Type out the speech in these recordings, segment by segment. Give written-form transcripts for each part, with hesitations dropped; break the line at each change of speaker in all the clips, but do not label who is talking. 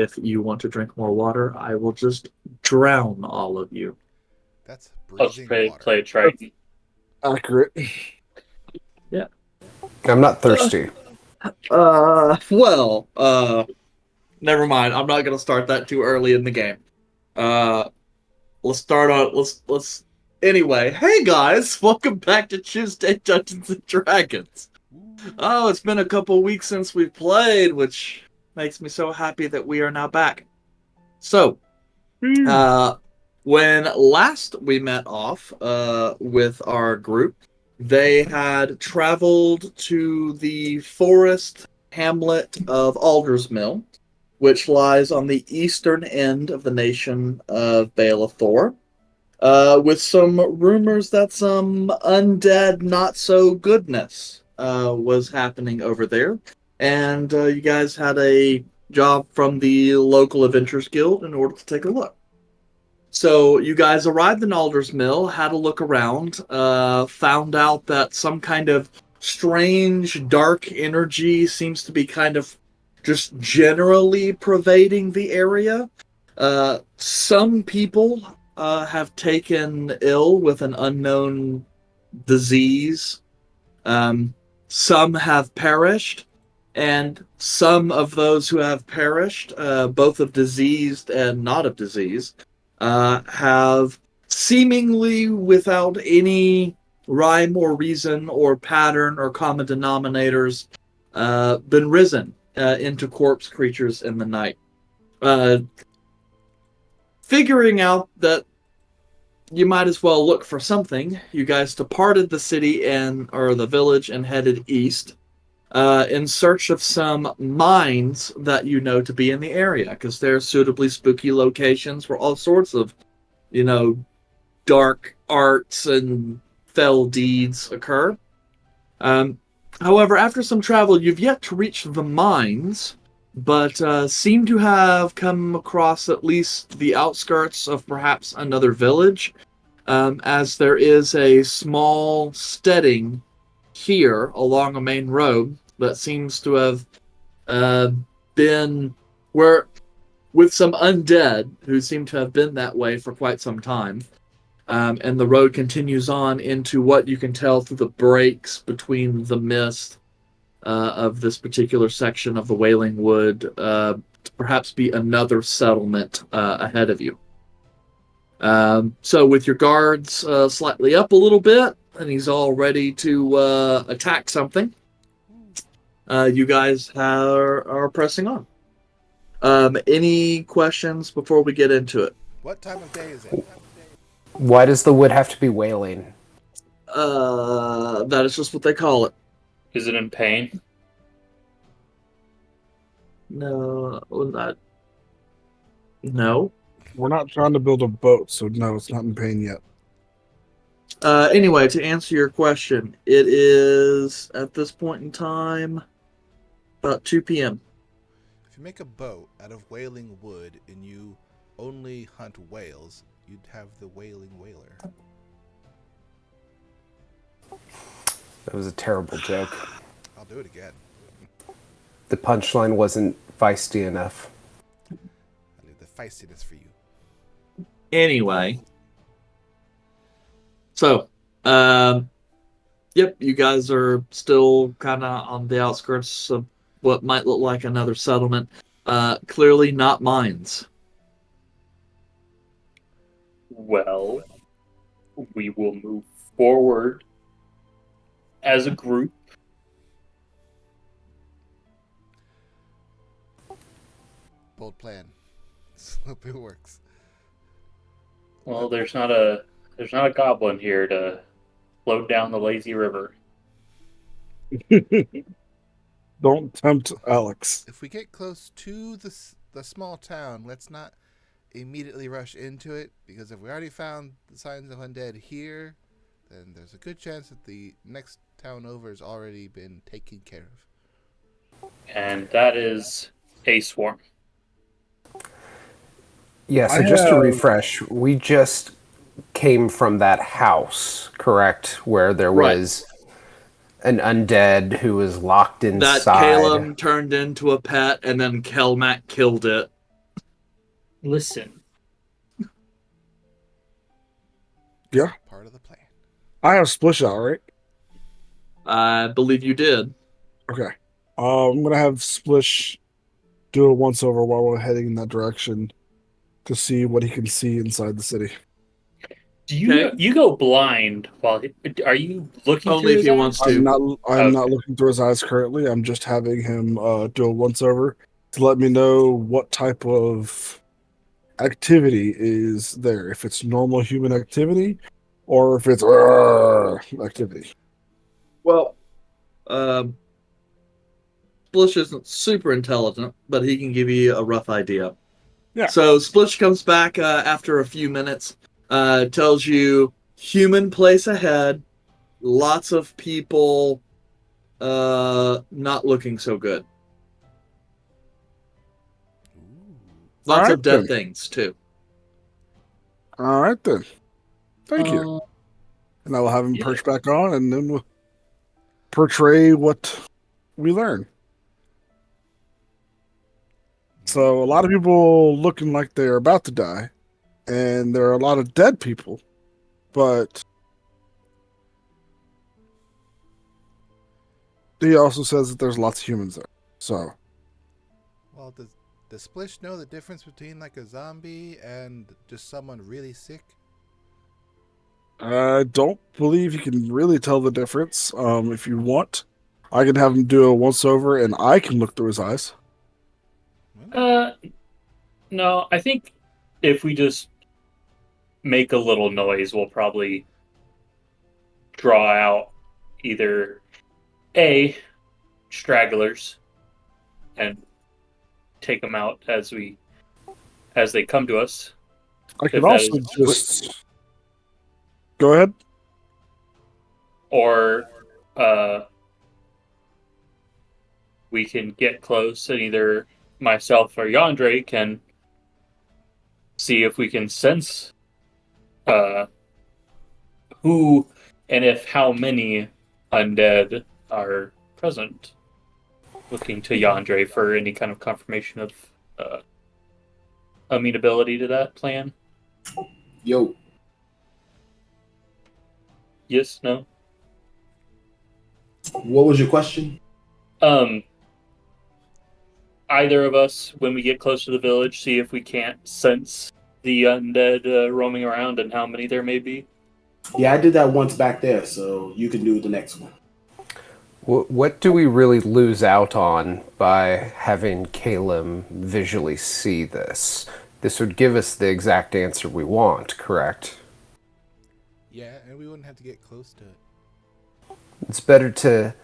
if you want to drink more water, I will just drown all of you.
That's
I'll just
breathing
play
water.
a Triton.
Accurate.
Yeah.
I'm not
Uh,
thirsty.
well, never mind. I'm not gonna start that too early in the game. Uh, let's start on. Let's. Anyway, hey guys, welcome back to Tuesday Dungeons and Dragons.
Ooh.
Oh, it's been a couple weeks since we played, which makes me so happy that we are now back. So, uh, when last we met off, with our group, they had traveled to the forest hamlet of Aldersmill, which lies on the eastern end of the nation of Baalathor, with some rumors that some undead not so goodness was happening over there. And you guys had a job from the local Adventurers Guild in order to take a look. So you guys arrived in Alder's Mill, had a look around, found out that some kind of strange dark energy seems to be kind of just generally pervading the area. Some people have taken ill with an unknown disease. Some have perished, and some of those who have perished, both of diseased and not of disease, have seemingly without any rhyme or reason or pattern or common denominators been risen into corpse creatures in the night. Uh, Figuring out that you might as well look for something, you guys departed the city and or the village and headed east in search of some mines that you know to be in the area, because they're suitably spooky locations where all sorts of, you know, dark arts and fell deeds occur. Um, However, after some travel, you've yet to reach the mines, but seem to have come across at least the outskirts of perhaps another village, as there is a small steading here along a main road that seems to have uh, been where with some undead who seem to have been that way for quite some time. And the road continues on into what you can tell through the breaks between the mist of this particular section of the Wailing Wood to perhaps be another settlement ahead of you. So with your guards slightly up a little bit, and he's all ready to attack something, you guys are pressing on. Any questions before we get into it?
What time of day is it?
Why does the wood have to be wailing?
That is just what they call it.
Is it in pain?
No, not. No.
We're not trying to build a boat, so no, it's not in pain yet.
Anyway, to answer your question, it is at this point in time about 2 p.m.
If you make a boat out of wailing wood and you only hunt whales, you'd have the wailing whaler.
That was a terrible joke.
I'll do it again.
The punchline wasn't feisty enough.
I leave the feistiness for you.
Anyway, so, yep, you guys are still kind of on the outskirts of what might look like another settlement. Clearly not mines.
Well, we will move forward as a group.
Bold plan. Hope it works.
Well, there's not a goblin here to float down the lazy river.
Don't tempt Alex.
If we get close to the small town, let's not immediately rush into it, because if we already found the signs of undead here, then there's a good chance that the next town over has already been taken care of.
And that is a swarm.
Yeah, so just to refresh, we just came from that house, correct? Where there
Right.
was an undead who was locked
That
inside.
Calum turned into a pet, and then Kelmac killed it.
listen.
Yeah.
Part of the plan.
I have Splish out, right?
I believe you did.
Okay. I'm gonna have Splish do a once over while we're heading in that direction to see what he can see inside the city.
Do you
Okay.
go, you go blind while are you looking
Only
through
if
his
he
eyes?
wants to.
I'm not
Okay.
looking through his eyes currently. I'm just having him do a once over to let me know what type of activity is there. If it's normal human activity, or if it's activity.
Well, um, Splish isn't super intelligent, but he can give you a rough idea.
Yeah.
So Splish comes back after a few minutes, tells you human place ahead, lots of people not looking so good.
Ooh.
Lots
All right,
of dead
then.
things, too.
All right then. Thank you. And I will have him
Yeah.
perch back on, and then we'll portray what we learn. So a lot of people looking like they're about to die, and there are a lot of dead people, but he also says that there's lots of humans there. So
Well, does Splish know the difference between like a zombie and just someone really sick?
I don't believe you can really tell the difference. If you want, I can have him do a once over, and I can look through his eyes.
Uh, no, I think if we just make a little noise, we'll probably draw out either A, stragglers, and take them out as they come to us.
I can
If that
also
is,
just go ahead.
or we can get close and either myself or Yandre can see if we can sense uh, who and if how many undead are present. Looking to Yandre for any kind of confirmation of amenability to that plan.
Yo,
Yes, no.
what was your question?
Um, either of us, when we get close to the village, see if we can't sense the undead roaming around and how many there may be.
Yeah, I did that once back there, so you can do the next one.
What do we really lose out on by having Caleb visually see this? This would give us the exact answer we want, correct?
Yeah, and we wouldn't have to get close to it.
It's better to,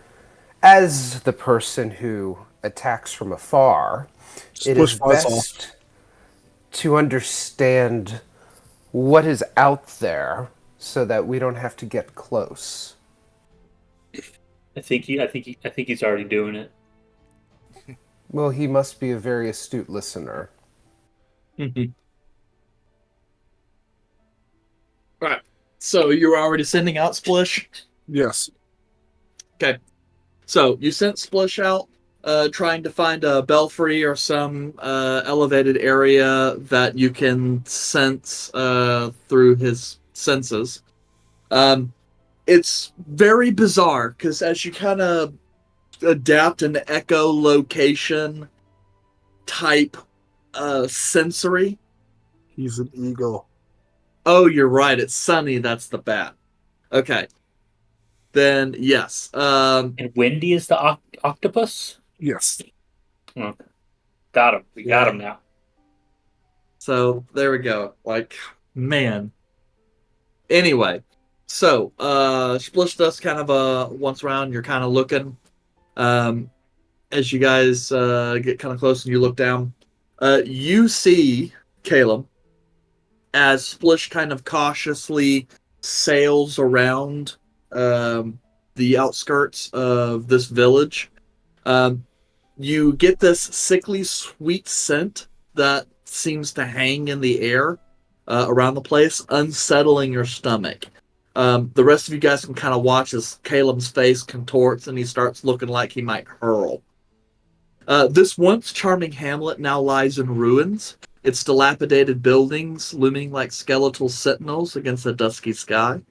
as the person who attacks from afar, it
Splish
is
flies off.
best to understand what is out there so that we don't have to get close.
I think he's already doing it.
Well, he must be a very astute listener.
Right. So you're already sending out Splish?
Yes.
Okay. So you sent Splish out, trying to find a belfry or some elevated area that you can sense through his senses. It's very bizarre because as you kind of adapt an echolocation type sensory.
He's an eagle.
Oh, you're right. It's Sunny. That's the bat. Okay. Then yes.
And Wendy is the octopus.
Yes.
Oh, got him. We got him now.
So there we go. Like, man. Anyway, so Splish does kind of once around. You're kind of looking. As you guys get kind of close and you look down, you see Caleb as Splish kind of cautiously sails around the outskirts of this village. You get this sickly sweet scent that seems to hang in the air around the place, unsettling your stomach. The rest of you guys can kind of watch as Caleb's face contorts and he starts looking like he might hurl. This once charming hamlet now lies in ruins, its dilapidated buildings looming like skeletal sentinels against the dusky sky.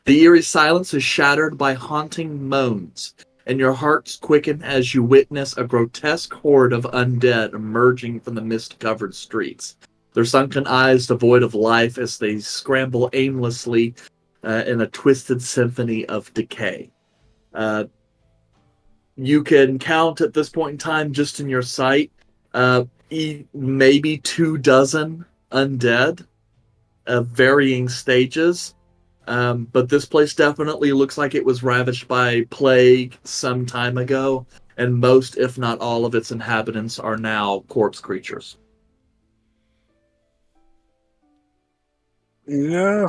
The eerie silence is shattered by haunting moans, and your hearts quicken as you witness a grotesque horde of undead emerging from the mist-covered streets, their sunken eyes devoid of life as they scramble aimlessly in a twisted symphony of decay. Uh, you can count at this point in time, just in your sight, maybe 24 undead of varying stages. But this place definitely looks like it was ravaged by plague some time ago, and most, if not all, of its inhabitants are now corpse creatures.
Yeah,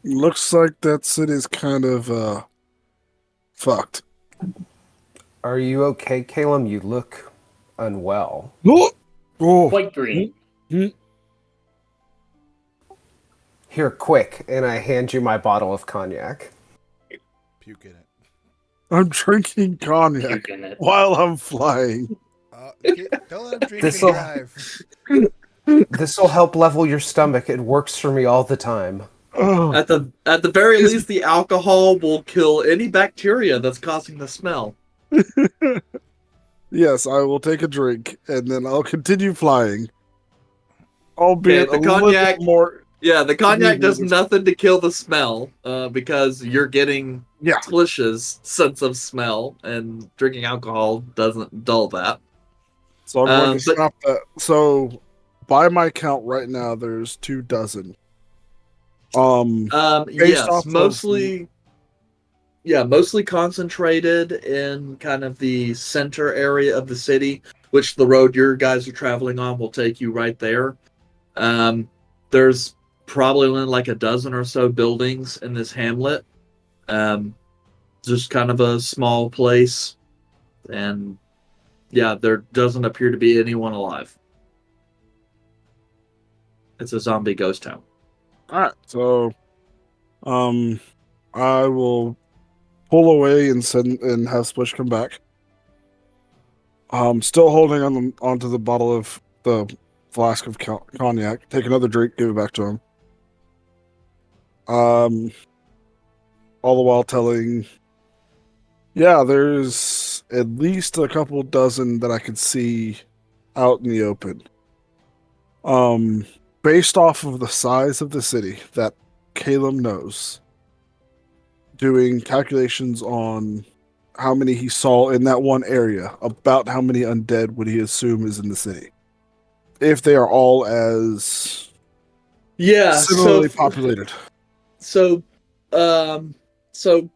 looks like that city's kind of fucked.
Are you okay, Caleb? You look unwell.
Oh,
Quite green.
Here, quick, and I hand you my bottle of cognac.
Puke in it.
I'm drinking cognac
Puke in it.
while I'm flying.
Don't let him drink and
This'll-
drive.
This'll help level your stomach. It works for me all the time.
Oh,
At the very least, the alcohol will kill any bacteria that's causing the smell.
yes, I will take a drink and then I'll continue flying. Albeit
Okay, the
a little
cognac-
more.
Yeah, the cognac does
Inebriated.
nothing to kill the smell, because you're getting
Yeah.
Slish's sense of smell, and drinking alcohol doesn't dull that.
So I'm going to
But-
stop that. So, by my count right now, there's 24. Based
Yes,
off of-
mostly concentrated in kind of the center area of the city, which the road your guys are traveling on will take you right there. There's probably only like a dozen or so buildings in this hamlet. Just kind of a small place, and yeah, there doesn't appear to be anyone alive. It's a zombie ghost town.
All right, so, I will pull away and send and have Splish come back. Still holding onto the bottle of the flask of cognac. Take another drink, give it back to him. All the while telling, yeah, there's at least a couple dozen that I could see out in the open. Based off of the size of the city that Caleb knows, doing calculations on how many he saw in that one area, about how many undead would he assume is in the city, if they are all as similarly populated.
So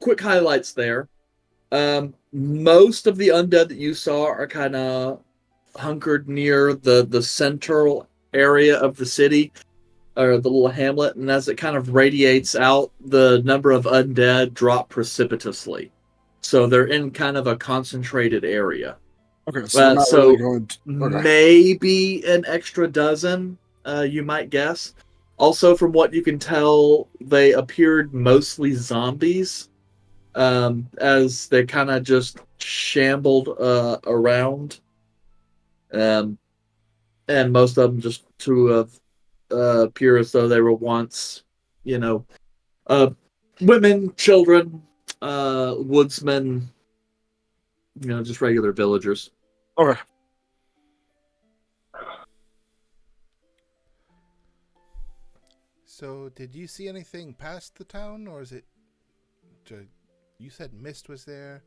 quick highlights there. Most of the undead that you saw are kind of hunkered near the central area of the city, or the little hamlet, and as it kind of radiates out, the number of undead drop precipitously. So they're in kind of a concentrated area.
Okay, so we're not
so
really going to, okay.
Maybe an extra dozen, you might guess. Also, from what you can tell, they appeared mostly zombies, as they kind of just shambled around. And most of them just to appear as though they were once, women, children, woodsmen, just regular villagers.
Okay.
So, did you see anything past the town, or is it? You said mist was there.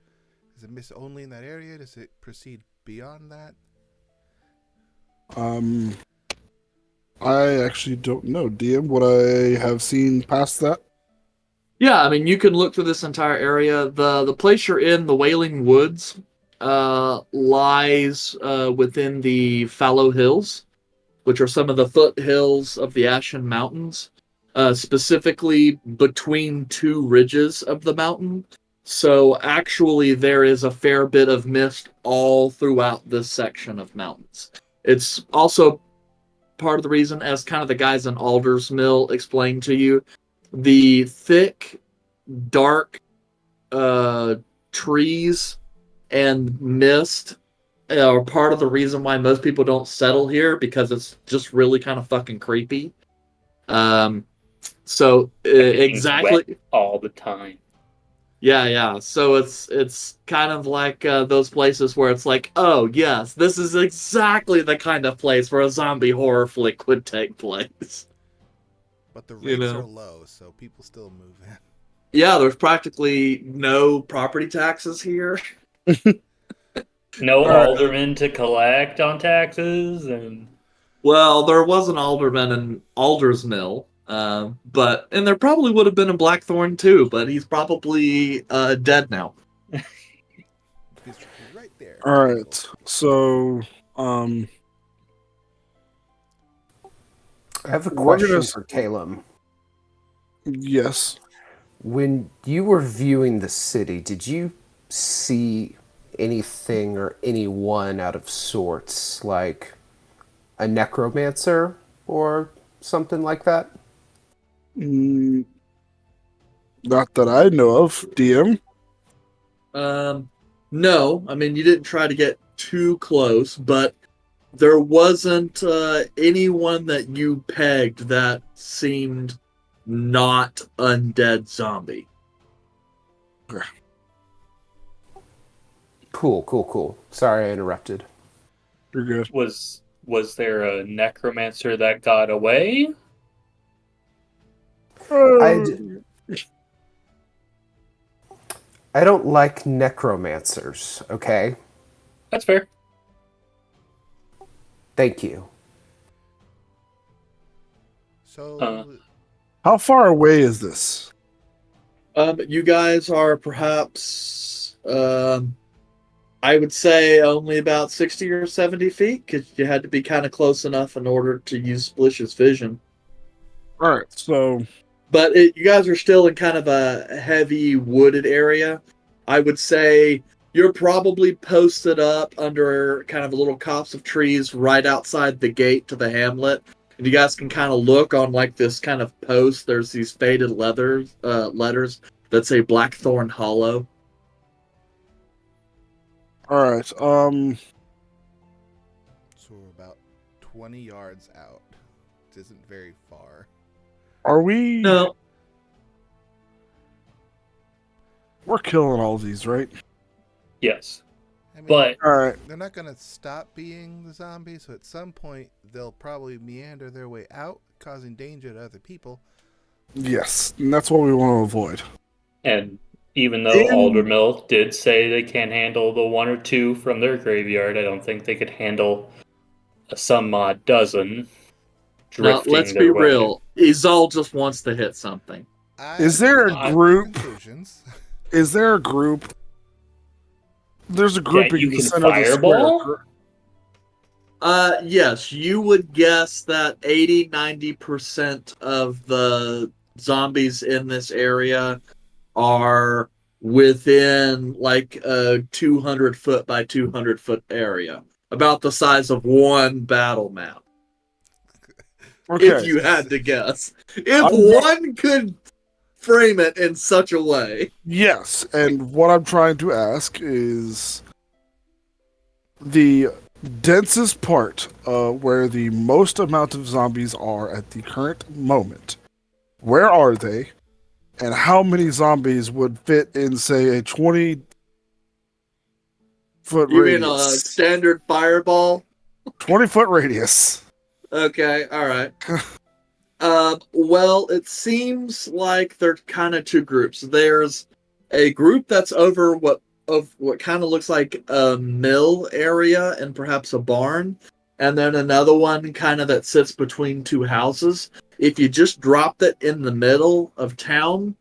Is it mist only in that area? Does it proceed beyond that?
I actually don't know. DM, would I have seen past that?
Yeah, I mean, you can look through this entire area. The place you're in, the Wailing Woods, lies within the Fallow Hills, which are some of the foothills of the Ashen Mountains, specifically between two ridges of the mountain. So actually, there is a fair bit of mist all throughout this section of mountains. It's also part of the reason, as kind of the guys in Alder's Mill explained to you, the thick, dark trees and mist are part of the reason why most people don't settle here, because it's just really kind of fucking creepy. So
Everything's wet
exactly,
all the time.
yeah. So it's kind of like those places where it's like, oh yes, this is exactly the kind of place where a zombie horror flick would take place.
But the
You
rates are
know?
low, so people still move in.
Yeah, there's practically no property taxes here.
No
All right.
aldermen to collect on taxes, and
Well, there was an alderman in Aldersmill, and there probably would have been in Blackthorn too, but he's probably dead now.
He's right there.
All
Beautiful.
right. So, um,
I have a
we're gonna.
question for Caleb.
Yes.
When you were viewing the city, did you see anything or anyone out of sorts, like a necromancer or something like that?
Mm, not that I know of. DM.
No, I mean you didn't try to get too close, but there wasn't anyone that you pegged that seemed not undead zombie.
Cool. Sorry I interrupted.
You're good.
was there a necromancer that got away?
I don't like necromancers, okay?
That's fair.
Thank you.
So,
How far away is this?
You guys are perhaps, I would say, only about 60 or 70 feet, because you had to be kind of close enough in order to use Splish's vision.
All right. So,
But you guys are still in kind of a heavy wooded area. I would say you're probably posted up under kind of a little copse of trees right outside the gate to the hamlet. And you guys can kind of look on like this kind of post. There's these faded letters that say Blackthorn Hollow.
all right.
so we're about 20 yards out. It isn't very far.
Are we?
No,
We're killing all these, right?
Yes,
I mean,
but
All right.
they're not going to stop being the zombies, so at some point they'll probably meander their way out, causing danger to other people.
Yes, and that's what we want to avoid.
and even though
In-
Aldermill did say they can't handle the one or two from their graveyard, I don't think they could handle some odd dozen
no,
drifting
let's
their
be
way.
real. Izal just wants to hit something.
Is there a
draw
group?
conclusions.
Is there a group? There's a
That
grouping
you
in the
can
center of the
fireball?
square.
Yes, you would guess that 80-90% of the zombies in this area are within like a 200 foot by 200 foot area, about the size of one battle map.
Okay.
If you had to guess, if
I'm-
one could frame it in such a way.
Yes, and what I'm trying to ask is the densest part where the most amount of zombies are at the current moment. Where are they? And how many zombies would fit in, say, a 20-foot
You mean a
radius?
standard fireball?
20-foot radius.
Okay, all right. Well, it seems like they're kind of two groups. There's a group that's over what kind of looks like a mill area and perhaps a barn, and then another one kind of that sits between two houses. If you just dropped it in the middle of town,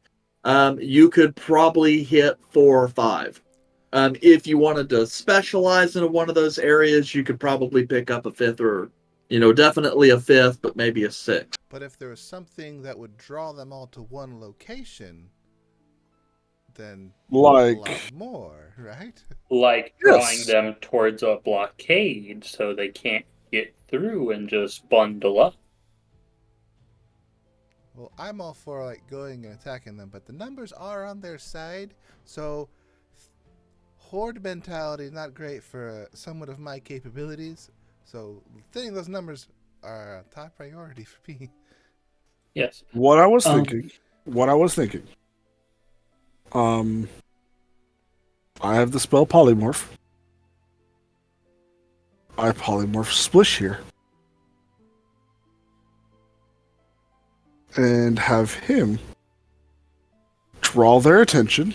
you could probably hit 4 or 5. If you wanted to specialize in one of those areas, you could probably pick up a 5th or, definitely a 5th, but maybe a 6th.
But if there was something that would draw them all to one location, then a
Like,
lot more, right?
Like
Yes.
drawing them towards a blockade so they can't get through and just bundle up.
Well, I'm all for like going and attacking them, but the numbers are on their side, so horde mentality is not great for someone of my capabilities. So thinning those numbers are a top priority for me.
Yes.
What I was
Um,
thinking. Um, I have the spell polymorph. I polymorph Splish here. And have him draw their attention.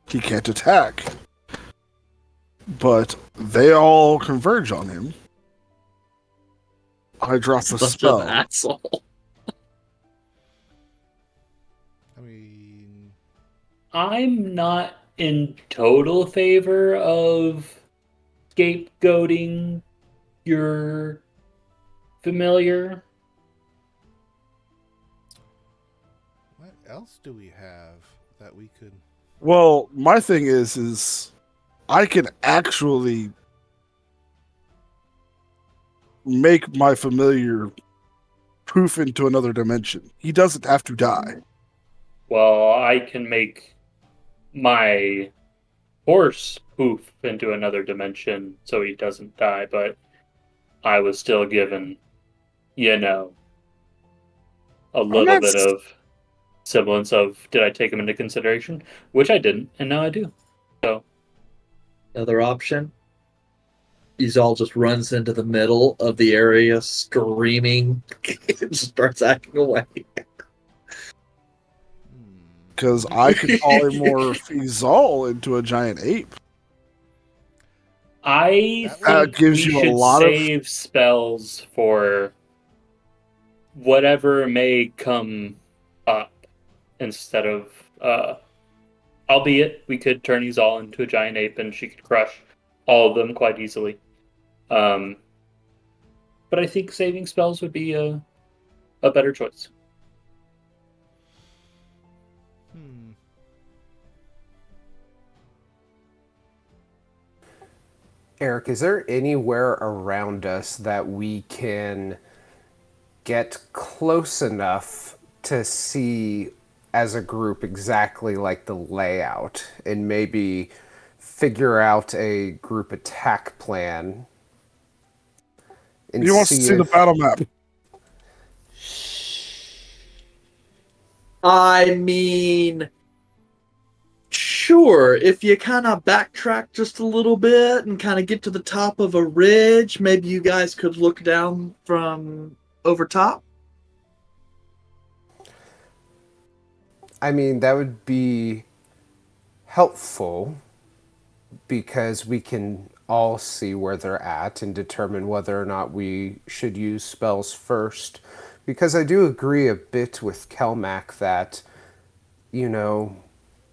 He can't attack. But they all converge on him. I drop the
Such an
spell.
asshole.
I mean,
I'm not in total favor of scapegoating your familiar.
what else do we have that we could?
Well, my thing is I can actually make my familiar poof into another dimension. He doesn't have to die.
Well, I can make my horse poof into another dimension so he doesn't die, but I was still given, you know, a
I'm
little
not
bit of semblance of did I take him into consideration, which I didn't, and now I do. So
Other option. Izal just runs into the middle of the area screaming and just starts acting away.
because I could polymorph Izal into a giant ape.
I
That
That
think
gives
we
you a
should
lot of.
save spells for whatever may come up instead of albeit we could turn these all into a giant ape and she could crush all of them quite easily. But I think saving spells would be a better choice.
Eric, is there anywhere around us that we can get close enough to see as a group exactly like the layout and maybe figure out a group attack plan and
He wants to see the
if
battle map.
I mean, sure, if you kind of backtrack just a little bit and kind of get to the top of a ridge, maybe you guys could look down from over top.
I mean, that would be helpful because we can all see where they're at and determine whether or not we should use spells first. Because I do agree a bit with Kelmac that, you know,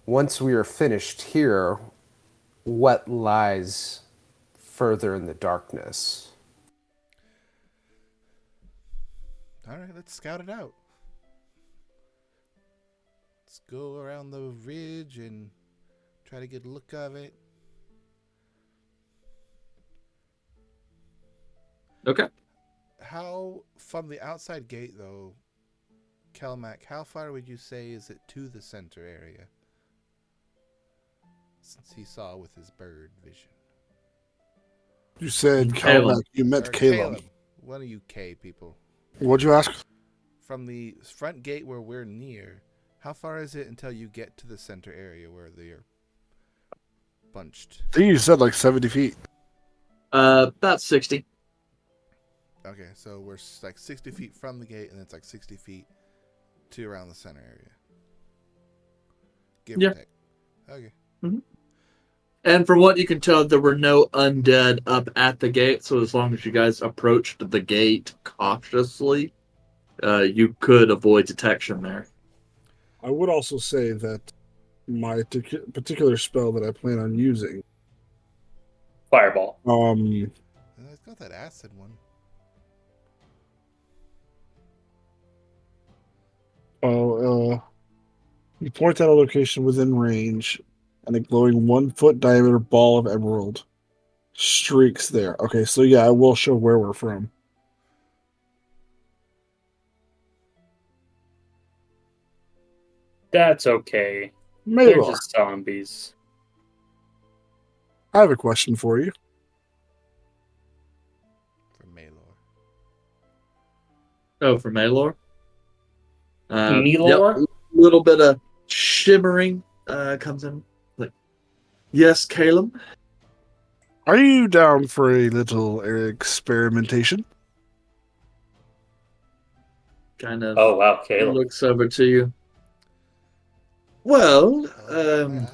once we are finished here, what lies further in the darkness?
All right, let's scout it out. Let's go around the ridge and try to get a look of it.
Okay.
How, from the outside gate though, Kelmac, how far would you say is it to the center area? Since he saw with his bird vision.
You said
Caleb.
Calmac. You meant
Or
Caleb.
One of you K people.
What'd you ask?
From the front gate where we're near, how far is it until you get to the center area where they're bunched?
I think you said like 70 feet.
About 60.
Okay, so we're like 60 feet from the gate, and it's like 60 feet to around the center area. Give
Yeah.
or take. Okay.
And from what you can tell, there were no undead up at the gate, so as long as you guys approached the gate cautiously, you could avoid detection there.
I would also say that my particular spell that I plan on using,
Fireball.
It's got that acid one.
you point out a location within range, and a glowing 1 foot diameter ball of emerald streaks there. Okay, so yeah, I will show where we're from.
That's okay.
Maybe.
They're just zombies.
I have a question for you.
For Maylor.
Oh, for Maylor?
Melor?
Yep, little bit of shimmering comes in. Like, yes, Caleb?
Are you down for a little experimentation?
Kind of
Oh wow, Caleb.
looks over to you. Well,
Oh, my eyes.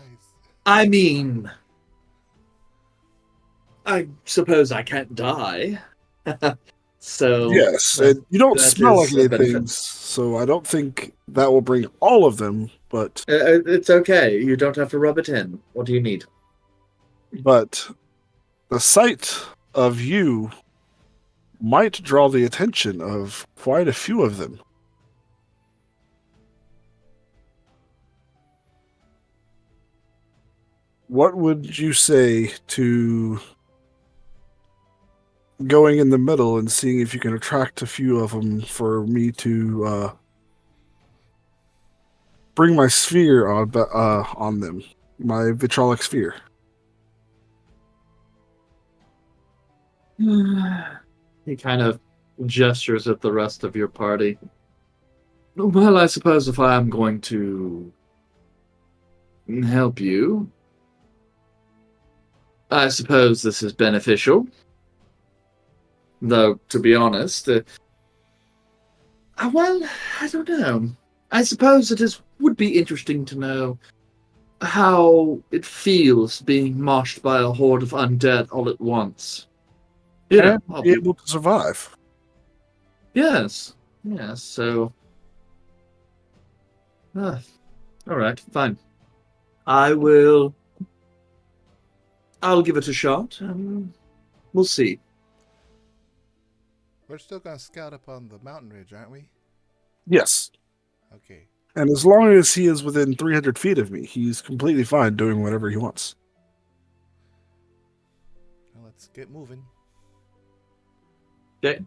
I mean, I suppose I can't die. So
Yes, and you don't
that
smell like
is a benefit.
anything, so I don't think that will bring all of them, but
It's okay. You don't have to rub it in. What do you need?
the sight of you might draw the attention of quite a few of them. What would you say to going in the middle and seeing if you can attract a few of them for me to bring my sphere on them, my vitrolic sphere?
He kind of gestures at the rest of your party. Well, I suppose if I am going to help you, I suppose this is beneficial. Though, to be honest, well, I don't know. I suppose would be interesting to know how it feels being moshed by a horde of undead all at once. You know,
And be able to survive.
yes, yes. So, all right, fine. I'll give it a shot, and we'll see.
We're still going to scout up on the mountain ridge, aren't we?
Yes.
Okay.
And as long as he is within 300 feet of me, he's completely fine doing whatever he wants.
Well, let's get moving.
Okay.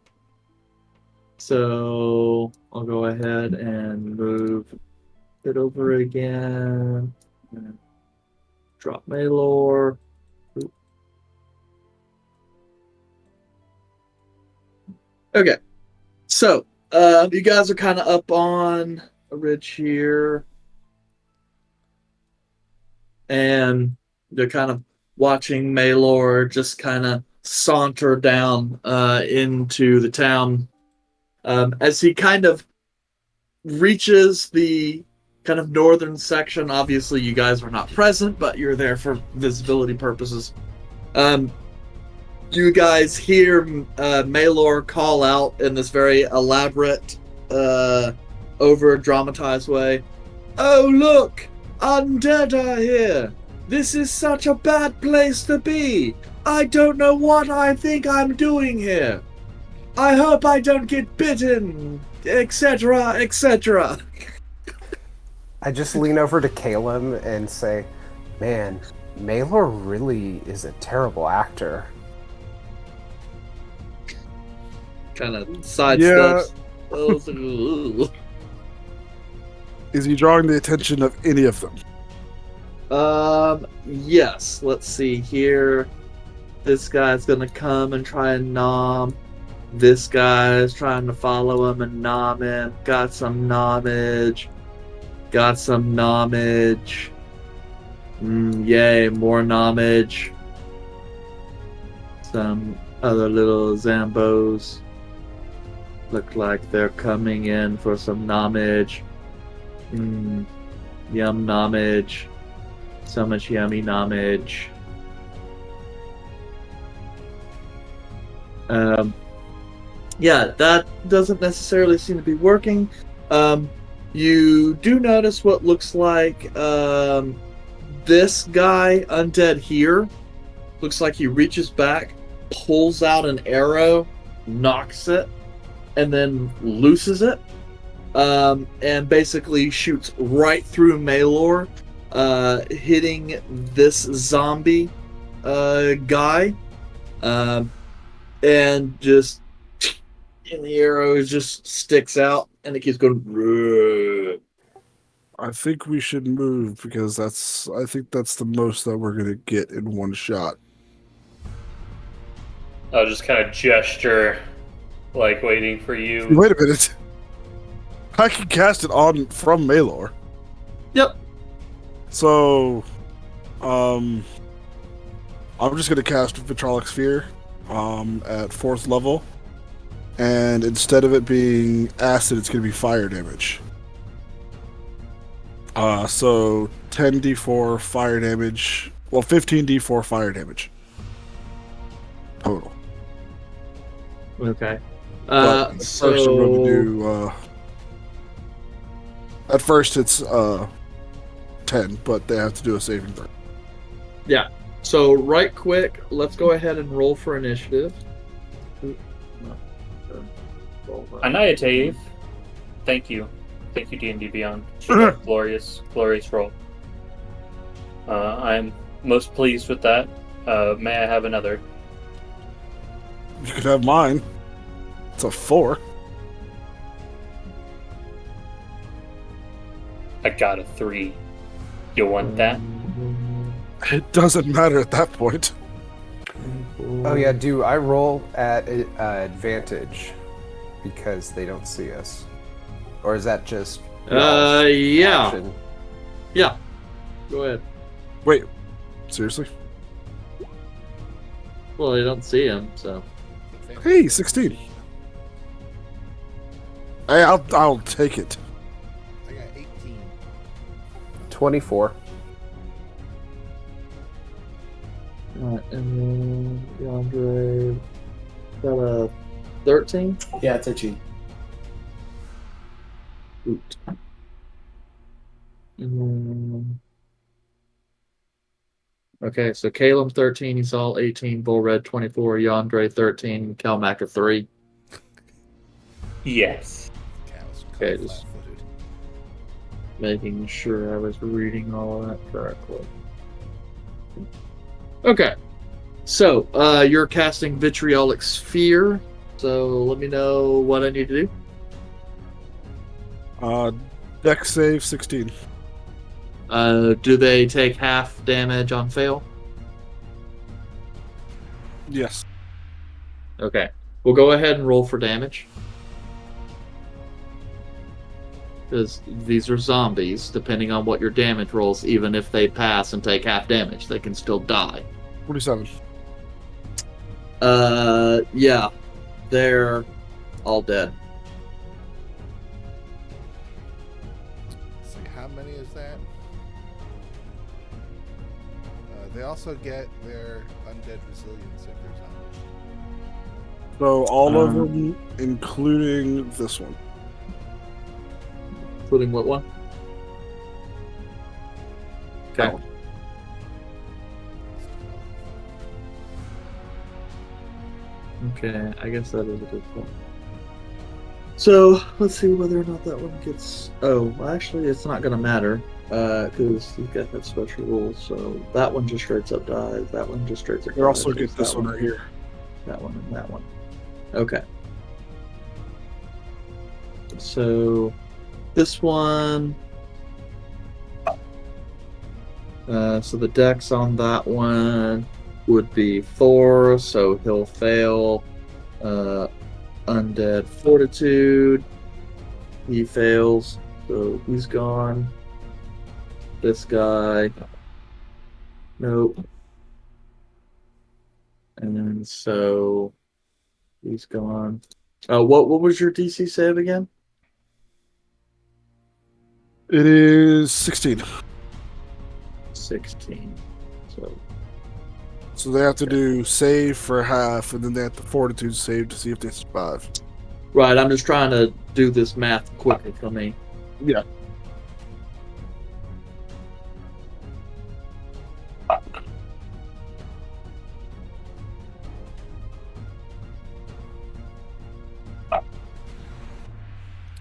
So I'll go ahead and move it over again. Drop Maylor. Okay. So you guys are kind of up on a ridge here. And they're kind of watching Maylor just kind of saunter down into the town. As he kind of reaches the kind of northern section, obviously you guys were not present, but you're there for visibility purposes. You guys hear Maylor call out in this very elaborate, over-dramatized way, "Oh, look! Undead are here! This is such a bad place to be! I don't know what I think I'm doing here! I hope I don't get bitten! Etc., etc."
I just lean over to Caleb and say, man, Maylor really is a terrible actor.
Kind of sidesteps.
Is he drawing the attention of any of them?
Yes. Let's see here. This guy's gonna come and try and nom. This guy's trying to follow him and nom him. Got some nommage. Got some nommage. Yay, more nommage. Some other little Zambos look like they're coming in for some nommage. Yum nommage. So much yummy nommage. Yeah, that doesn't necessarily seem to be working. You do notice what looks like this guy, Undead here, looks like he reaches back, pulls out an arrow, knocks it, and then looses it, and basically shoots right through Maylor, hitting this zombie guy, and just and the arrow just sticks out, and it keeps going.
I think we should move because I think that's the most that we're gonna get in one shot.
I'll just kind of gesture, like waiting for you.
Wait a minute. I can cast it on from Malor.
Yep.
So, I'm just gonna cast Vitrolic Sphere, at 4th level, and instead of it being acid, it's gonna be fire damage. So 10d4 fire damage. Well, 15d4 fire damage total.
Okay.
But first, I'm going to do. At first, it's 10, but they have to do a saving throw.
Yeah. So right quick, let's go ahead and roll for initiative.
Annihilative. Thank you, D&D Beyond. Glorious roll. I'm most pleased with that. May I have another?
You could have mine. It's a 4.
I got a 3. You want that?
It doesn't matter at that point.
Oh yeah, do I roll at advantage because they don't see us, or is that just
yeah.
action?
Yeah. Go ahead.
Wait, seriously?
Well, they don't see him, so.
Hey, 16. Hey, I'll take it.
I got 18.
24.
Alright, and then DeAndre got a 13.
Yeah, 13.
Oot. And then... Okay, so Caleb 13, he's all 18, Bull Red 24, Yandre 13, Calmacker 3.
Yes.
Cows
Okay,
caught
just-
flat-footed.
Making sure I was reading all of that correctly. Okay, so you're casting Vitriolic Sphere, so let me know what I need to do.
Dex save 16.
Do they take half damage on fail?
Yes.
Okay, we'll go ahead and roll for damage. Because these are zombies, depending on what your damage rolls, even if they pass and take half damage, they can still die.
47.
Yeah, they're all dead.
Let's see, how many is that? They also get their undead resilience if they're zombies.
So all of them, including this one.
Including what one? Okay.
Oh.
Okay, I guess that is a good point. So, let's see whether or not that one gets... Oh, well, actually, it's not going to matter, because you've got that special rule, so that one just straight up dies, that one just straight up
They also
dies,
get this
that
one right here.
That one and that one. Okay. So, this one... so the dex on that one would be 4, so he'll fail. Undead Fortitude. He fails, so he's gone. This guy. Nope. And then so he's gone. What was your DC save again?
It is 16.
16.
So they have to do save for half, and then they have to fortitude save to see if they survive.
Right, I'm just trying to do this math quickly for me.
Yeah.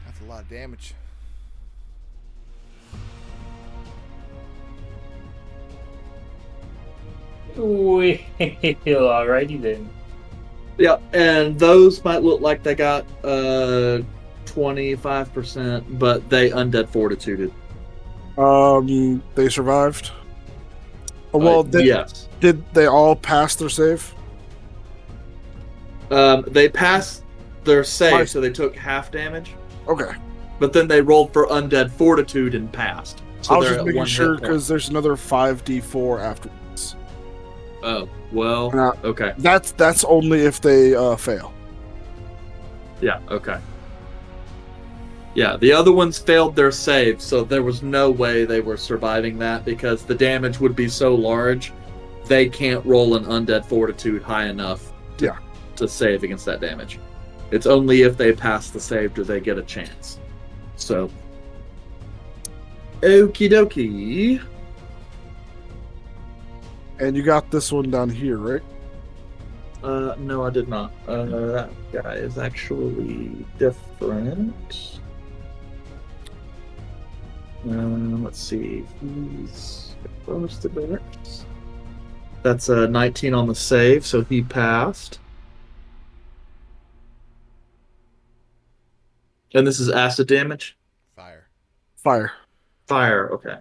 That's a lot of damage.
Well, alrighty then.
Yeah, and those might look like they got 25%, but they undead fortituded.
They survived. Oh, well,
yes.
did they all pass their save?
They passed their save,
Nice.
so they took half damage.
Okay.
But then they rolled for Undead Fortitude and passed. So
I was
they're
just
at
making
1
sure
hit point.
because there's another 5d4 afterwards.
Oh, well,
Now,
okay.
That's only if they fail.
Yeah, okay. Yeah, the other ones failed their save, so there was no way they were surviving that because the damage would be so large, they can't roll an Undead Fortitude high enough to save against that damage. It's only if they pass the save do they get a chance. So, okie dokie.
And you got this one down here, right?
No, I did not. That guy is actually different. Let's see. He's bonus to barracks. That's a 19 on the save, so he passed. And this is acid damage?
Fire.
Fire, okay.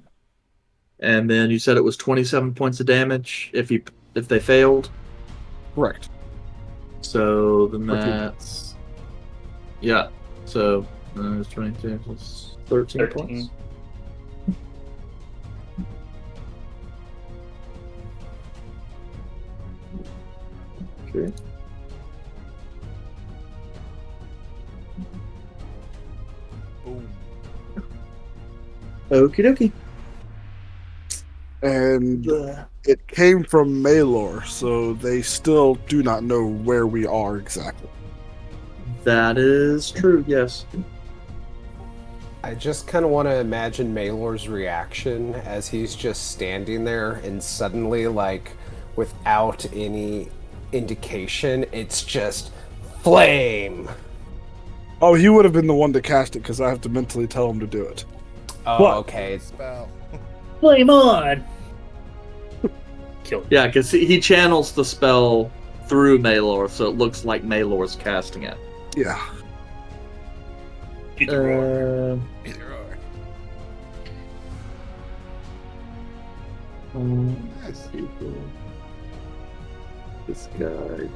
And then you said it was 27 points of damage if they failed.
Correct.
So then
13.
that's So it's 22 plus 13 points. Okay.
Boom.
Okie dokie.
And it came from Malor, so they still do not know where we are exactly.
That is true, yes.
I just kind of want to imagine Malor's reaction as he's just standing there and suddenly, like, without any indication, it's just flame.
Oh, he would have been the one to cast it because I have to mentally tell him to do it.
Oh,
What?
okay.
Spell.
Flame on! Kill.
Yeah, because he channels the spell through Malor, so it looks like Malor's casting it.
Yeah.
Either or.
Either or.
Let's see. This guy.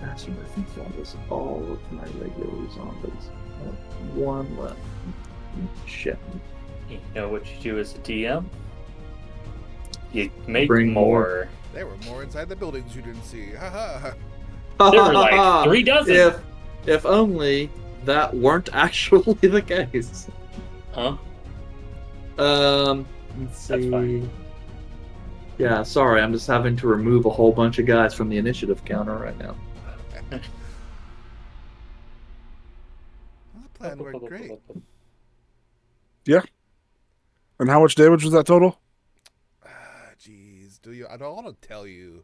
Actually, I think that was all of my regular zombies. One left. Shit.
You know what you do as a DM? You make
Bring
more.
There were more inside the buildings you didn't see. Haha.
There were like 3 dozen.
If only that weren't actually the case.
Huh?
Let's see.
That's fine.
Yeah, sorry, I'm just having to remove a whole bunch of guys from the initiative counter right now.
Well, that plan worked great.
And how much damage was that total?
Jeez, I don't want to tell you.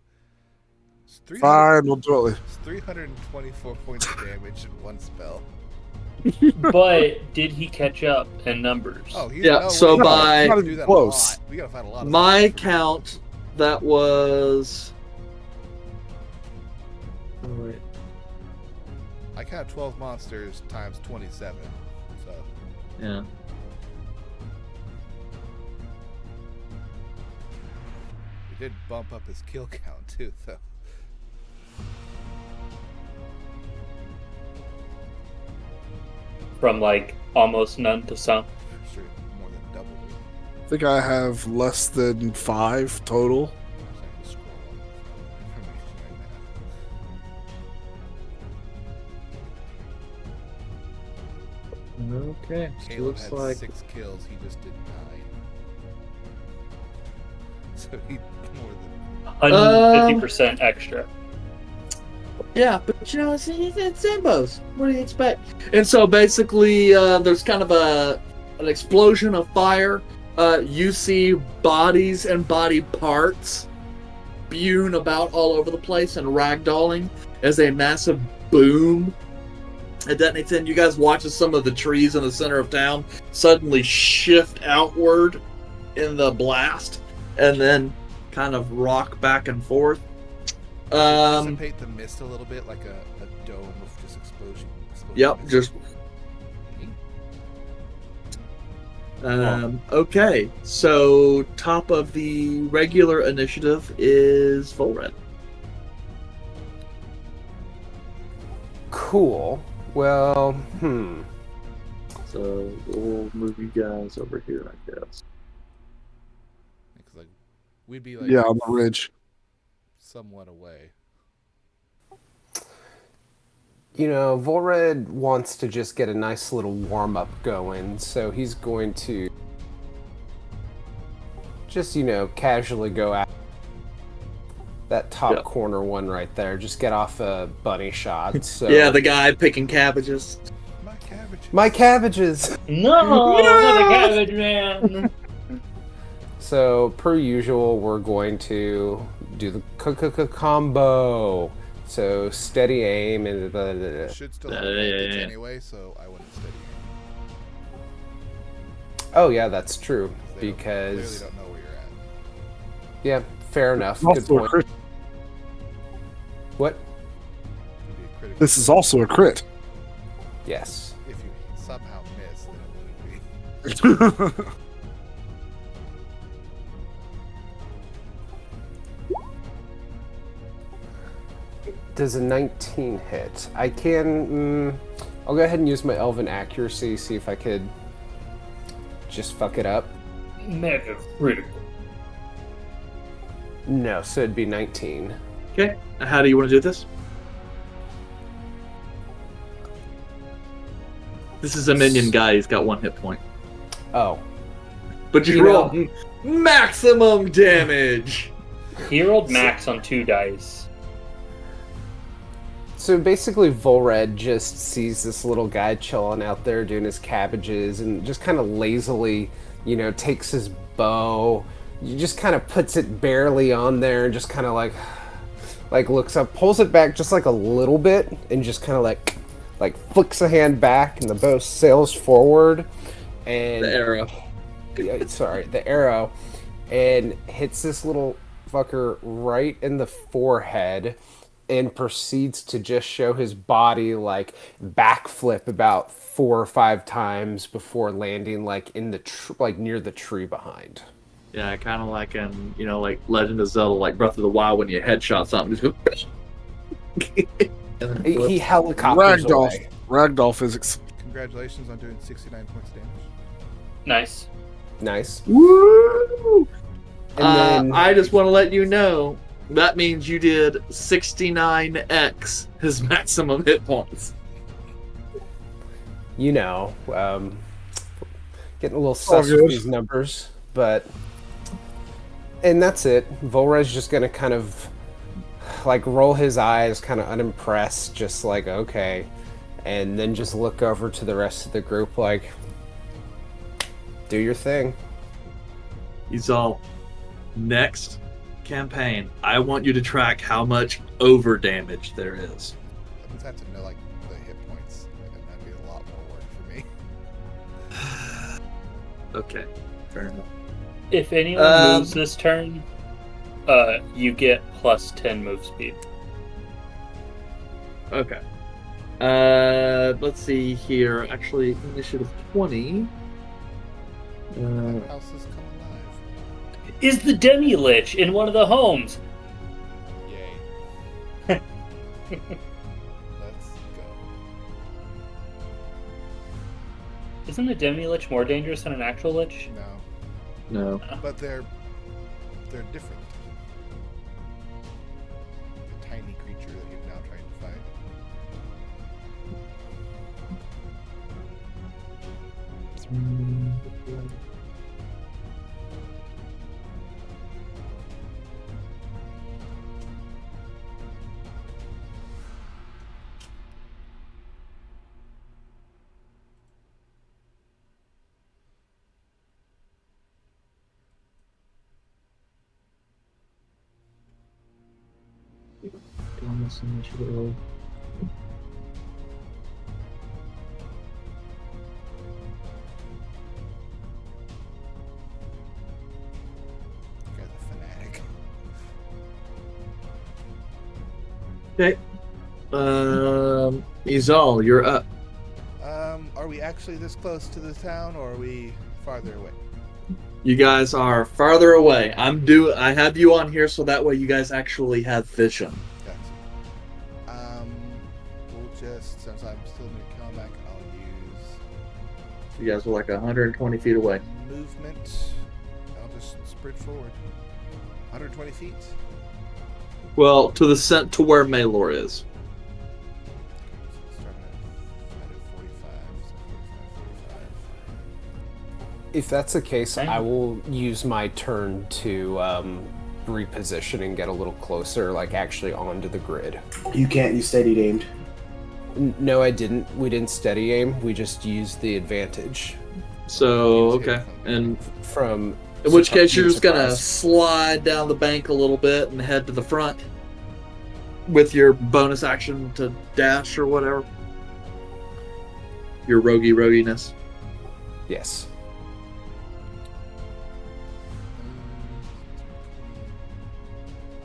It's
Fine, we'll do it.
It's 324 points of damage in one spell.
But did he catch up in numbers?
Oh, he
Yeah, so
we
by-
gotta do that
Close.
a lot. We gotta find a lot of
My
zombies.
count, that was. Oh, wait.
I count 12 monsters times 27. So
Yeah.
we did bump up his kill count too, though.
From like almost none to some.
For sure, more than double.
I think I have less than 5 total.
So I can scroll up information right
Okay.
now.
So
Caleb
looks
had
like
6 kills. He just did 9. So he more than
150% extra.
Yeah, but you know, it's Zambos. What do you expect? And so basically, there's kind of an explosion of fire. You see bodies and body parts spewing about all over the place and ragdolling as a massive boom it detonates in. You guys watch as some of the trees in the center of town suddenly shift outward in the blast and then kind of rock back and forth.
dissipate the mist a little bit, like a dome of just explosion.
Yep,
mist.
just Okay, so top of the regular initiative is Volred.
Cool. Well,
So we'll move you guys over here, I guess.
Because like we'd be like
Yeah, on the ridge.
somewhat away.
You know, Volred wants to just get a nice little warm-up going, so he's going to just, casually go at that top
Yeah.
corner one right there. Just get off a bunny shot. So
Yeah, the guy picking cabbages.
My cabbage.
my cabbages!
No, not the cabbage man.
So, per usual, we're going to do the combo. So, steady aim and
Should still have advantage anyway, so I wouldn't steady.
Oh, yeah, that's true.
They
Because,
clearly don't know where you're at.
yeah, fair enough. Good
Also a
point.
crit.
What?
It'd be a critical.
This is also a crit.
Yes.
If you somehow miss, then it wouldn't be.
Does a 19 hit? I can. I'll go ahead and use my elven accuracy, see if I could just fuck it up.
Mega critical.
No, so it'd be 19.
Okay, how do you want to do this? This is a minion guy. He's got 1 hit point.
Oh.
But you roll maximum damage.
He rolled max on 2 dice.
So basically, Volred just sees this little guy chilling out there doing his cabbages and just kind of lazily, takes his bow, just kind of puts it barely on there and just kind of like looks up, pulls it back just like a little bit and just kind of like flicks a hand back and the bow sails forward and...
The arrow.
The arrow, and hits this little fucker right in the forehead and proceeds to just show his body like backflip about 4 or 5 times before landing like in the near the tree behind.
Yeah, kind of like in, like Legend of Zelda, like Breath of the Wild when you headshot something. Just
He helicopters away.
Ragdoll physics.
Congratulations on doing 69 points damage.
Nice.
Nice.
Woo!
And then
I just want to let you know that means you did 69x his maximum hit points.
getting a little sus with these numbers, and that's it. Volred's just gonna kind of like roll his eyes, kind of unimpressed, just like okay, and then just look over to the rest of the group like, do your thing.
He's all, next campaign, I want you to track how much over damage there is.
I just have to know like the hit points, and that'd be a lot more work for me.
Okay, fair enough.
If anyone moves this turn, you get plus 10 move speed.
Okay. Let's see here. Actually, initiative 20.
That house has come alive.
Is the Demi-Lich in one of the homes?
Yay. Let's go.
Isn't a Demi-Lich more dangerous than an actual Lich?
No,
No.
but they're different. The tiny creature that you're now trying to fight. You're the fanatic.
Okay. Izal, you're up.
Are we actually this close to the town, or are we farther away.
You guys are farther away. I have you on here so that way you guys actually have vision.
Gotcha. We'll just, since I'm still near Calmac, I'll use
You guys are like 120 feet away.
movement. I'll just sprint forward. 120 feet.
Well, to the to where Maylor is.
Starting at 45, so 45.
If that's the case,
Dang.
I will use my turn to reposition and get a little closer, like actually onto the grid.
You can't use steady aimed.
No, I didn't. We didn't steady aim. We just used the advantage
So, okay. And
from.
in which case you're
being
just gonna
surprised.
slide down the bank a little bit and head to the front with your bonus action to dash or whatever. Your roguiness.
Yes.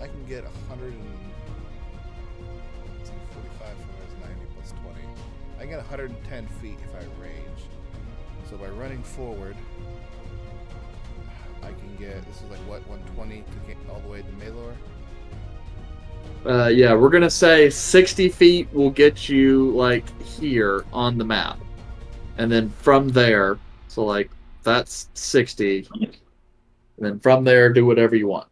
I can get 100 and 45 from those 90 plus 20. I can get 110 feet if I range. So by running forward, I can get, this is like what, 120 to get all the way to Maylor?
Yeah, we're gonna say 60 feet will get you like here on the map. And then from there, so like that's 60. And then from there, do whatever you want.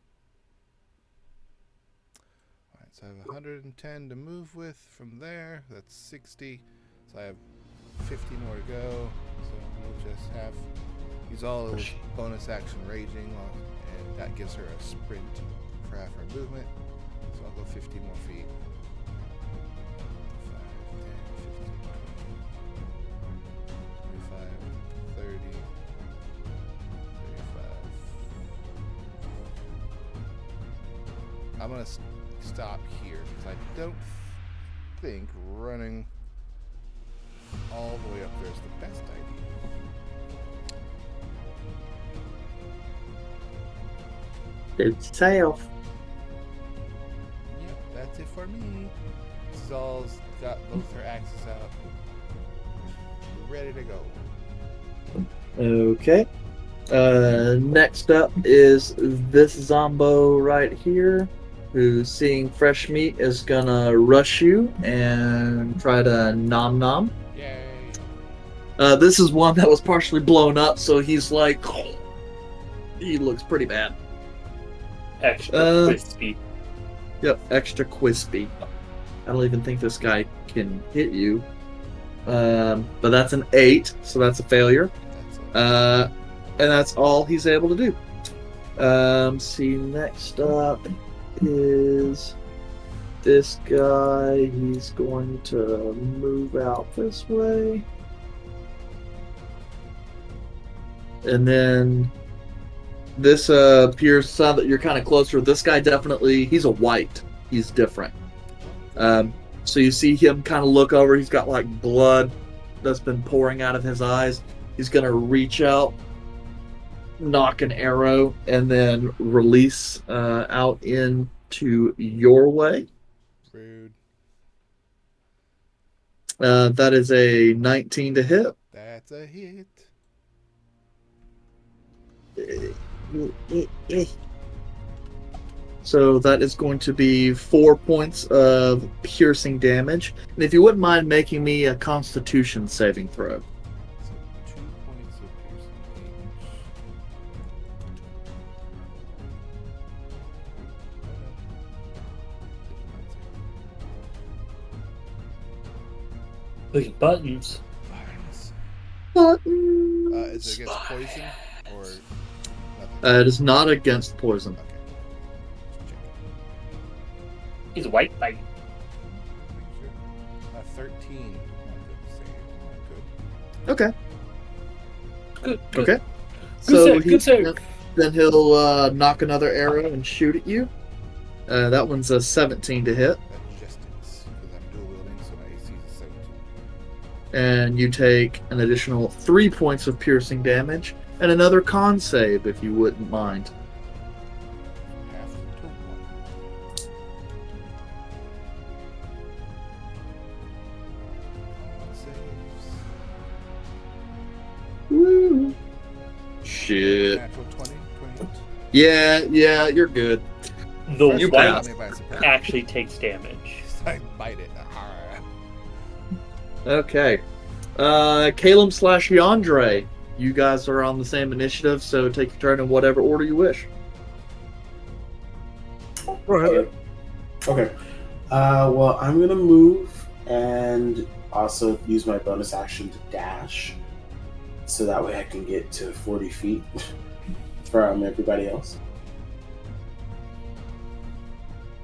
Alright, so I have 110 to move with. From there, that's 60. So I have 50 more to go. So we'll just have, use all of bonus action raging, and that gives her a sprint for half her movement. So I'll go 50 more feet. 5, 10, 15, 20, 25, 30, 35. I'm going to stop here because I don't think running all the way up there is the best idea.
It's yourself.
Yep, that's it for me. Zal's got both her axes out. Ready to go.
Okay. Next up is this Zombo right here, who's seeing fresh meat is gonna rush you and try to nom nom.
Yay.
This is one that was partially blown up, so he's like, he looks pretty bad.
Extra crispy.
Yep, extra crispy. I don't even think this guy can hit you. But that's an 8, so that's a failure.
That's
And that's all he's able to do. See, next up is this guy. He's going to move out this way. And then this appears to sound that you're kind of closer. This guy definitely, he's a white. He's different. So you see him kind of look over. He's got like blood that's been pouring out of his eyes. He's going to reach out, knock an arrow, and then release out into your way.
rude.
That is a 19 to hit.
That's a hit.
So that is going to be 4 points of piercing damage. And if you wouldn't mind making me a Constitution saving throw.
So 2 points of piercing damage.
Look at buttons.
Is it against poison or nothing?
It is not against poison.
Okay. Just checking.
He's a white bite.
Make sure. 13. Save. Good.
Okay.
Good.
Okay.
Good save. Good save.
Then he'll knock another arrow and shoot at you. That one's a 17 to hit.
That just hits because I'm dual wielding, so my AC is a 17.
And you take an additional 3 points of piercing damage and another con save if you wouldn't mind.
Half to 1. Saves.
Woo. Shit.
Natural 20, 28.
Yeah, you're good.
The
You
white
passed.
Me by surprise.
actually takes damage.
I bite it.
Okay. Caleb / Yandre. You guys are on the same initiative, so take your turn in whatever order you wish.
Go ahead.
Okay. Well, I'm gonna move and also use my bonus action to dash, so that way I can get to 40 feet from everybody else.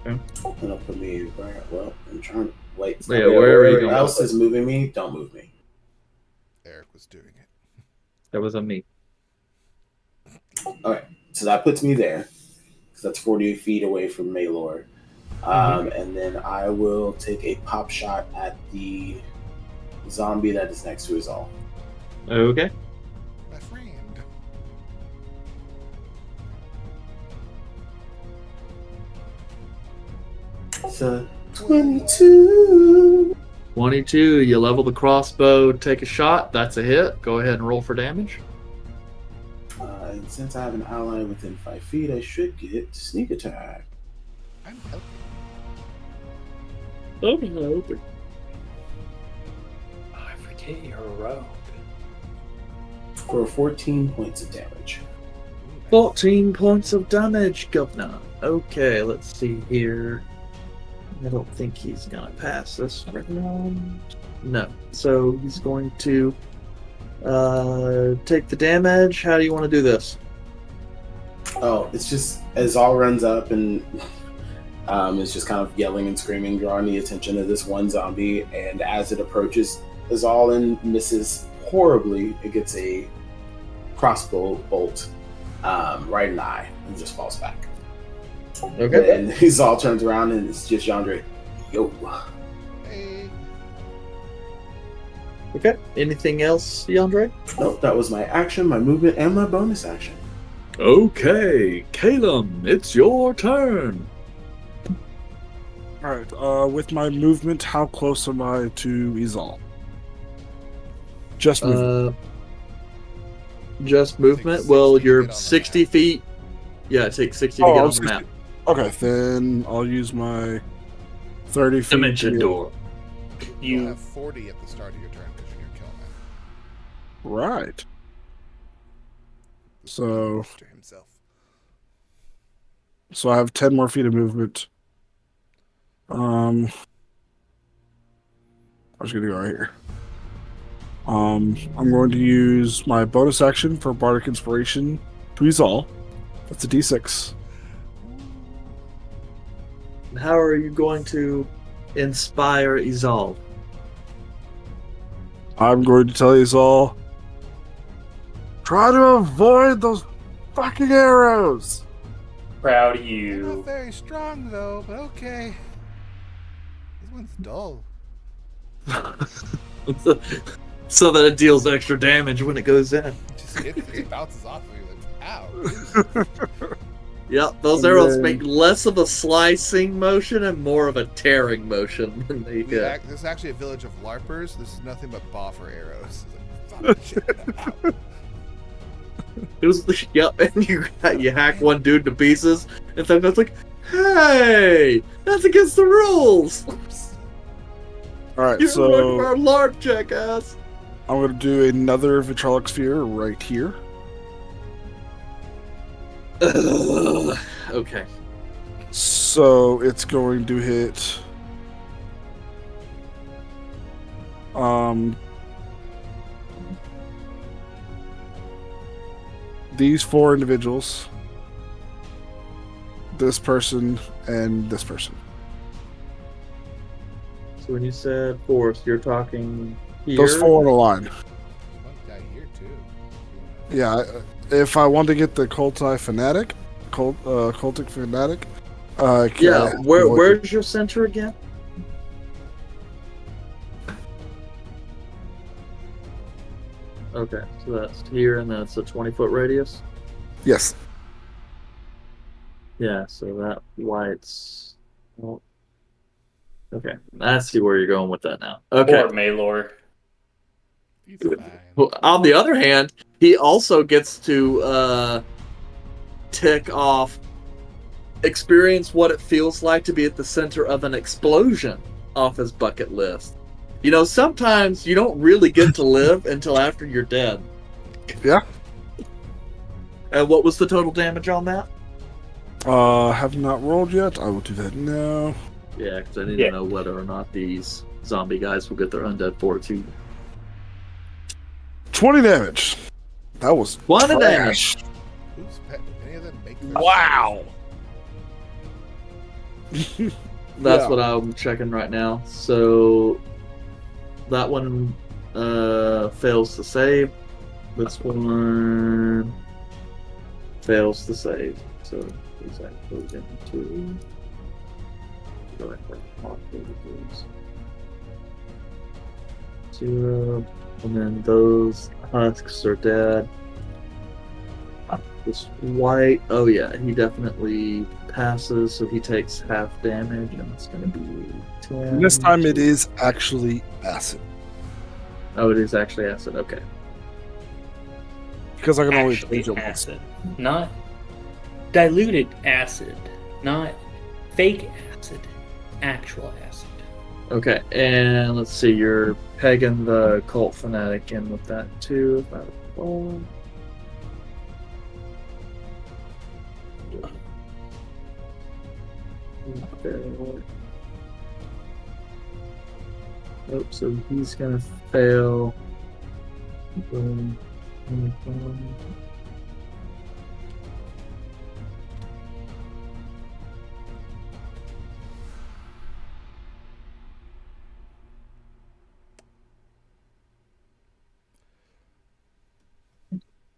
Okay.
And it'll put me right. Well, I'm trying to wait.
Yeah, where are you going?
else is moving me? Don't move me.
Eric was doing it.
That was on me.
Okay, so that puts me there, because that's 48 feet away from Maylor. And then I will take a pop shot at the zombie that is next to his all.
Okay.
My friend.
So 22.
22. You level the crossbow, take a shot. That's a hit. Go ahead and roll for damage.
And since I have an ally within 5 feet, I should get sneak attack
I'm helping.
Oh, I forget you're a rogue.
for 14 points of damage.
14 points of damage, governor. Okay, let's see here. I don't think he's gonna pass this round. No. So he's going to take the damage. How do you want to do this?
Oh, it's just as all runs up and is just kind of yelling and screaming, drawing the attention of this one zombie. And as it approaches Azal and misses horribly, it gets a crossbow bolt right in the eye and just falls back.
Okay.
And Azal turns around and it's just Yandere. Yo.
Hey.
Okay. Anything else, Yandere?
Nope, that was my action, my movement, and my bonus action.
Okay, Caleb, it's your turn.
All right. With my movement, how close am I to Izal? Just movement.
Just movement.
60
Well,
to
you're
get on the
60
map.
feet. Yeah, it takes 60 to
Oh,
get
I'm
on the
60.
map.
Okay, then I'll use my 30 feet.
Dimension
to-
door.
You'll
You
have 40 at the start of your turn because you're near kill now.
Right. So,
Buster himself.
so I have 10 more feet of movement. I'm just gonna go right here. I'm going to use my bonus action for Bardic Inspiration to Izal. That's a D6.
How are you going to inspire Izal?
I'm going to tell Izal, try to avoid those fucking arrows.
proud of
You're not
you.
very strong though, but okay. This one's dull.
So that it deals extra damage when it goes in.
It bounces off of you like, ow.
Yep, those
And
arrows
then-
make less of a slicing motion and more of a tearing motion when they hit.
This is actually a village of LARPers. This is nothing but boffer arrows. It's like, fuck shit. Ow.
It was yep, and you hack one dude to pieces, and then it's like, hey, that's against the rules.
Oops.
All right,
You're
so
our LARP jackass.
I'm going to do another Vitrolic Sphere right here.
Okay.
So it's going to hit these four individuals, this person, and this person.
So when you said force, you're talking here.
Those four in a line.
There's one guy here too.
Yeah, if I want to get the cultic fanatic, cultic fanatic,
Yeah, where's your center again? Okay, so that's here, and that's a 20-foot radius.
Yes.
Yeah, so that white's. Well, okay, I see where you're going with that now. Okay,
Or Maylor.
He's fine.
Well, on the other hand, he also gets to tick off experience what it feels like to be at the center of an explosion off his bucket list. You know, sometimes you don't really get to live until after you're dead.
Yeah.
And what was the total damage on that?
Have not rolled yet. I will do that now.
Yeah, because I need
Yeah.
to know whether or not these zombie guys will get their undead fortitude.
20 damage. That was
20
trash.
Who's pet? Any of them make their
Wow.
That's
Yeah.
what I'm checking right now. So that one fails to save. This one fails to save. So these I put into zero, and then those husks are dead. This white, oh yeah, he definitely passes, so he takes half damage, and it's going to be 10.
And this time it is actually acid.
Oh, it is actually acid. Okay.
Because I can only
Actually
change it once.
acid, not diluted acid, not fake acid, actual acid.
Okay, and let's see, you're pegging the cult fanatic in with that too. If I recall. Oh, so he's gonna fail. Boom.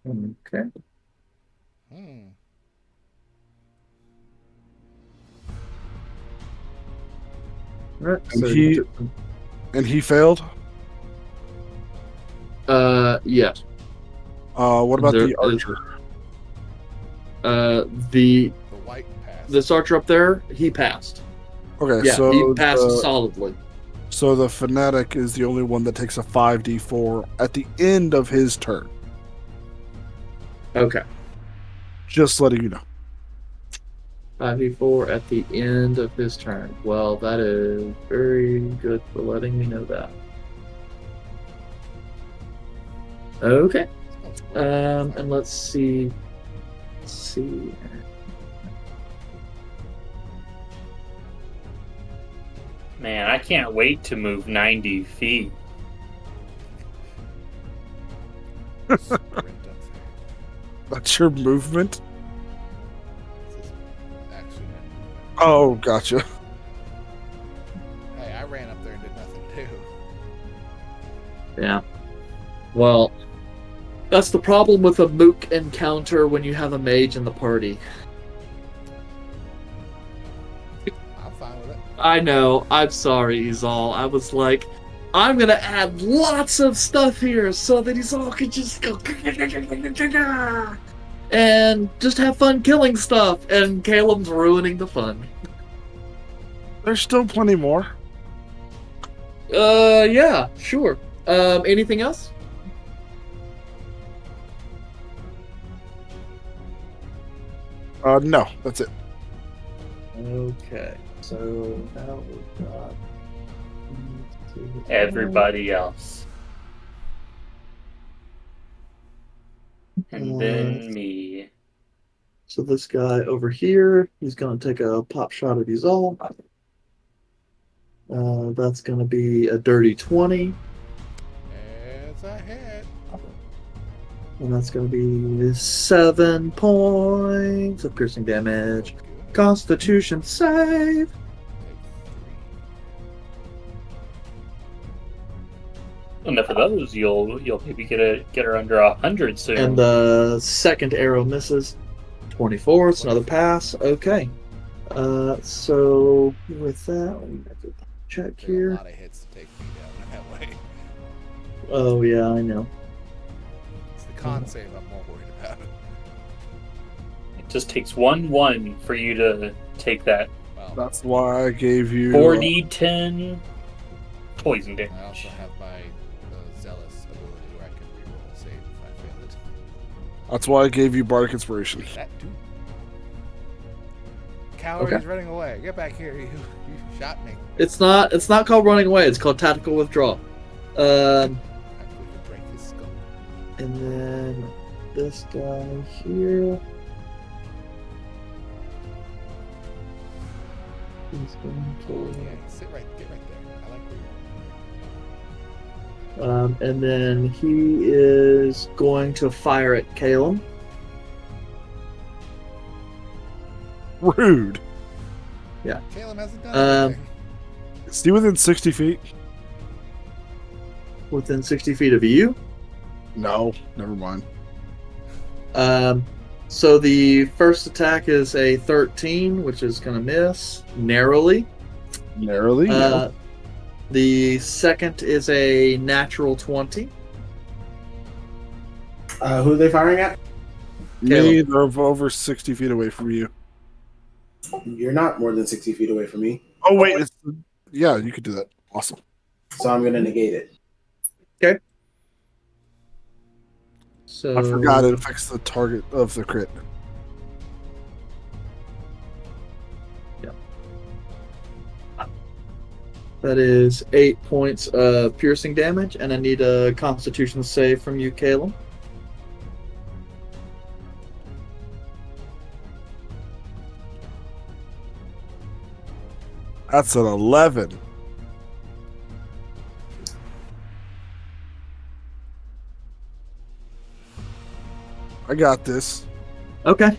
Okay.
Hmm.
Right.
And
So
he- And he failed.
yeah.
What about
There
the archer?
The
The white pass.
this archer up there, he passed.
Okay,
Yeah,
so
he passed
the,
solidly.
so the fanatic is the only one that takes a 5d4 at the end of his turn.
Okay.
Just letting you know.
5d4 at the end of his turn. Well, that is very good for letting me know that. Okay. And let's see. Let's see.
Man, I can't wait to move 90 feet.
Sprint up there.
That's your movement?
This is action and movement.
Oh, gotcha.
Hey, I ran up there and did nothing too.
Yeah. Well, that's the problem with a mook encounter when you have a mage in the party.
I'm fine with it.
I know. I'm sorry, Izal. I was like, I'm gonna add lots of stuff here so that Izal can just go and just have fun killing stuff. And Caleb's ruining the fun.
There's still plenty more.
Yeah, sure. Anything else?
No, that's it.
Okay. So now we've got
Everybody else. And then me.
So this guy over here, he's going to take a pop shot at Izal. That's going to be a dirty 20,
It's a hit.
and that's going to be 7 points of piercing damage.
Good.
Constitution save.
Take 3.
Enough of those, you'll maybe get her under 100 soon.
And the second arrow misses. 24, it's another pass. Okay. So with that, let me make a check
There are a
here.
lot of hits to take me down that way.
Oh yeah, I know.
It's the con save I'm more worried about.
It just takes 1/1 for you to take that
Well,
That's why I gave you
4d10 poison
I
damage.
also have my zealous ability.
That's why I gave you Bardic Inspiration.
That dude. Coward,
Okay.
he's running away. Get back here. You shot me.
It's not called running away. It's called tactical withdrawal.
I could break his skull.
And then this guy here. He's going
Yeah,
to.
get right there. I like where you're at.
And then he is going to fire at Caleb.
Rude.
Caleb hasn't done
Um,
anything.
Is he within 60 feet?
Within 60 feet of you.
No, never mind.
So the first attack is a 13, which is going to miss narrowly.
Narrowly. Yeah.
The second is a natural 20.
Who are they firing at?
Me, they're over 60 feet away from you.
You're not more than 60 feet away from me,
Oh, wait. Yeah, you could do that. Awesome.
so I'm going to negate it.
So
I forgot it affects the target of the crit.
That is 8 points of piercing damage, and I need a Constitution save from you, Caleb.
That's an 11. I got this.
Okay.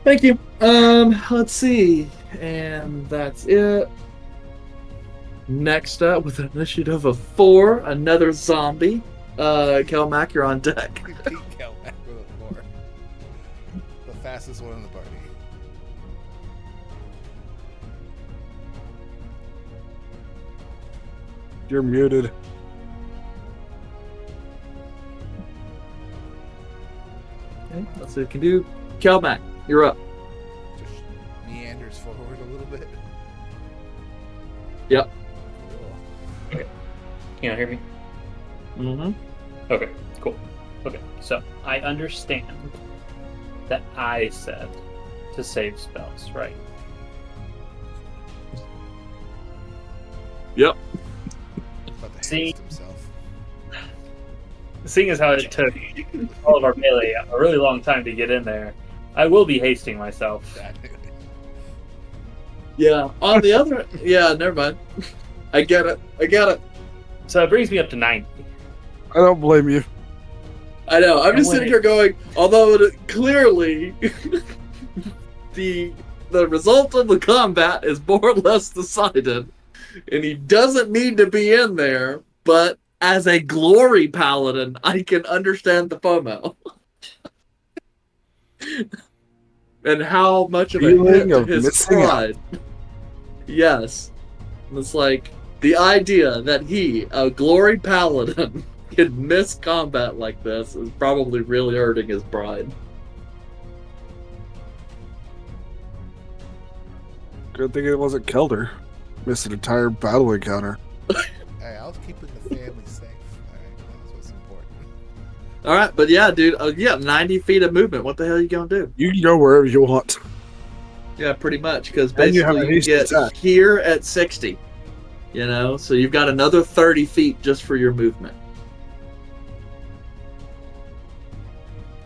Thank you. Let's see. And that's it. Next up, with an initiative of 4, another zombie. Kelmac, you're on deck.
Pete Kelmac with a 4. The fastest one in the party.
You're muted.
Okay, let's see what we can do. Kelmac, you're up.
Just meanders forward a little bit.
Yep.
Cool.
Can you hear me?
Mm-hmm.
Okay, cool. Okay, so I understand that I said to save spells, right?
Yep.
About to
See?
haste himself.
Seeing as how it took all of our melee a really long time to get in there, I will be hasting myself.
That dude.
Yeah. On the other, yeah, never mind. I get it.
So it brings me up to 90.
I don't blame you.
I know. I'm just
And when
sitting here going, although clearly the result of the combat is more or less decided, and he doesn't need to be in there, but as a glory paladin, I can understand the FOMO. And how much of a
Feeling
hit to
of
his
missing out.
pride. Yes. It's like the idea that he, a glory paladin, could miss combat like this is probably really hurting his pride.
Good thing it wasn't Kelder. Missed an entire battle encounter.
Hey, I was keeping the family safe. Alright, that's what's important.
All right, but yeah, dude, 90 feet of movement. What the hell are you gonna do?
You can go wherever you want.
Yeah, pretty much, because
And you have
basically
a
you
hasty
get
attack.
here at 60. You know, so you've got another 30 feet just for your movement.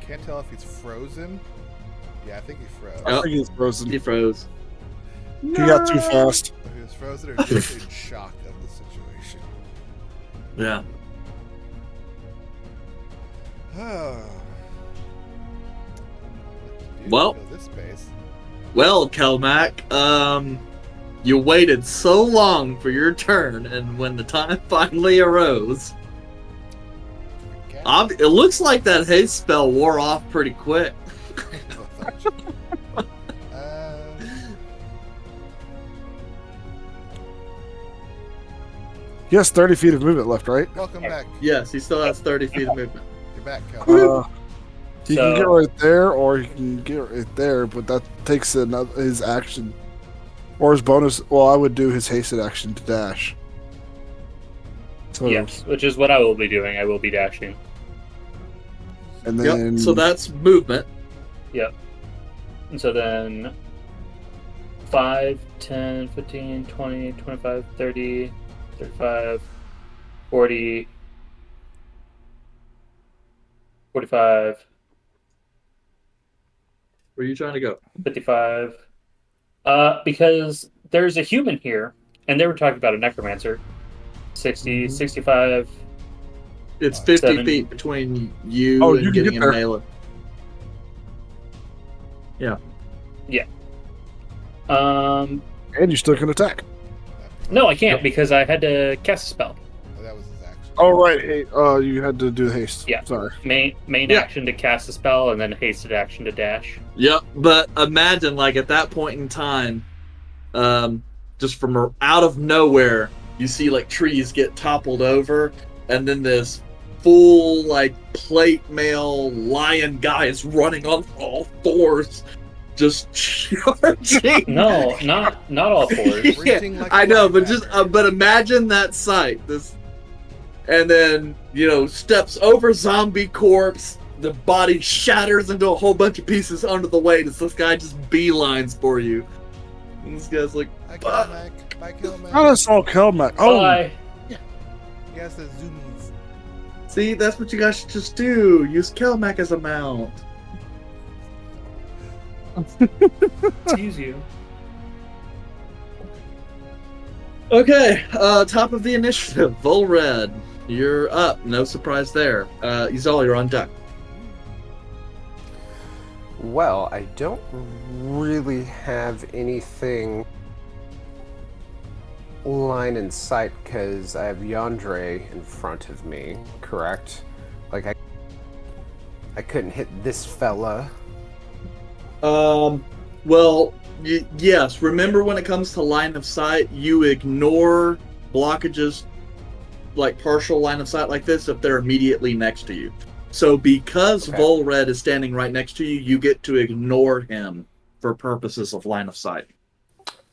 Can't tell if he's frozen. Yeah, I think he froze.
I
Yep.
think he's frozen.
He froze.
He got too fast.
If he was frozen or just in shock of the situation.
Yeah. Well.
This space.
Well, Kelmac, you waited so long for your turn, and when the time finally arose,
Cat?
it looks like that haste spell wore off pretty quick.
He has 30 feet of movement left, right?
Welcome back.
Yes, he still has 30 feet of movement.
You're back, Cal.
He
So-
can get right there, or he can get right there, but that takes his action. Or his bonus. Well, I would do his hasted action to dash. So,
Yes, which is what I will be doing. I will be dashing.
And then
Yep. So that's movement.
Yep. And so then 5, 10, 15, 20, 25, 30, 35, 40, 45,
Where are you trying to go?
55. Because there's a human here, and they were talking about a necromancer. 60,
Mhm.
65.
It's 50
7.
feet between you
Oh,
and
you can
getting
get
in
there.
melee.
and you still can attack.
No, I can't
Yep.
because I had to cast a spell.
Oh, that was his action.
Oh right, hey, you had to do haste.
Yeah.
Sorry.
Main
Yeah.
action to cast a spell, and then hasted action to dash.
Yep. But imagine, like, at that point in time, just from out of nowhere, you see, like, trees get toppled over, and then this full, like, plate mail lion guy is running on all fours, just charging.
No, not all fours.
Yeah,
Sprinting like a
I know, but just
linebacker.
but imagine that sight. This, and then steps over zombie corpse. The body shatters into a whole bunch of pieces under the weight as this guy just beelines for you. And this guy's like,
Hi, Kelmac. Bye, Kelmac.
Oh, that's all Kelmac. Oh,
Bye.
Yes, the zoomies.
see, that's what you guys should just do. Use Kelmac as a mount.
Excuse you.
Okay, top of the initiative, Volred. You're up. No surprise there. Izal, you're on deck.
Well, I don't really have anything line in sight because I have Yandere in front of me, correct? Like, I couldn't hit this fella.
Well, yes. Remember, when it comes to line of sight, you ignore blockages, like partial line of sight like this, if they're immediately next to you. So because
Okay.
Volred is standing right next to you, you get to ignore him for purposes of line of sight.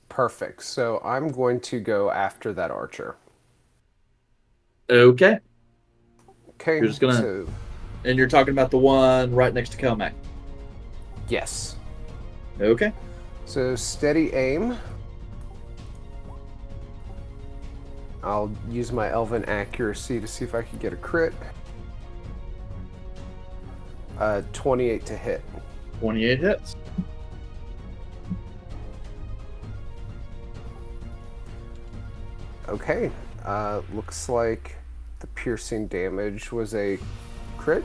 Perfect. So I'm going to go after that archer.
Okay.
Okay.
You're just gonna-
So,
And you're talking about the one right next to Kelmac.
yes.
Okay.
So steady aim. I'll use my elven accuracy to see if I can get a crit. 28 to hit.
28 hits.
Okay. Looks like the piercing damage was a crit.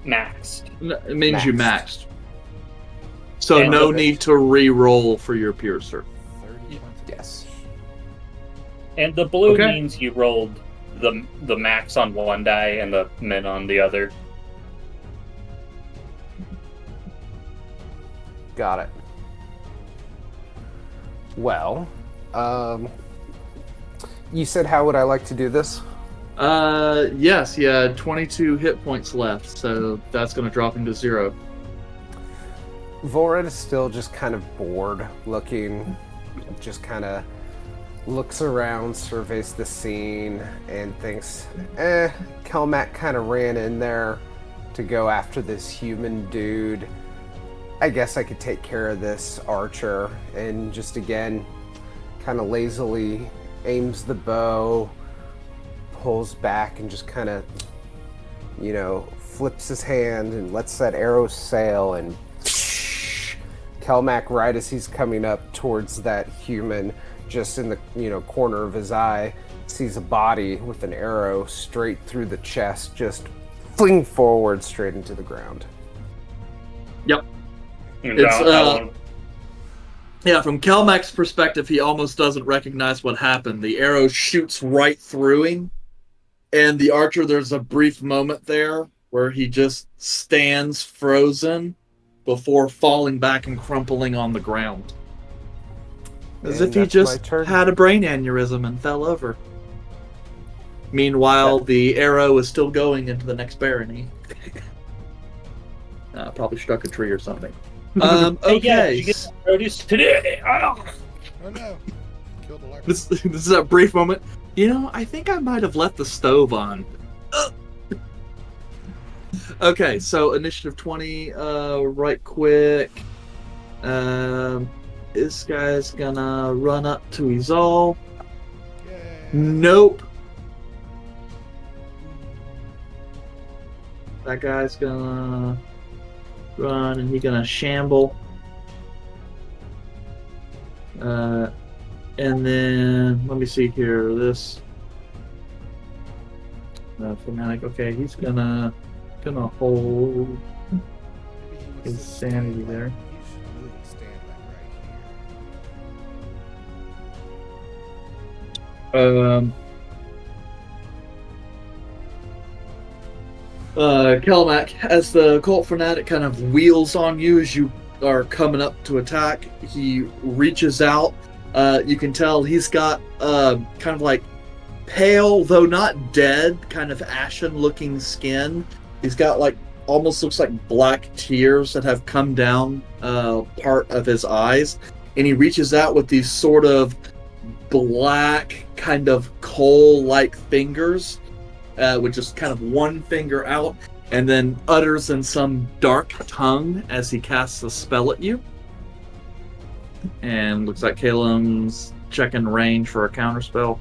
Maxed.
It means you
Maxed.
maxed. So
And
no
perfect.
need to re-roll for your piercer.
30 points of
Yes.
damage.
And the blue
Okay.
means you rolled the max on one die and the min on the other.
Got it. Well, you said how would I like to do this?
Yes, you had 22 hit points left, so that's going to drop him to 0.
Volred is still just kind of bored looking, just kind of looks around, surveys the scene, and thinks, Kelmac kind of ran in there to go after this human dude. I guess I could take care of this archer, and just again, kind of lazily aims the bow, pulls back, and just kind of, flips his hand and lets that arrow sail, and Kelmac, right as he's coming up towards that human, just in the corner of his eye, sees a body with an arrow straight through the chest, just fling forward straight into the ground.
Yep.
And
It's,
that one-
Yeah, from Kelmac's perspective, he almost doesn't recognize what happened. The arrow shoots right through him, and the archer, there's a brief moment there where he just stands frozen before falling back and crumpling on the ground. As
And
if he
that's my
just
turn.
had a brain aneurysm and fell over. Meanwhile, the arrow is still going into the next barony. Probably struck a tree or something.
Hey, yeah,
Okay.
did you get some produce today? Ah!
Oh no. Killed a lark.
This is a brief moment. I think I might have left the stove on. Okay, so initiative 20, right quick. This guy's gonna run up to Izal.
Yay.
Nope. That guy's gonna run and he's gonna shamble. And then let me see here. This fanatic. Okay, he's gonna hold
Maybe he wants
his
to
sanity
stand
there.
Like, he should move and stand like right here.
Kelmac, as the cult fanatic kind of wheels on you as you are coming up to attack, he reaches out. You can tell he's got kind of like pale, though not dead, kind of ashen-looking skin. He's got like almost looks like black tears that have come down part of his eyes, and he reaches out with these sort of black, kind of coal-like fingers, with just kind of one finger out, and then utters in some dark tongue as he casts a spell at you. And looks like Calum's checking range for a counterspell.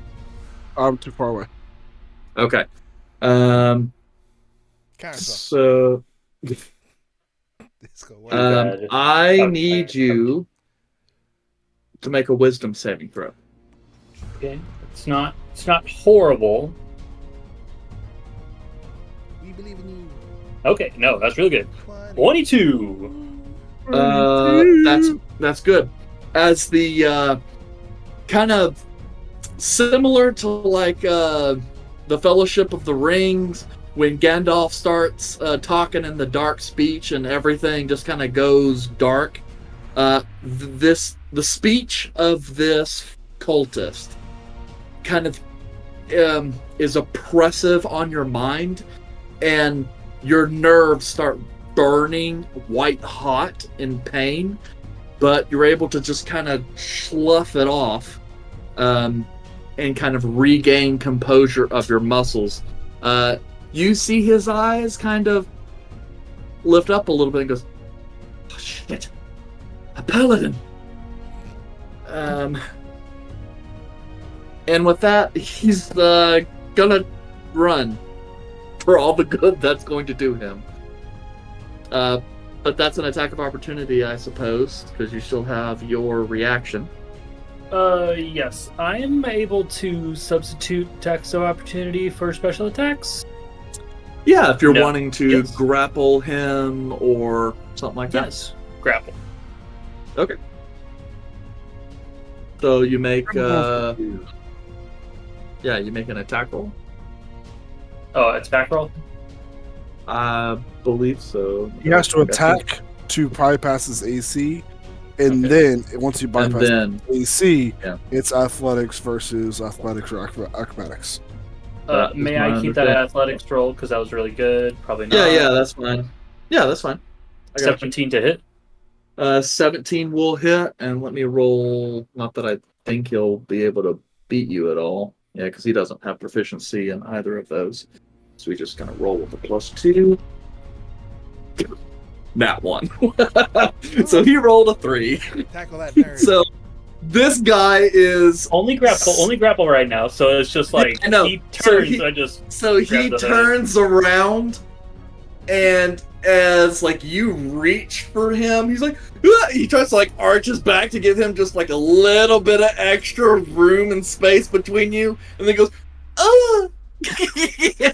I'm too far away.
Okay.
Counterspell.
So
It's gonna work.
bad.
I
Okay.
need you to make a wisdom saving throw.
Okay. It's not horrible.
We believe in you.
Okay, no, that's really good. 22.
That's good. As the kind of similar to like the Fellowship of the Rings, when Gandalf starts talking in the dark speech and everything just kind of goes dark. The speech of this cultist kind of is oppressive on your mind, and your nerves start burning white hot in pain, but you're able to just kind of slough it off and kind of regain composure of your muscles. You see his eyes kind of lift up a little bit and goes, "Oh shit, a paladin!" And with that, he's gonna run for all the good that's going to do him. But that's an attack of opportunity, I suppose, because you still have your reaction.
Yes. I am able to substitute attacks of opportunity for special attacks.
Yeah, if you're
No.
wanting to
Yes.
grapple him or something like that.
Yes. Grapple.
Okay. So you make you make an attack roll.
Oh, it's back roll?
I believe so.
He has to attack to bypass his AC, and
Okay.
then once you
And
bypass
then
AC,
Yeah.
it's athletics versus athletics or acrobatics.
That
May
is my
I keep that
understanding.
athletics roll because that was really good? Probably not.
yeah, that's fine. Yeah, that's fine. I got you.
17 to hit.
17 will hit, and let me roll. Not that I think he'll be able to beat you at all. Yeah, because he doesn't have proficiency in either of those. So we just gonna roll with a +2. That one. So he rolled a 3.
Tackle that nerd.
So this guy is.
Only grapple right now, so it's just like
I know.
he
So
turns.
he-
I just
So he
Grab the hood.
turns around, and as like you reach for him, he's like, "Ah!" He tries to like arch his back to give him just like a little bit of extra room and space between you, and then goes, "Ah!"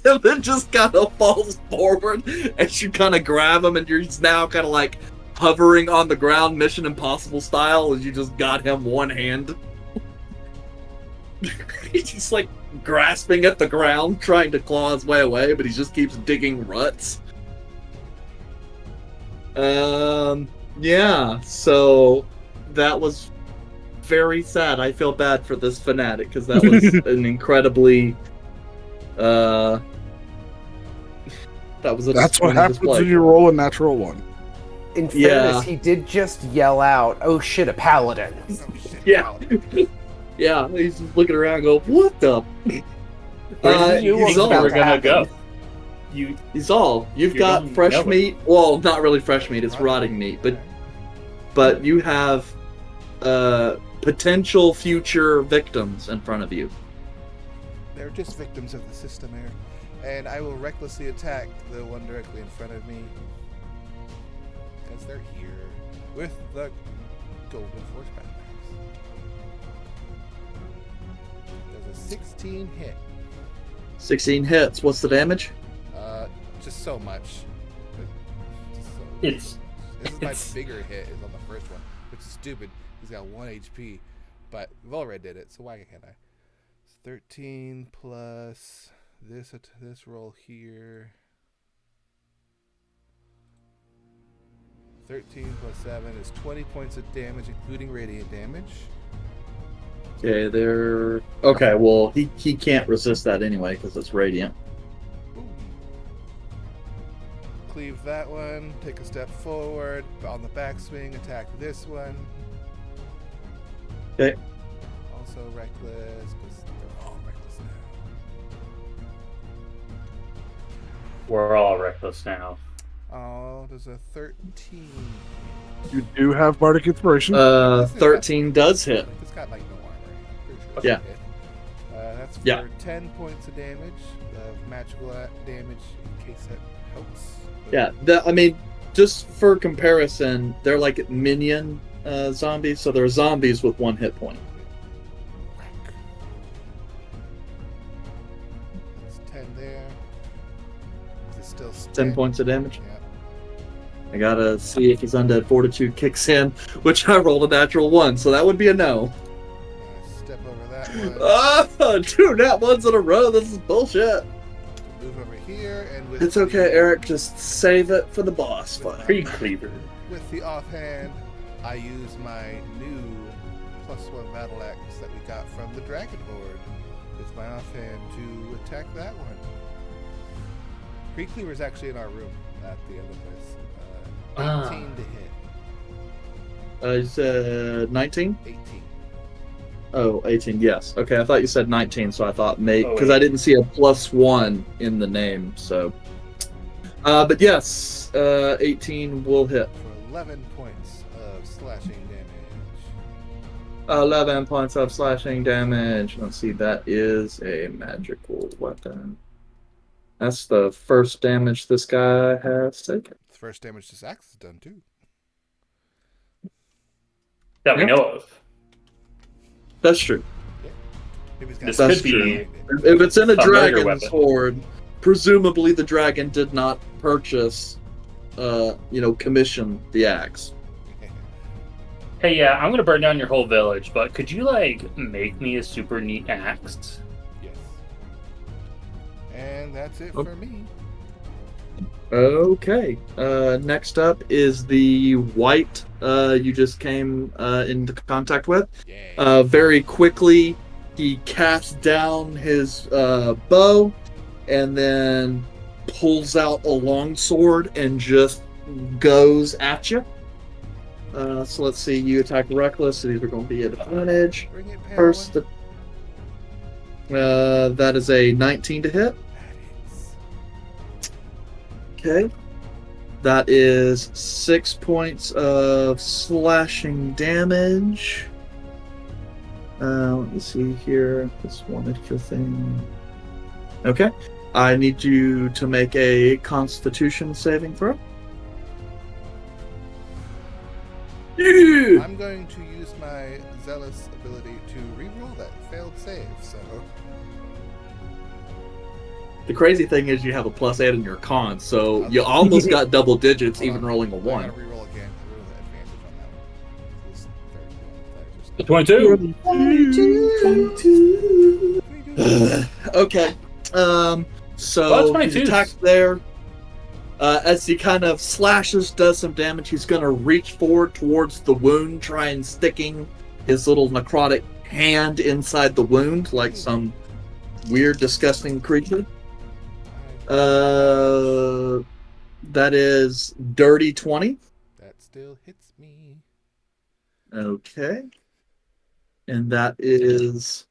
And then just kind of falls forward as you kind of grab him, and he's now kind of like hovering on the ground, Mission Impossible style, as you just got him one hand. He's just like grasping at the ground, trying to claw his way away, but he just keeps digging ruts. Yeah, so that was very sad. I feel bad for this fanatic because that was an incredibly that was a
That's what
disappointing
happens
display.
when you roll a natural one.
In
Yeah.
fairness, he did just yell out, "Oh shit, a paladin!"
Oh, shit.
Yeah. Yeah, he's just looking around and go, "What the?"
Where do you
you
think
about
we're
to
gonna
happen.
go? You
He's all. You've
You
got
don't
fresh
know it.
meat. Well, not really fresh meat. It's rotting meat, but you have potential future victims in front of you.
They're just victims of the system, Eric. And I will recklessly attack the one directly in front of me. As they're here. With the Golden Force Battle Axe. There's a 16 hit.
16 hits. What's the damage?
Just so much.
It's
This is my bigger hit is on the first one, which is stupid. He's got 1 HP. But Volred did it, so why can't I? 13 plus this roll here. 13 plus 7 is 20 points of damage, including radiant damage.
Okay, they're okay. Well, he can't resist that anyway because it's radiant.
Boom. Cleave that one. Take a step forward. On the backswing, attack this one.
Okay.
Also reckless, because they're all reckless now.
we're all reckless now.
Oh, there's a 13.
You do have Bardic Inspiration.
13 does hit.
It's got like no armor. I'm pretty sure
Yeah.
it's hit. That's for
Yeah.
10 points of damage. Magical damage in case that helps.
Yeah, I mean, just for comparison, they're like minion zombies, so they're zombies with 1 hit point.
Whack. That's 10 there. Is it still
10 points of damage.
Yeah.
I gotta see if his undead fortitude kicks in, which I rolled a natural 1, so that would be a no.
Step over that one.
Oh, 2 nat 1s in a row. This is bullshit.
Move over here, and with
It's okay, Eric. Just save it for the boss fight.
Pre-cleaver.
With the offhand, I use my new +1 battle axe that we got from the Dragon Horde with my offhand to attack that one. Pre-cleaver is actually in our room at the other place. 18 to hit.
It's 19?
18.
Oh, 18, yes. Okay, I thought you said 19, so I thought maybe,
Oh,
because I didn't see a +1 in the name, so. But yes, 18 will hit.
For 11 points of slashing damage.
11 points of slashing damage. Let's see, that is a magical weapon. That's the first damage this guy has taken.
The first damage this axe has done too.
That we
Yeah.
know of.
That's true.
Maybe he's got
This
something
could
be
behind it.
If it's in a
murder
dragon's
weapon.
horde, presumably the dragon did not purchase, commission the axe.
Hey, yeah, I'm gonna burn down your whole village, but could you make me a super neat axe?
Yes. And that's it
Oh.
for me.
Okay. Next up is the white you just came into contact with.
Yay.
Very quickly, he casts down his bow and then pulls out a longsword and just goes at you. So let's see. You attack reckless, so these are going to be advantage.
Bring it, Pale
First,
one.
that is a 19 to hit.
That hits.
Okay. That is 6 points of slashing damage. Let me see here. This one extra thing. Okay. I need you to make a Constitution saving throw. Yeah!
I'm going to use my zealous ability to reroll that failed save. So
The crazy thing is you have a +8 in your con, so you almost got double digits even rolling a
I'm
1.
gonna reroll again. I rolled the advantage on that one. This third one.
The 22.
22.
Okay.
Well,
So
that's
he's
22s.
attacked there. As he kind of slashes, does some damage, he's going to reach forward towards the wound, try and sticking his little necrotic hand inside the wound like some weird, disgusting creature. That is dirty 20.
That still hits me.
Okay. And that is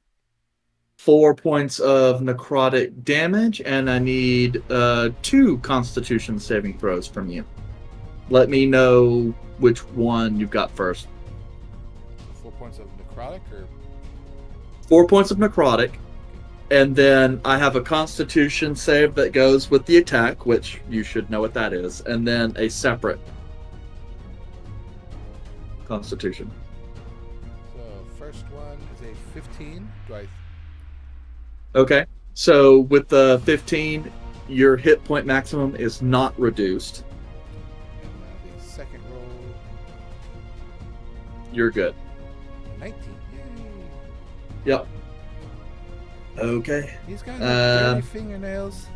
4 points of necrotic damage, and I need 2 Constitution saving throws from you. Let me know which one you've got first.
4 points of necrotic, or
4 points of necrotic, and then I have a Constitution save that goes with the attack, which you should know what that is, and then a separate Constitution.
so first one is a 15. Do I?
Okay, so with the 15, your hit point maximum is not reduced.
And the second roll,
You're good.
19. Yay!
Yep. Okay.
These guys have dirty fingernails.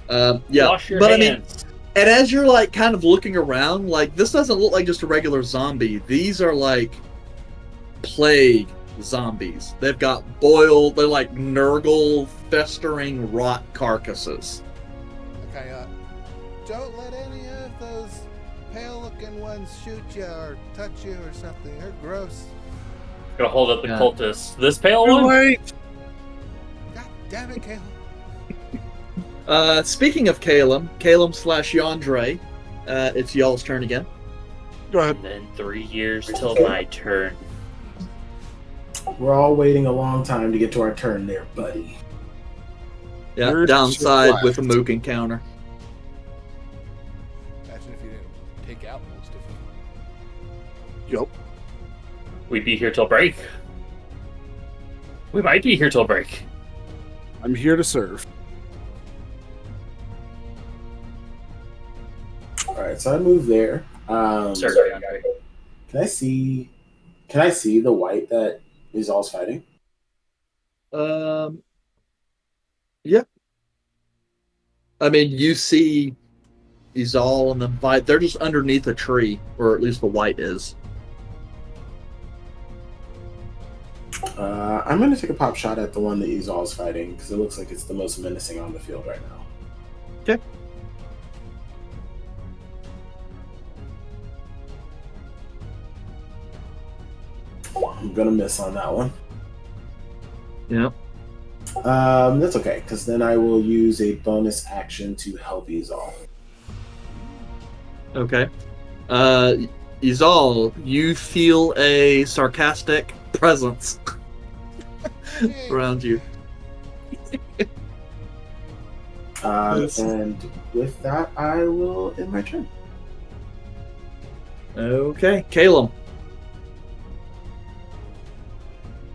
Yeah,
Wash your
but
hands.
and as you're like kind of looking around, like this doesn't look like just a regular zombie. These are like plague zombies. They've got boiled, they're like Nurgle festering rot carcasses.
Okay, don't let any of those pale-looking ones shoot you or touch you or something. They're gross.
Gonna hold up the
Yeah.
cultist. This pale
Too
one?
late.
God damn it, Caleb.
Speaking of Calum / Yandre, it's y'all's turn again.
Go ahead.
And then 3 years till my turn.
We're all waiting a long time to get to our turn there, buddy.
Yeah,
Where's
downside
your
with a
blast?
mook encounter.
Imagine if you didn't take out most of them.
Yup.
We'd be here till break. We might be here till break.
I'm here to serve.
Alright, so I move there.
Sorry, Andre.
Can I see the white that Izal's fighting?
Yeah. I mean, you see Izal and the fight. They're just underneath a tree, or at least the white is.
I'm going to take a pop shot at the one that Izal's fighting, because it looks like it's the most menacing on the field right now.
Okay.
I'm going to miss on that one.
Yeah.
That's okay, because then I will use a bonus action to help Izal.
Okay. Izal, you feel a sarcastic presence
Yay.
around you.
And with that, I will end my turn.
Okay, Calum.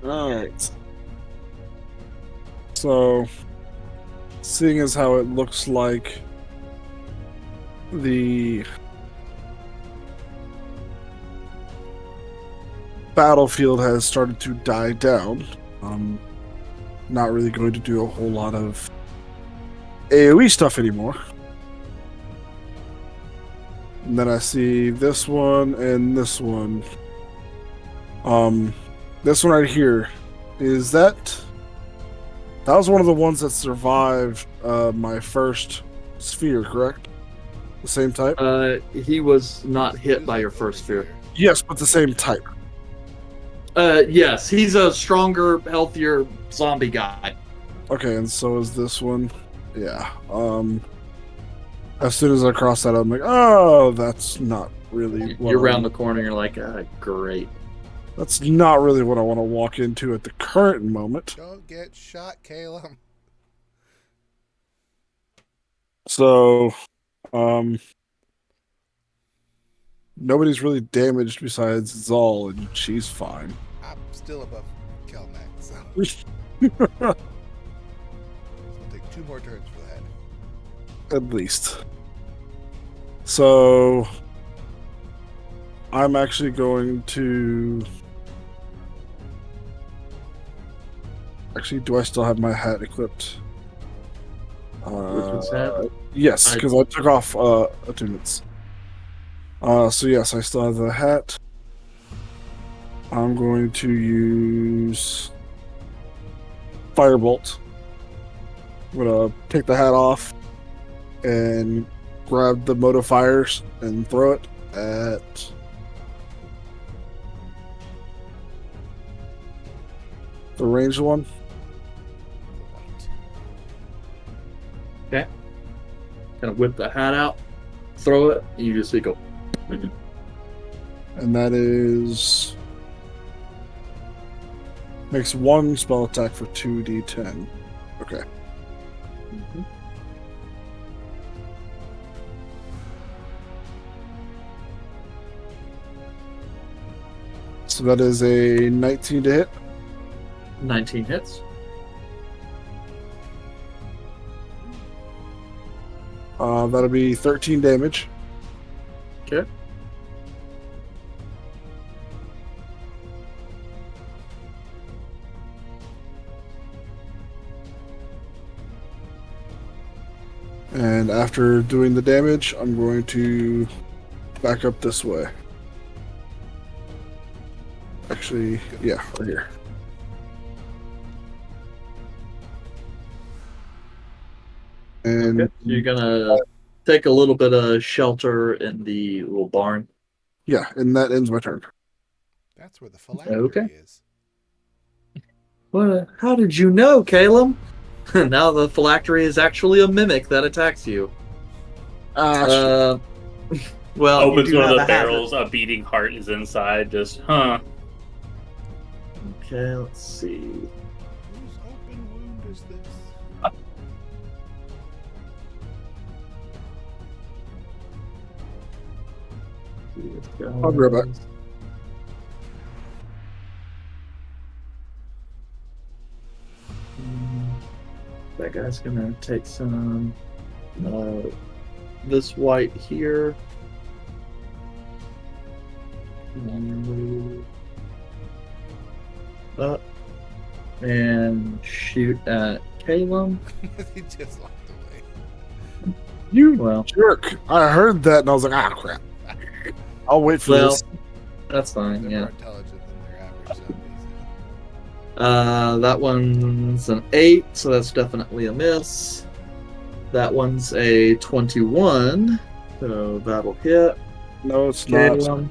Alright. So, seeing as how it looks like the battlefield has started to die down, I'm not really going to do a whole lot of AoE stuff anymore. And then I see this one and this one. This one right here, is that was one of the ones that survived my first sphere, correct? The same type?
He was not hit by your first sphere.
Yes, but the same type.
Yes, he's a stronger, healthier zombie guy.
Okay, and so is this one. Yeah. As soon as I cross that, I'm like, oh, that's not really.
You're around the corner, you're like, great.
That's not really what I want to walk into at the current moment.
Don't get shot, Caleb.
So, nobody's really damaged besides Zal, and she's fine.
I'm still above Kelmac, so it'll take 2 more turns for that.
At least. So, I'm actually going to. Actually, do I still have my hat equipped?
Which hat?
Yes, because I took off attunements. So yes, I still have the hat. I'm going to use Firebolt. I'm gonna take the hat off and grab the modifiers and throw it at The ranged one.
The white.
Okay. Kind of whip the hat out, throw it, and you just see it go.
And that is... Makes one spell attack for 2d10. Okay.
Mhm.
So that is a 19 to hit.
19 hits.
That'll be 13 damage.
Okay.
And after doing the damage, I'm going to back up this way. Actually, yeah, right here. And
Okay. So you're gonna take a little bit of shelter in the little barn.
yeah, and that ends my turn.
That's where the phylactery
Okay.
is.
What? How did you know, Caleb? Now the phylactery is actually a mimic that attacks you.
Shit.
Well, you
Opens
do
one of
have
the
a hazard.
barrels, a beating heart is inside, just, huh.
Okay, let's see.
Whose open wound is this?
I'll grab it.
That guy's gonna take some. This white here. And move up and shoot at Caleb.
He just walked away.
You
Well,
jerk. I heard that and I was like, ah, crap. I'll wait for
well,
this.
that's
They're
fine.
more
Yeah.
intelligent than their average zombies.
That one's an 8, so that's definitely a miss. That one's a 21, so that'll hit.
No, it's not.
Caleb.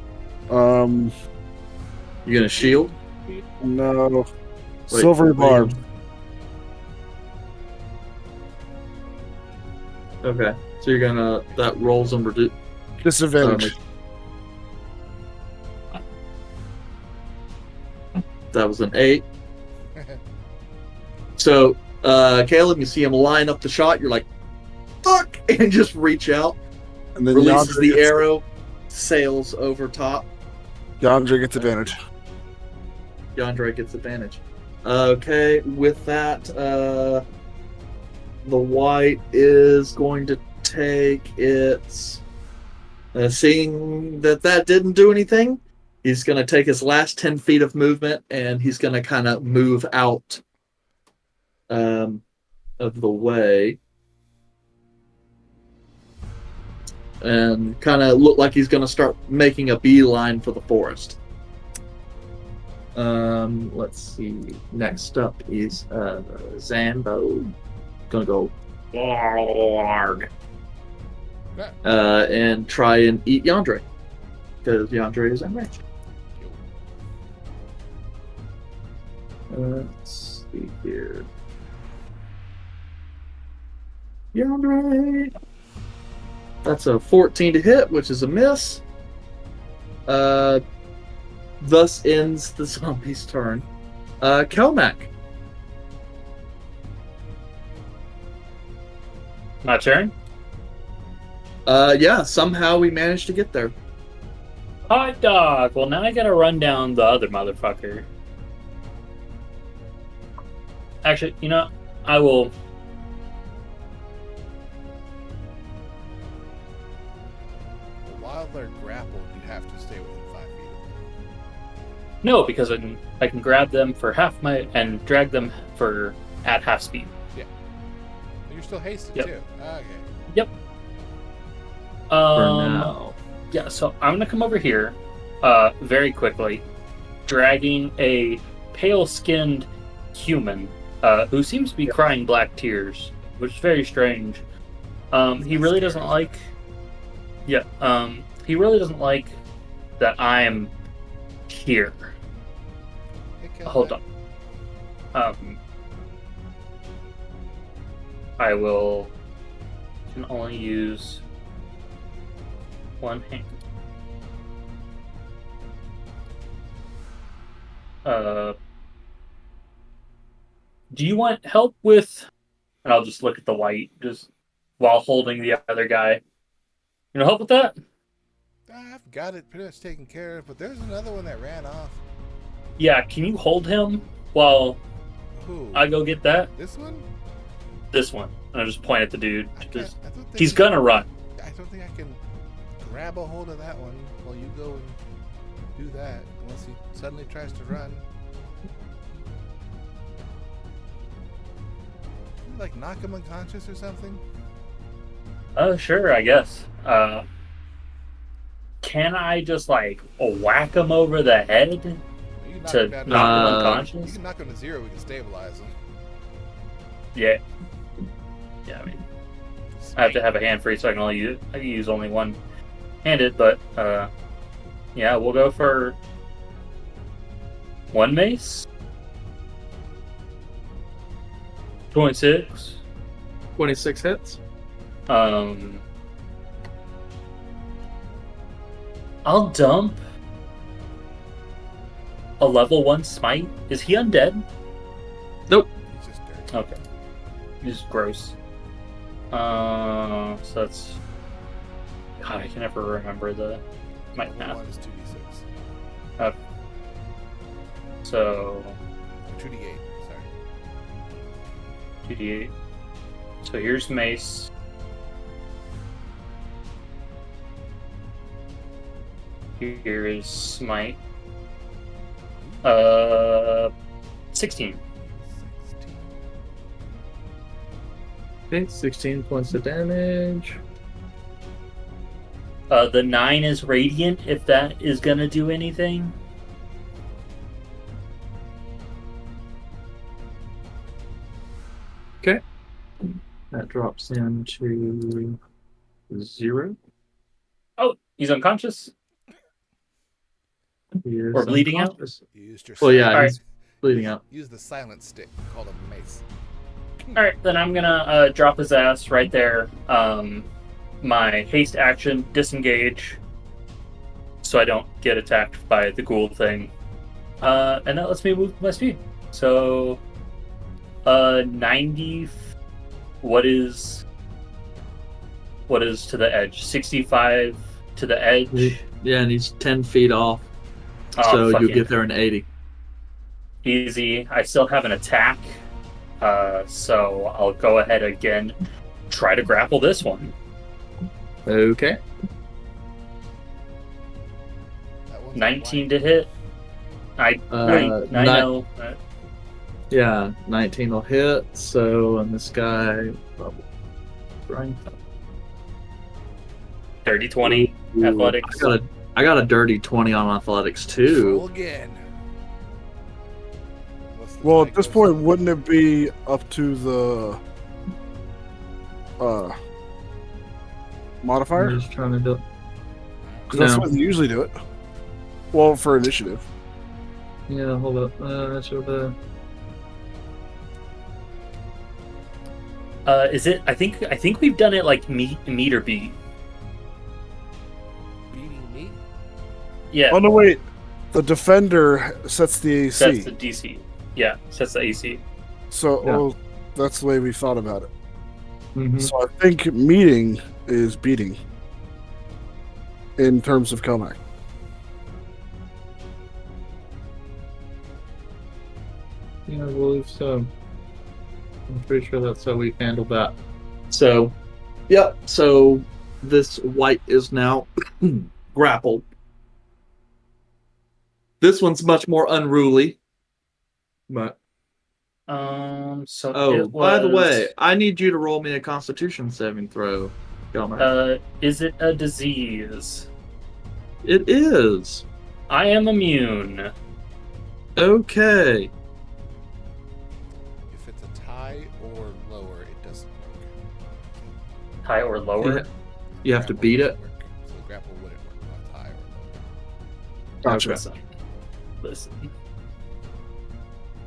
You gonna shield?
No.
Wait,
Silvery barb.
Okay, so you're gonna that rolls and reduce.
Disadvantage.
That was an 8. So, Caleb, you see him line up the shot. You're like, fuck, and just reach out,
And then
releases
Yandere
the
gets,
arrow, sails over top.
Yandere gets advantage.
Yandere gets advantage. Okay, with that, the white is going to take its. Seeing that didn't do anything, he's going to take his last 10 feet of movement and he's going to kind of move out of the way. And kind of look like he's going to start making a beeline for the forest. Let's see. Next up is Zambo. Gonna go larg. And try and eat Yandere. Because Yandere is enraged. Let's see here. Yandere! That's a 14 to hit, which is a miss. Thus ends the zombie's turn. Kelmac.
My turn?
Yeah, somehow we managed to get there.
Hot dog! Well, now I gotta run down the other motherfucker. Actually, you know, I will...
While they're grappled, you have to stay within 5 feet of them.
No, because I can grab them for half my... and drag them for at half speed.
But you're still hasted,
Yep.
too. Okay.
Yep.
For now.
Yeah, so I'm gonna come over here, very quickly, dragging a pale-skinned human, who seems to be crying black tears, which is very strange. He really doesn't like... Yeah, he really doesn't like that I'm here.
Hey, Kel,
Hold on. I will can only use one hand. Do you want help with? And I'll just look at the white, just while holding the other guy. You know, help with that?
I've got it pretty much taken care of, but there's another one that ran off.
Yeah, can you hold him while
Who?
I go get that?
This one?
This one. And I just point at the dude.
I can't,
Just,
I don't think
he's gonna run.
I don't think I can grab a hold of that one while you go and do that, unless he suddenly tries to run. Can you, like, knock him unconscious or something?
Sure, I guess. Can I just like whack him over the head
You can knock
to
him down
knock him
You
unconscious?
can knock him to 0, we can stabilize him.
Yeah. Yeah, I mean, I have to have a hand free, so I can use only one handed. But yeah, we'll go for one mace. 26.
26 hits.
I'll dump a level 1 smite. Is he undead?
Nope.
He's just dirty.
Okay. He's gross. So that's. God, I can never remember the my
Level
math.
1 is 2d6.
So
2d8, sorry.
2d8. So here's mace. Here is smite. 16.
16.
Okay, 16 points of damage.
The 9 is radiant, if that is gonna do anything.
Okay. That drops into 0.
Oh, he's unconscious
He is
or bleeding out.
unconscious.
You used your
Well, yeah,
All right.
he's bleeding out.
Use the silent stick called a mace.
All right, then I'm gonna drop his ass right there. My haste action, disengage, so I don't get attacked by the ghoul thing, and that lets me move my speed. So, 90. What is to the edge? 65 to the edge.
Yeah, and he's 10 feet off.
Oh,
So you
fucking
get there in 80.
easy. I still have an attack, so I'll go ahead again. Try to grapple this one.
Okay.
That one's
19
white.
to hit. I know.
Yeah, 19 will hit. So, and this guy. Right.
Dirty 20. Athletics.
I got a dirty 20 on athletics
Roll
too.
again. What's the
Well,
tie
at this
goes
point,
to?
wouldn't it be up to the modifier?
I'm just trying to do.
Because that's
No.
what they usually do it. Well, for initiative.
Yeah, hold up. Should
Is it? I think we've done it like meter beat.
Beating me?
Yeah,
Oh no, wait. The defender sets the AC.
that's the DC. Yeah, sets the AC.
So,
Yeah.
well, that's the way we thought about it.
Mhm.
So I think meeting is beating in terms of Comac.
Yeah, I believe so. I'm pretty sure that's how we handled that. So, yep. So this white is now grappled. This one's much more unruly. But
So
oh,
it
by the
was-
way, I need you to roll me a Constitution saving throw, Gomer.
is it a disease?
It is.
I am immune.
Okay.
If it's a tie or lower, it doesn't work.
High or lower?
Yeah. You have to
Grapple
beat it.
wouldn't work. So the grapple wouldn't work on tie or lower.
Gotcha.
Listen.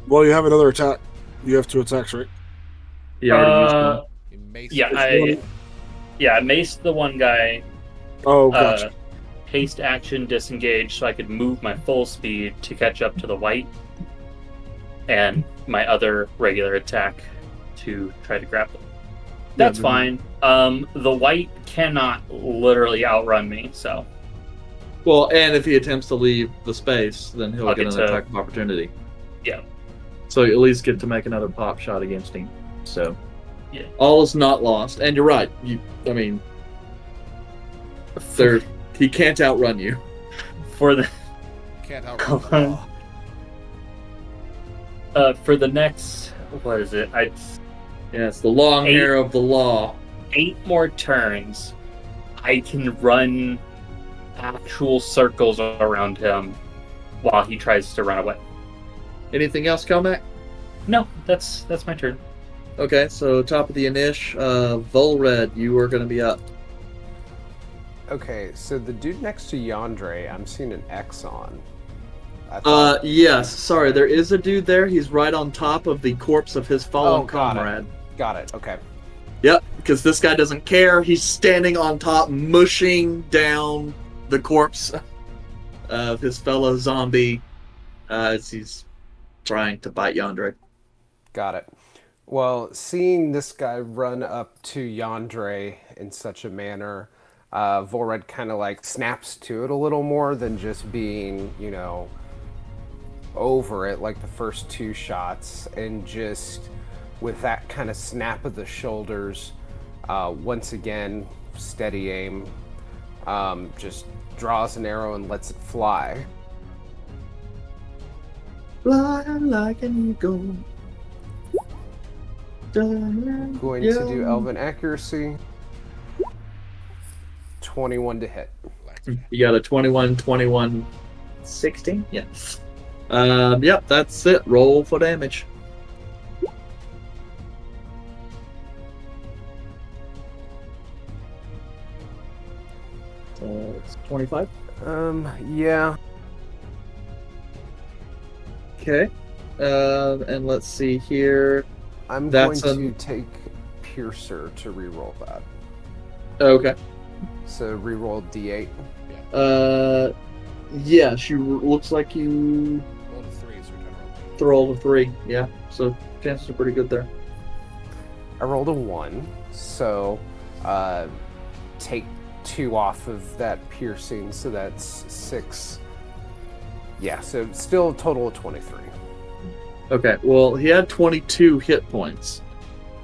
Well, you have another attack. You have 2 attacks, right?
He already used one.
You mace
Yeah,
him.
I maced the one guy.
Oh, gotcha.
Haste action disengage, so I could move my full speed to catch up to the white, and my other regular attack to try to grapple. That's fine. The white cannot literally outrun me, so
Well, and if he attempts to leave the space, then he'll
I'll
get
get
an
to-
attack of opportunity.
Yeah.
So you at least get to make another pop shot against him. So
Yeah.
all is not lost. And you're right. He can't outrun you.
for the
Can't outrun the law.
for the next, what is it?
Yeah, it's the long
8
hair of the law.
8 more turns. I can run actual circles around him while he tries to run away.
Anything else, Comac?
No, that's my turn.
Okay, so top of the Inish, Volred, you are going to be up.
Okay, so the dude next to Yandere, I'm seeing an X on.
Yes, sorry, there is a dude there. He's right on top of the corpse of his fallen comrade.
Got it, okay.
Yep, because this guy doesn't care. He's standing on top, mushing down the corpse of his fellow zombie as he's trying to bite Yandere.
Got it. Well, seeing this guy run up to Yandere in such a manner, Volred kind of like snaps to it a little more than just being, over it like the first 2 shots, and just with that kind of snap of the shoulders, once again, steady aim, just draws an arrow and lets it fly.
Fly like an eagle.
Going to do Elven Accuracy. 21 to hit.
You got a 21, 21, 16? Yeah. Yep, that's it. Roll for damage. It's 25.
Yeah.
Okay. And let's see here.
I'm
That's
going to take Piercer to reroll that.
Okay.
So reroll D8.
Yeah, she looks like you
Rolled a 3, so we're trying to roll.
throw a 3. Yeah, so chances are pretty good there.
I rolled a 1, so take 2 off of that piercing, so that's 6. Yeah, so still a total of 23.
Okay, well, he had 22 hit points.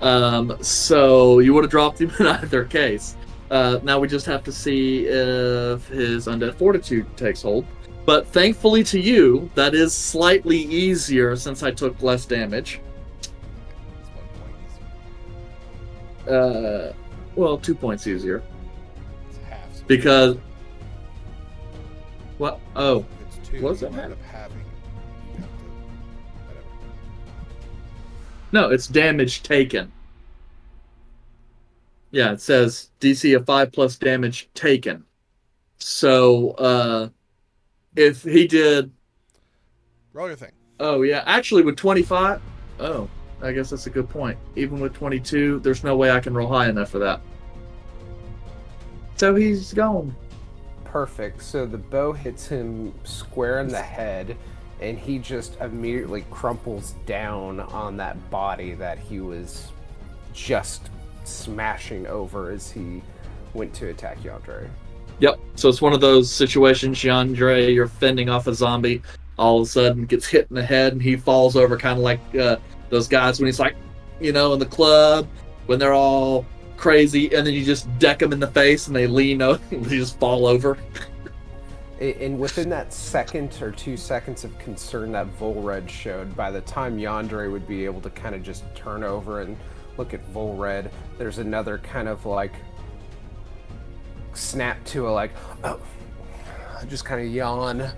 So you would have dropped him in either case. Now we just have to see if his Undead Fortitude takes hold. But thankfully to you, that is slightly easier since I took less damage.
It's 1 point easier.
Well, 2 points easier.
It's half. So
Because... What? Oh.
if it's 2,
What's
you
that
end
matter?
up having. You have to. Whatever.
No, it's damage taken. Yeah, it says DC of 5 plus damage taken. So, if he did...
Roll your thing.
Oh, yeah. Actually, with 25... Oh, I guess that's a good point. Even with 22, there's no way I can roll high enough for that. So he's gone.
Perfect. So the bow hits him square in the head, and he just immediately crumples down on that body that he was just smashing over as he went to attack Yandere.
Yep. So it's one of those situations, Yandere, you're fending off a zombie, all of a sudden gets hit in the head, and he falls over kind of like those guys when he's like, in the club, when they're all crazy, and then you just deck them in the face, and they lean over, and they just fall over.
And within that second or 2 seconds of concern that Volred showed, by the time Yandere would be able to kind of just turn over and look at Volred, there's another kind of like snap to a like, oh, just kind of yawn,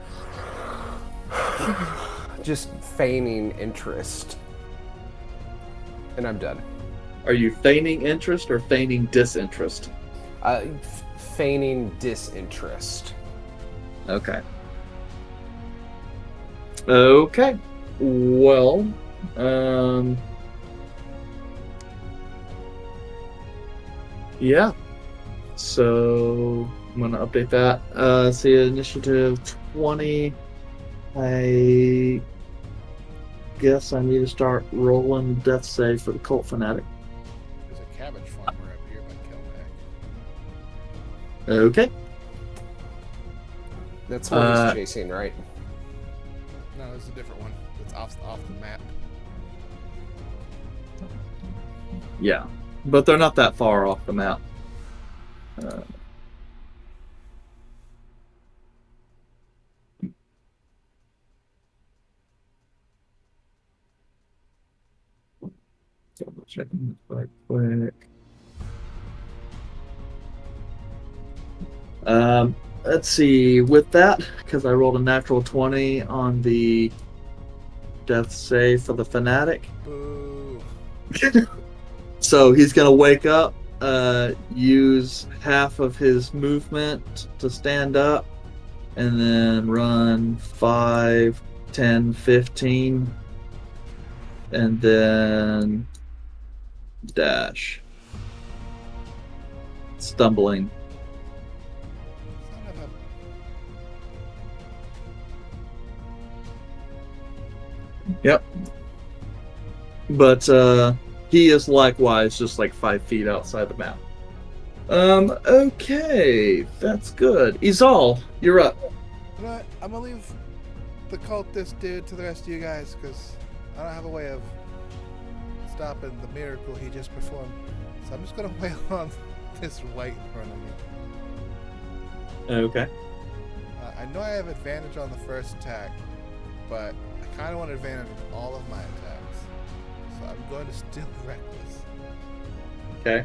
just feigning interest. And I'm done.
Are you feigning interest or feigning disinterest?
Feigning disinterest.
Okay. Okay. well, um, yeah. So I'm gonna update that. See initiative 20. I guess I need to start rolling death save for the cult fanatic.
There's a cabbage farmer up here by Kelmac.
Okay.
That's what he's chasing, right?
No, this is a different one. It's off the map.
Yeah, but they're not that far off the map. Double checking this quite quick. Let's see. With that, because I rolled a natural 20 on the death save for the fanatic.
Boo.
So he's gonna wake up, use half of his movement to stand up, and then run 5, 10, 15, and then dash. Stumbling.
Son of a...
Yep. But he is likewise just like 5 feet outside the map. Okay, that's good. Izal, you're up.
You know what? I'm gonna leave the cultist dude to the rest of you guys because I don't have a way of stopping the miracle he just performed. So I'm just gonna wail on this white in front of me.
Okay.
I know I have advantage on the first attack, but I kind of want advantage on all of my attacks. So I'm going to still reckless.
Okay.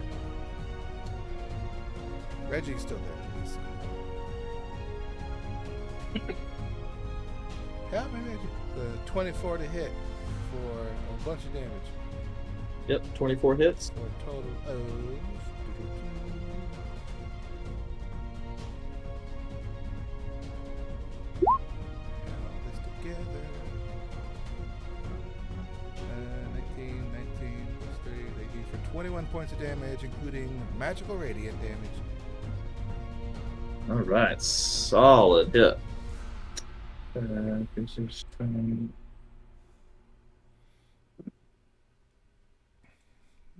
Reggie's still there. He's... yeah, maybe I should. 24 to hit for a bunch of damage.
Yep, 24 hits.
For a total of... Add all this together. 19 plus 3, 18 for 21 points of damage, including magical radiant damage.
All right, solid hit.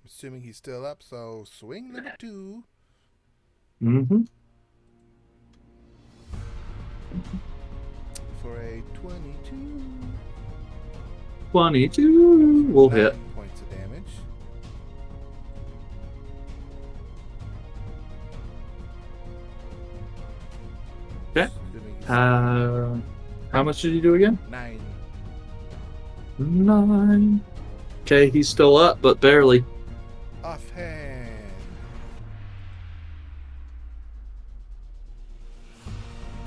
Assuming he's still up, so swing number 2.
Mm-hmm.
For a 22.
22 will
9
hit.
points of damage.
Okay.
Assuming he's
How much did you do again?
9.
9. Okay, he's still up, but barely.
Offhand.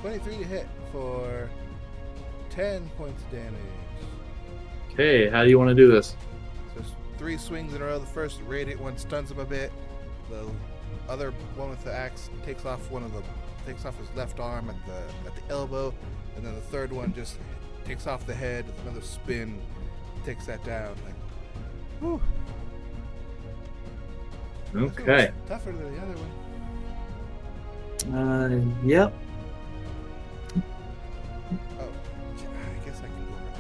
$23 to hit for 10 points of damage.
Okay, how do you want to do this?
So there's 3 swings in a row. The first radiant one stuns him a bit. The other one with the axe takes off his left arm at the elbow, and then the third one just takes off the head with another spin, takes that down. Like, whew.
Okay.
Tougher than the other one.
Yep.
Oh, I guess I can go right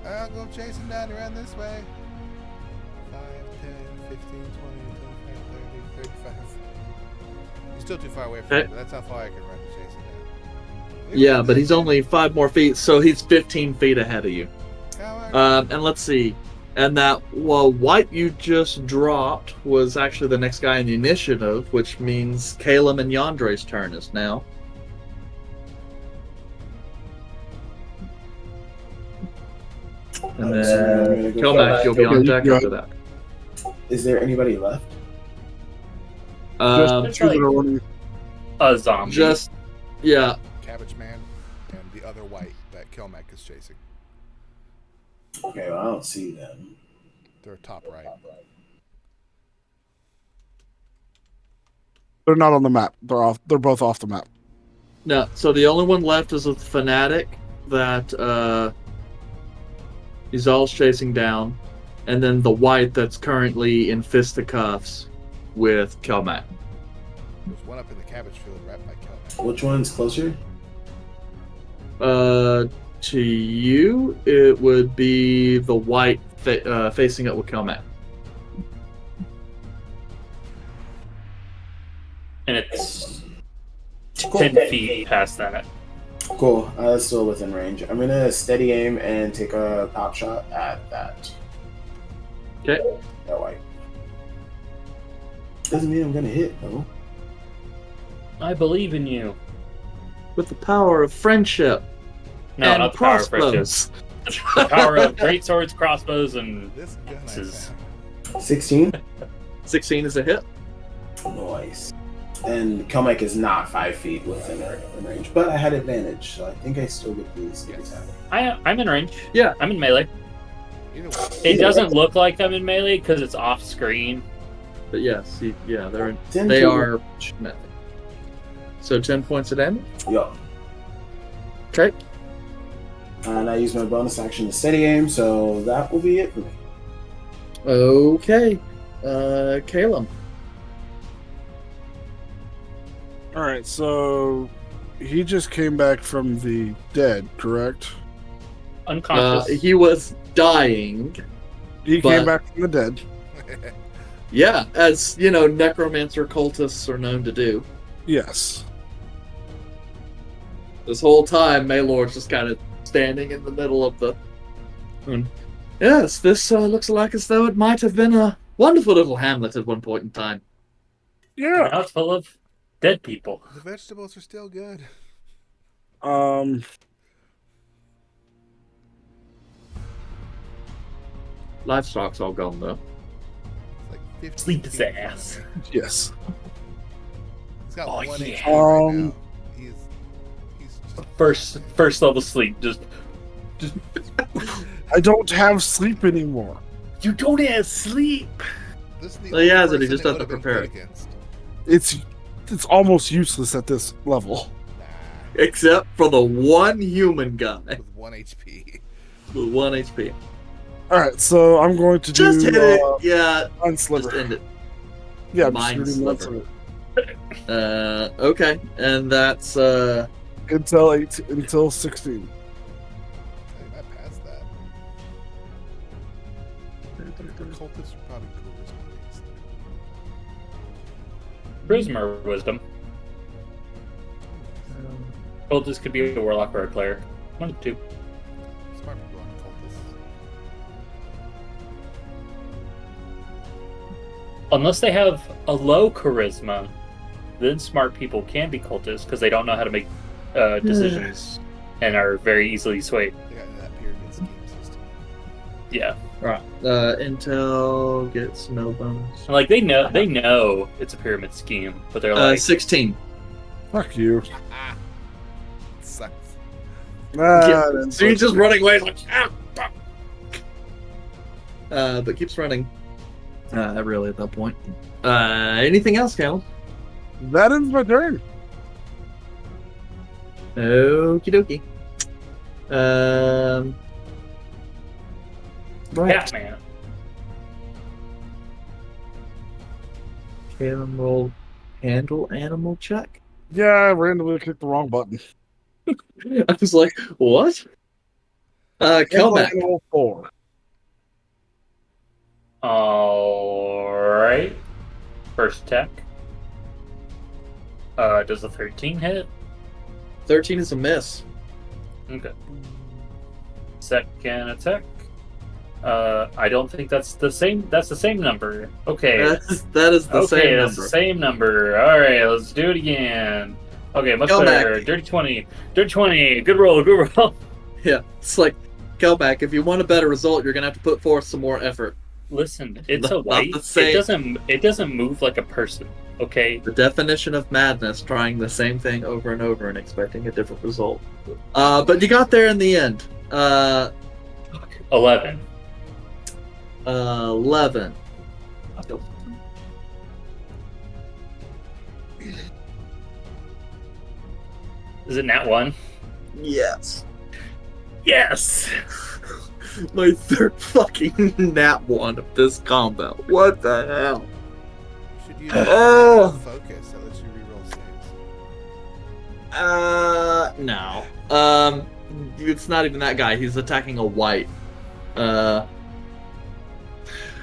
after. I'll go chase him down around this way. 5, 10, 15, 20, 25, 30, 35. He's still too far away from me, but that's how far I can run to chase him down.
Yeah, but he's only 5 more feet, so he's 15 feet ahead of you.
Coward.
And let's see. And that white you just dropped was actually the next guy in the initiative, which means Caleb and Yandre's turn is now. And then Kelmac, you'll be on deck after that.
Is there anybody left?
Um,
Two that are running.
A zombie.
just, yeah.
Cabbage Man and the other white that Kelmac is chasing.
Okay, well, I don't see them.
They're top right.
They're not on the map. They're off. They're both off the map.
No, so the only one left is a fanatic that Izal's chasing down, and then the white that's currently in fisticuffs with Kelmac.
There's one up in the cabbage field right by Kelmac.
Which one's closer?
To you, it would be the white facing up with Kelmac.
And it's
Cool.
10 feet past that.
Cool. That's still within range. I'm gonna steady aim and take a pop shot at that.
Okay.
That white. Doesn't mean I'm gonna hit though.
I believe in you.
With the power of friendship.
No,
and
not the power of friendship.
crossbows.
The power of great swords, crossbows, and
This gun I
This
found.
16.
16 is a hit.
Nice. And Kelmac is not 5 feet within range, but I had advantage, so I think I still get the sneak
Yes.
attack.
I'm in range.
Yeah.
I'm in melee.
Either way.
It doesn't look like I'm in melee because it's off screen.
But yes, they're in,
10
they
to-
are. So 10 points of damage.
Yup.
Okay.
And I use my bonus action to steady aim, so that will be it for me.
Okay. Caleb.
All right, so he just came back from the dead, correct?
Unconscious.
He was dying.
He
But-
came back from the dead.
Yeah, as you know, necromancer cultists are known to do.
Yes.
This whole time, Maylord's just kind of standing in the middle of the. Yes, this looks like as though it might have been a wonderful little hamlet at one point in time.
Yeah.
Now it's full of dead people.
The vegetables are still good.
Livestock's all gone though.
It's like 50
Sleep his
feet in front of
ass.
him.
Yes.
He's got
Oh,
1
yeah.
HP right
Um,
now. He's just
First level sleep. Just
I don't have sleep anymore.
you don't have sleep.
this is the
Well, he
only
has it, he
person
just
it
has to
would've been
prepare
good
it.
against.
It's almost useless at this level.
Nah,
Except for the one human guy
with 1 HP.
with 1 HP.
All right, so I'm going to
Just
do
hit it. Yeah,
Mind
just
Sliver.
end it.
Yeah, I'm
Mind
just gonna do
Sliver.
Mind Sliver.
Okay, and that's
Until 16.
I might pass that. The cultists are probably coolest.
Charisma or wisdom. Well, this could be a warlock or a cleric. One of the two.
Smart people aren't cultists.
Unless they have a low charisma, then smart people can be cultists because they don't know how to make decisions and are very easily swayed.
They got that pyramid scheme system.
Yeah,
right. Intel gets no bonus.
like they know it's a pyramid scheme, but they're like,
16.
Fuck you.
Sucks.
Ah,
So he's just running away like, ah, fuck. But keeps running. Really at that point. Anything else, Cal?
That ends my turn.
Okie dokie. Right.
Batman.
Caleb roll handle animal check.
Yeah, I randomly clicked the wrong button.
I was like, what? Kelmac.
Animal 4.
Alright. First attack. Does a 13 hit?
13 is a miss.
Okay. Second attack. I don't think that's the same. That's the same number. Okay.
That is the
okay,
same
that's
number.
the same number. All right, let's do it again. Okay, much
Go
better.
back.
Dirty 20. Dirty 20. Good roll. Good roll.
Yeah, it's like, Kelback, if you want a better result, you're gonna have to put forth some more effort.
Listen, it's
Not
a white.
the same.
It doesn't move like a person. Okay.
The definition of madness, trying the same thing over and over and expecting a different result. But you got there in the end.
11.
11.
Is it nat 1?
Yes.
Yes!
My third fucking nat 1 of this combo. What the hell?
You should use
Oh.
focus that lets you reroll saves.
No. It's not even that guy. He's attacking a white.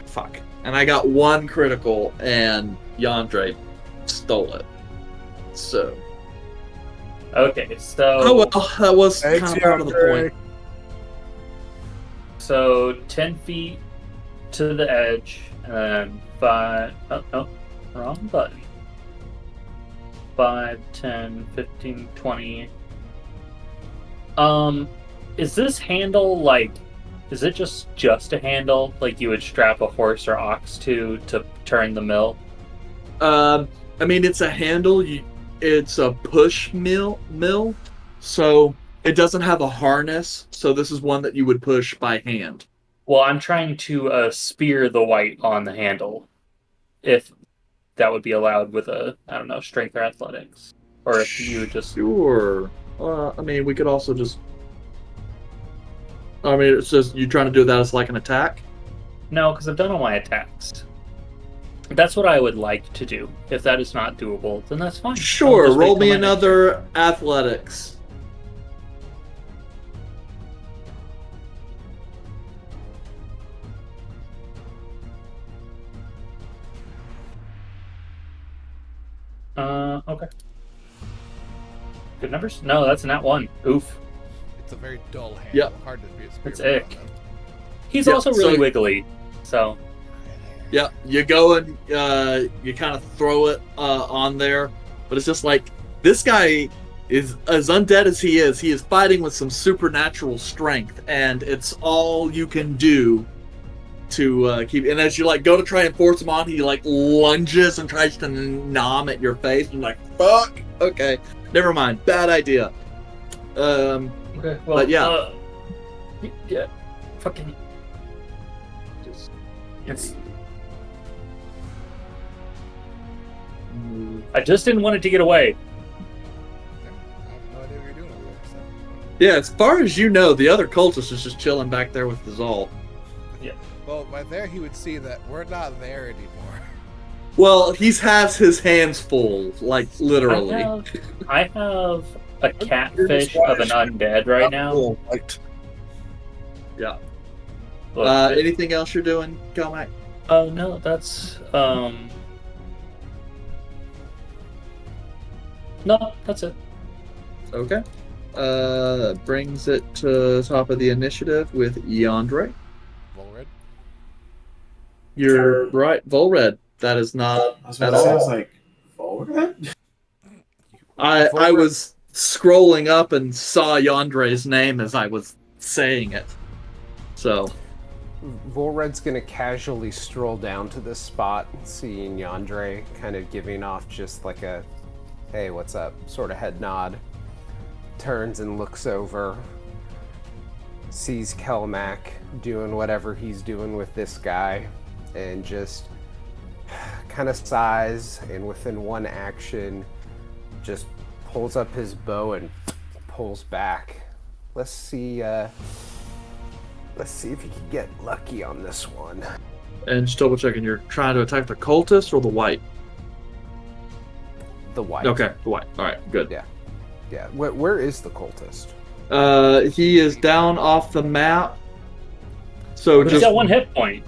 Fuck. And I got one critical, and Yandere stole it. So.
Okay, so...
Oh well, that was
Thanks,
kind of part of the
Yandere.
point.
So 10 feet to the edge, and then 5... Oh, no. Wrong button. 5, 10, 15, 20... Is this handle, like... Is it just a handle, like you would strap a horse or ox to turn the mill?
I mean, it's a handle. It's a push mill, so it doesn't have a harness. So this is one that you would push by hand.
Well, I'm trying to spear the white on the handle, if that would be allowed with a, I don't know, strength or athletics, or if you just...
Sure. I mean, we could also just. I mean, it's just you trying to do that as like an attack.
No, because I've done all my attacks. That's what I would like to do. If that is not doable, then that's fine. I'll
Sure.
just wait
Roll
till
me
my next
another athletics.
turn. Okay. Good numbers? No, that's not one. Oof.
It's a very dull handle.
Yep.
Hard to be a spear.
It's ick. He's
Yeah,
also really
so-
wiggly, so...
Yeah, you go and you kind of throw it on there, but it's just like this guy is as undead as he is fighting with some supernatural strength, and it's all you can do to keep. And as you like go to try and force him on, he like lunges and tries to nom at your face. And you're like, fuck. Okay, never mind. Bad idea.
Okay, well,
But yeah.
Yeah, fucking... Just... It's... I just didn't want it to get away.
I have no idea what you're doing over there. So.
Yeah, as far as you know, the other cultist is just chilling back there with Dizal.
Well, by there he would see that we're not there anymore.
Well, he has his hands full, like literally.
I have a catfish of an undead right now.
Right.
Yeah.
Look,
Anything else you're doing, Comac?
no, that's no, that's it.
Okay. Brings it to top of the initiative with Yandere.
Volred?
You're right, Volred. That is not
I was
at
about to say, I was
all.
like, forward?
I
Volred-
was scrolling up and saw Yandere's name as I was saying it. So,
Volred's gonna casually stroll down to this spot, seeing Yandere kind of giving off just like a, hey, what's up, sort of head nod. Turns and looks over, sees Kelmac doing whatever he's doing with this guy, and just kind of sighs, and within one action, just pulls up his bow and pulls back. Let's see if he can get lucky on this one.
and just double checking, you're trying to attack the cultist or the white?
The white.
Okay, the white. All right, good.
Yeah. Yeah. Where is the cultist?
He is down off the map. So
He's
just
got one hit point.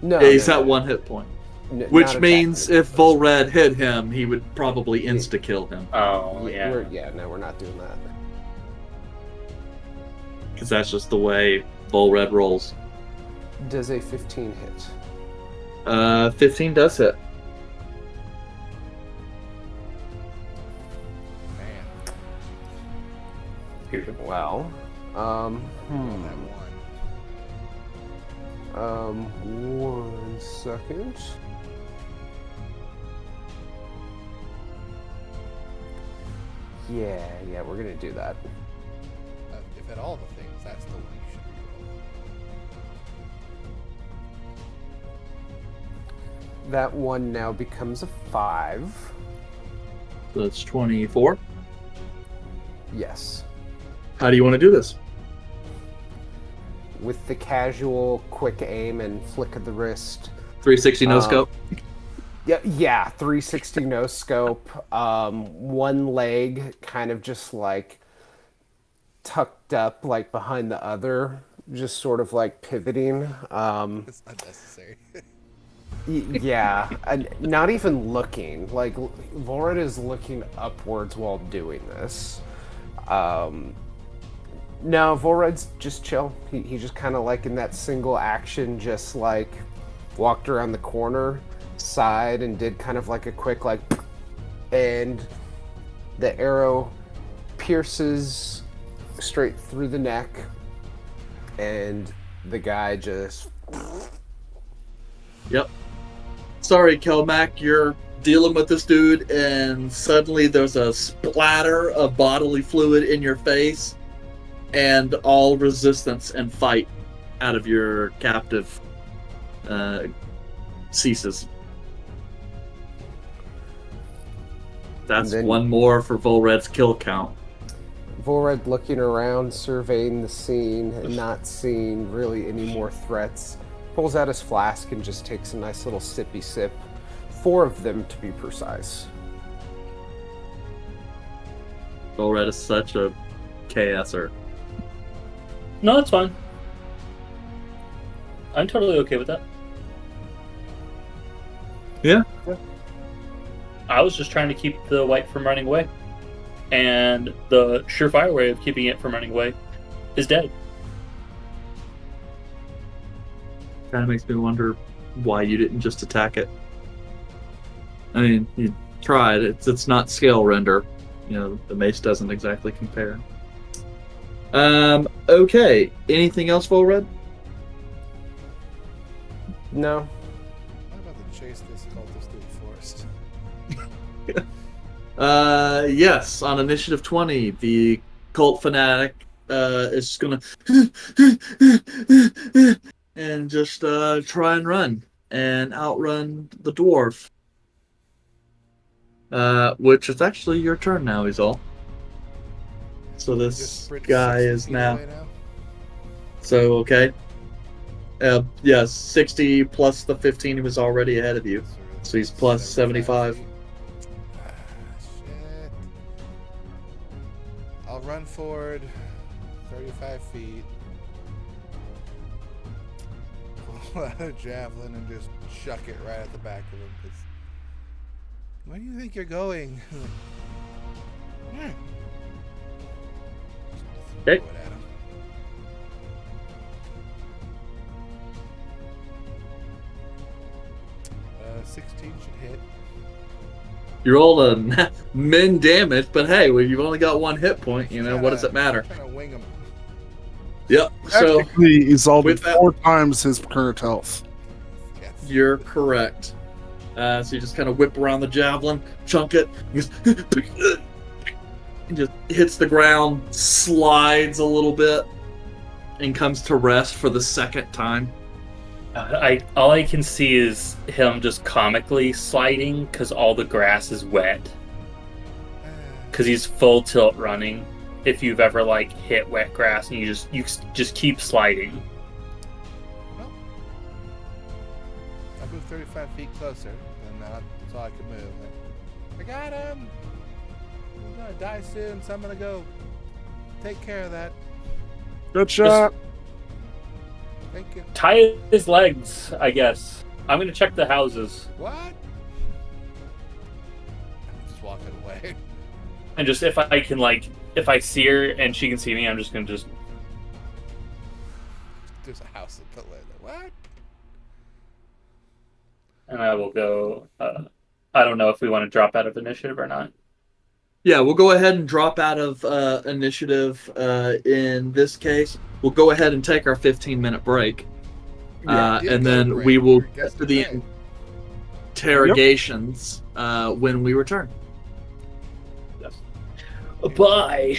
No.
he's
no,
at
no.
one hit point.
Not
Which
attacking
means
the
if
cultist.
Volred hit him, he would probably insta-kill him.
Oh, yeah.
No, we're not doing that.
Because that's just the way Volred rolls.
Does a 15 hit?
15 does hit.
Man,
Well,
that one.
1 second. Yeah, we're gonna do that.
If at all the things, that's the one you should reroll.
That one now becomes a 5.
So that's 24.
Yes.
How do you want to do this?
With the casual quick aim and flick of the wrist.
360 no scope.
Yeah, 360 no scope. One leg kind of just like tucked up like behind the other, just sort of like pivoting.
It's unnecessary.
Yeah, and not even looking. Like Vorad is looking upwards while doing this. No, Vorad's just chill. He just kind of like in that single action, just like walked around the corner, side, and did kind of like a quick like, and the arrow pierces straight through the neck, and the guy just.
Yep. Sorry, Kelmac, you're dealing with this dude, and suddenly there's a splatter of bodily fluid in your face, and all resistance and fight out of your captive ceases. That's
Then-
one more for Volred's kill count.
Vorad looking around, surveying the scene, and not seeing really any more threats, pulls out his flask and just takes a nice little sippy sip. 4 of them, to be precise.
Volred is such a KSer.
No, that's fine. I'm totally okay with that.
Yeah.
I was just trying to keep the white from running away. And the surefire way of keeping it from running away is dead.
Kind of makes me wonder why you didn't just attack it. I mean, you tried. It's not scale render. You know, the mace doesn't exactly compare. Okay. Anything else, Volred?
No.
How about to chase this cultist through the forest?
Yes. On initiative 20, the cult fanatic is just gonna and just try and run and outrun the dwarf. Which is actually your turn now, Izal. So
Just
this
sprint
guy
60
is
feet
now.
away now?
So okay. Yes, 60 plus the 15 he was already ahead of you. So he's plus 75.
feet. Ah, shit. I'll run forward 35 feet. Pull out a javelin and just chuck it right at the back of him. 'Cause where do you think you're going? Hmm.
Okay.
Throw it at him. 16 should hit.
You rolled a min damage, but hey, well, you've only got 1 hit point. You know what does it matter?
Trying to wing him.
Yep. So
Technically, he's all
with that-
4 times his current health.
Yes.
you're correct. So you just kind of whip around the javelin, chunk it, and just hits the ground, slides a little bit, and comes to rest for the second time.
All I can see is him just comically sliding because all the grass is wet. Because he's full tilt running. If you've ever like hit wet grass and you just keep sliding.
Well, I moved 35 feet closer, and that's all I could move. I got him. He's gonna die soon, so I'm gonna go take care of that.
Good shot.
Thank you.
Tie his legs, I guess. I'm gonna check the houses
What? I'm just walking away.
and just if I can if I see her and she can see me, I'm just gonna just
There's a house at the lid. What?
and I will go. I don't know if we want to drop out of initiative or not.
Yeah, we'll go ahead and drop out of initiative in this case. We'll go ahead and take our 15-minute break.
Yeah,
And
go
then
break.
we will
Your
get
guest
to the
today.
interrogations when we return.
Yes. Bye.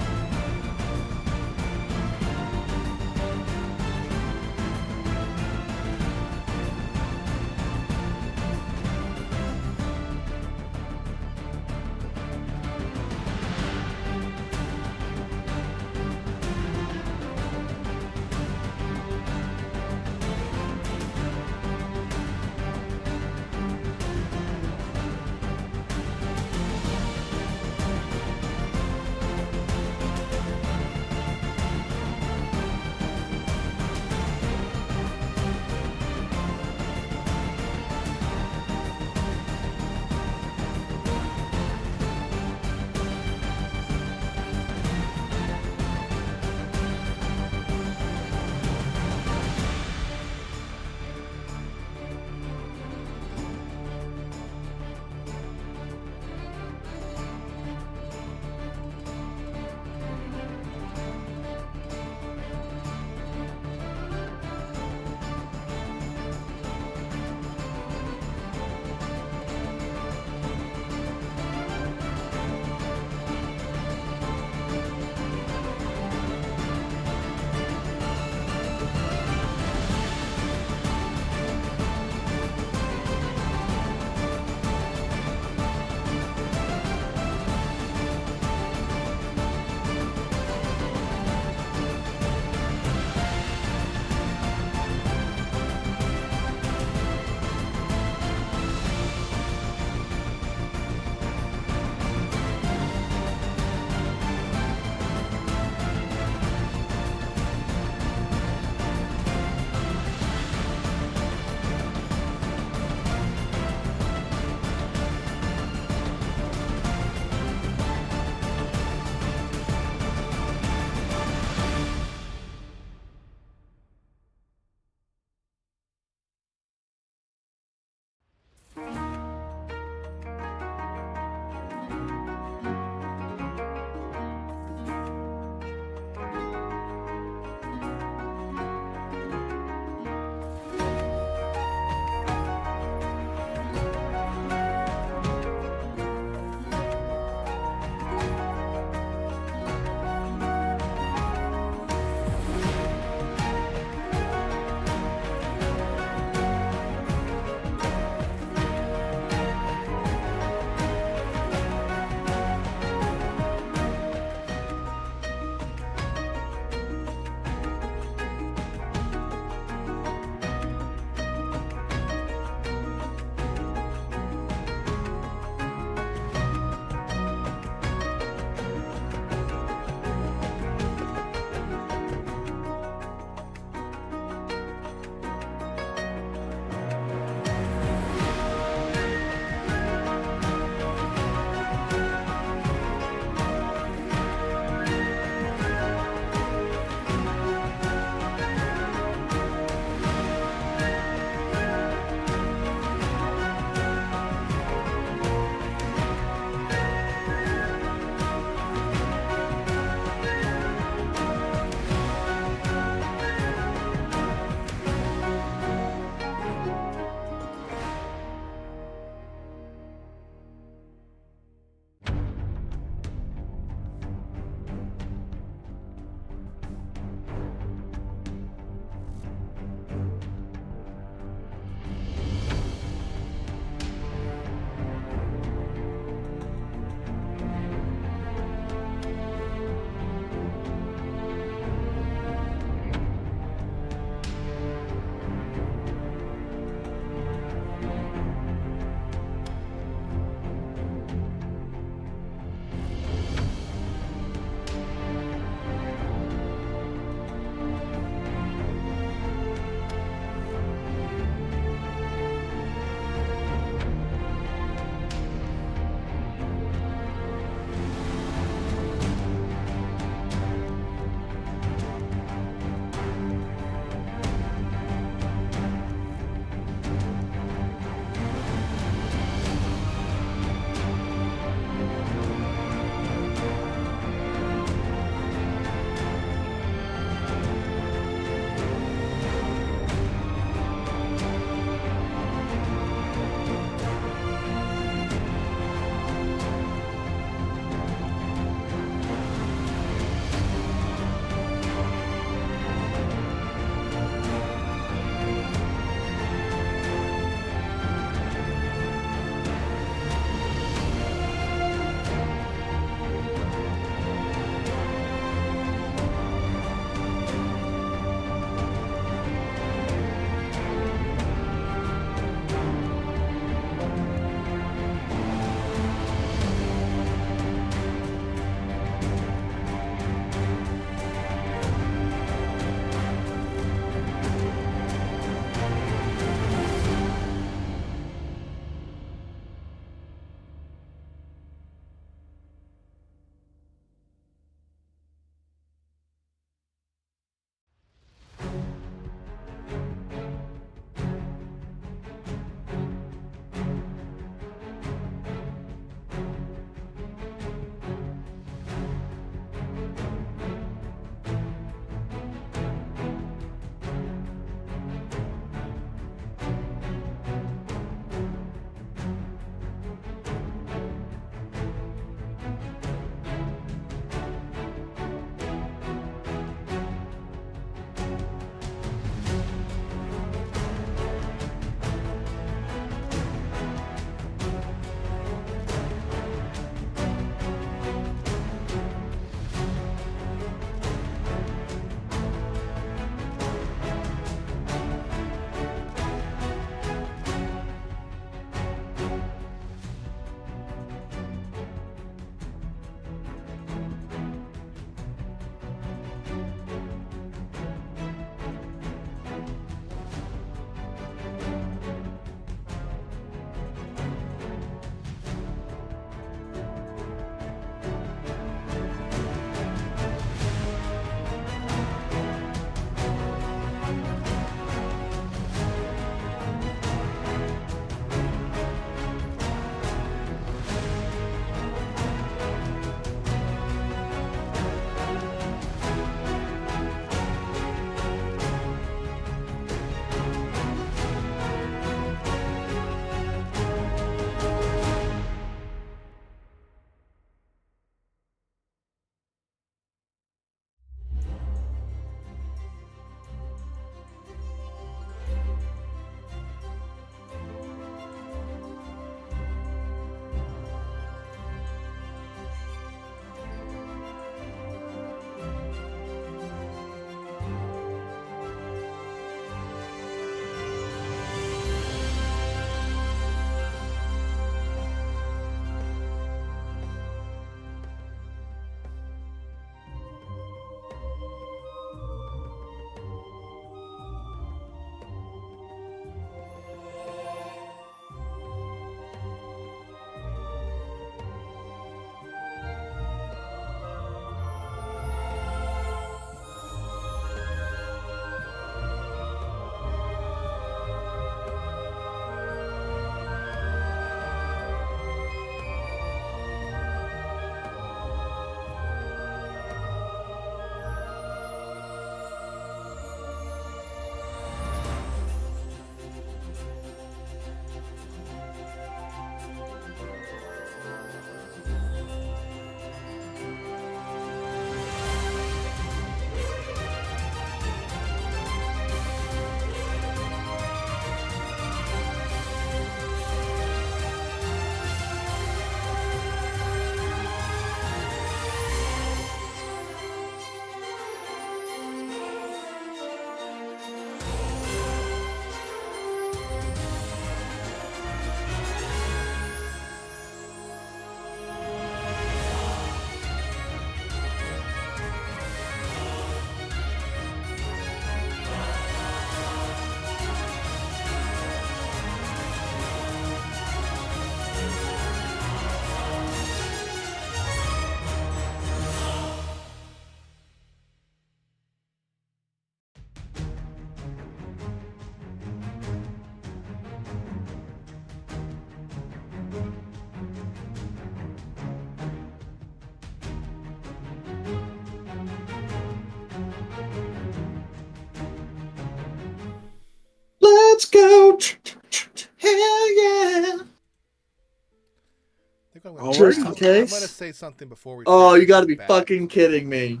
just in
I'm
case.
gonna say something before we.
Oh, you got to be
transition back.
fucking kidding me.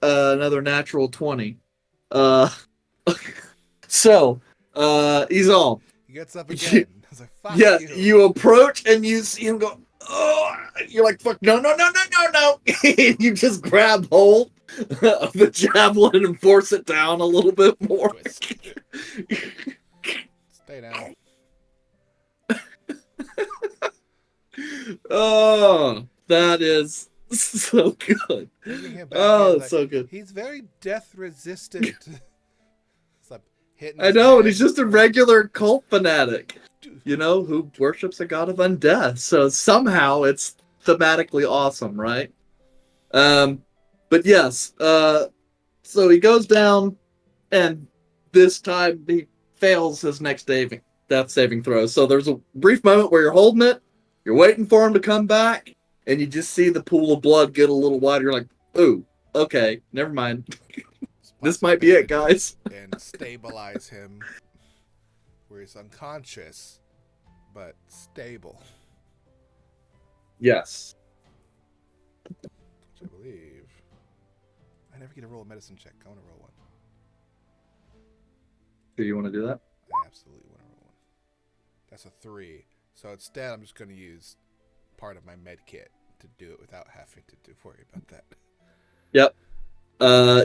Another natural 20. Uh, so, he's all.
He gets up again. I was like, "Fuck
Yeah,
you!"
you approach and you see him go, oh, you're like, fuck, no, no, no, no, no, no. You just grab hold of the javelin and force it down a little bit more.
Twist. Stay down.
Oh, that is so good.
Bringing him back
Oh,
in,
it's
like,
so good.
He's very death resistant. It's like hitting
I
his
know, and
head.
he's just a regular cult fanatic, you know, who worships a god of undeath. So somehow it's thematically awesome, right? But yes, so he goes down, and this time he fails his next death saving throw. So there's a brief moment where you're holding it, you're waiting for him to come back, and you just see the pool of blood get a little wider. You're like, ooh, okay, never mind. This might be it, guys.
And stabilize him where he's unconscious, but stable.
Yes.
Which I believe. I never get to roll a medicine check. I want to roll one.
Do you want to do that?
I absolutely want to roll one. That's a 3. So instead, I'm just going to use part of my med kit to do it without having to worry about that.
Yep.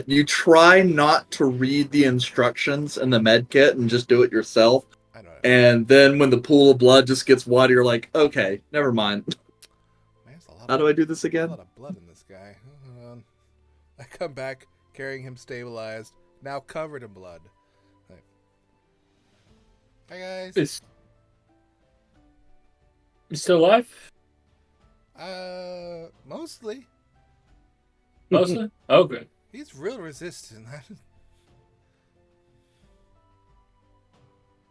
You try not to read the instructions in the med kit and just do it yourself.
I know.
And then when the pool of blood just gets wider, you're like, okay, never mind.
Man, there's a lot
How do I do this
a
again?
lot of blood in this guy. I come back carrying him stabilized, now covered in blood. Like, hi guys.
Is he still alive?
Mostly.
Mostly? Okay.
He's real resistant.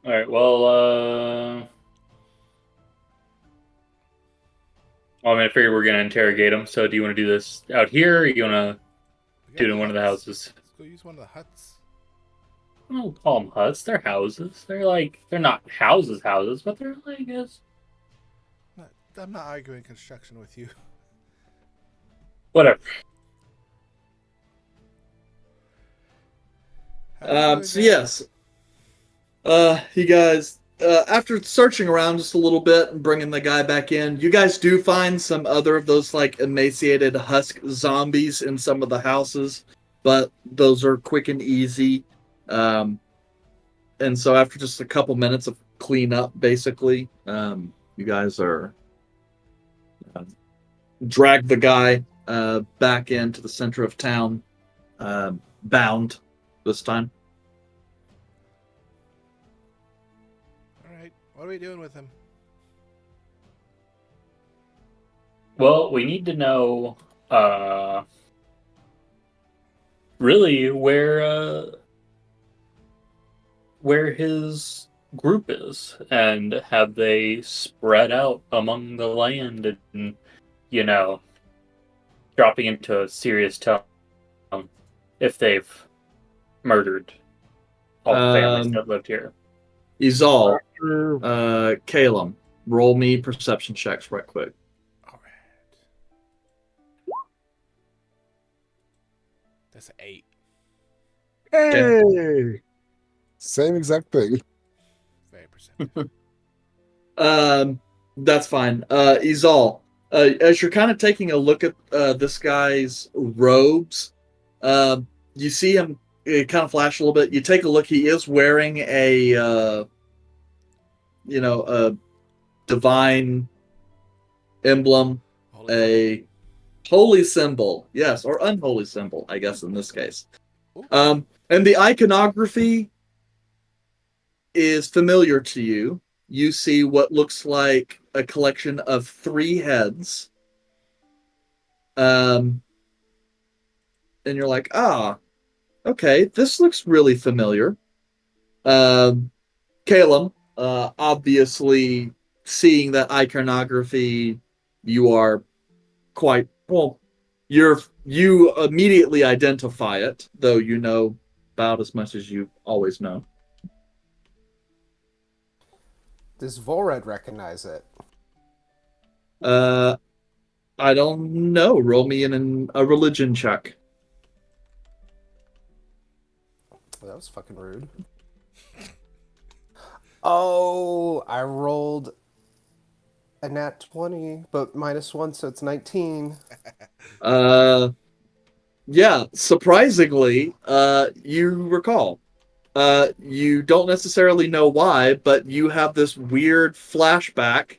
Alright, well, I mean, I figure we're going to interrogate him, so do you want to do this out here, or you want
We
to do it
got
in one of the
huts.
houses?
Let's go use one of the huts.
I don't call them huts, they're houses. They're not houses, but they're like, I guess,
I'm not arguing construction with you.
whatever.
How you doing,
So
guys?
yes, you guys, after searching around just a little bit and bringing the guy back in, you guys do find some other of those like emaciated husk zombies in some of the houses, but those are quick and easy. And so after just a couple minutes of cleanup, basically, you guys are drag the guy back into the center of town, bound this time.
Alright, what are we doing with him?
Well, we need to know, really where his group is, and have they spread out among the land and, you know, dropping into a serious town if they've murdered all the families that lived here.
Izal, Calum, roll me perception checks right quick.
Alright. That's an 8.
Hey! Same exact thing.
Very perceptive.
That's fine. Izal, as you're kind of taking a look at this guy's robes, you see him kind of flash a little bit. You take a look. He is wearing a divine emblem, a holy symbol, yes, or unholy symbol, I guess in this case. And the iconography is familiar to you. You see what looks like a collection of 3 heads. And you're like, okay, this looks really familiar. Calum, obviously seeing that iconography, you are quite, well, you immediately identify it, though you know about as much as you always know.
Does Volred recognize it?
Uh, I don't know. Roll me a religion check.
That was fucking rude. Oh, I rolled a nat 20, but -1, so it's 19.
Yeah, surprisingly, you recall. You don't necessarily know why, but you have this weird flashback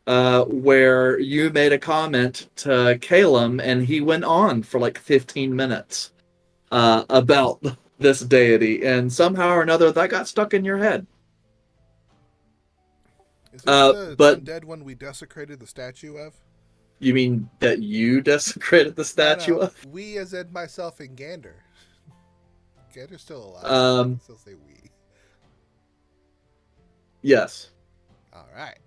where you made a comment to Calum, and he went on for like 15 minutes about this deity, and somehow or another that got stuck in your head.
Is this the
But
undead one we desecrated the statue of?
you mean that you desecrated the statue
No,
of?
we as in myself and Gander. Gander's still alive. I can
Um,
still say we.
yes.
All right.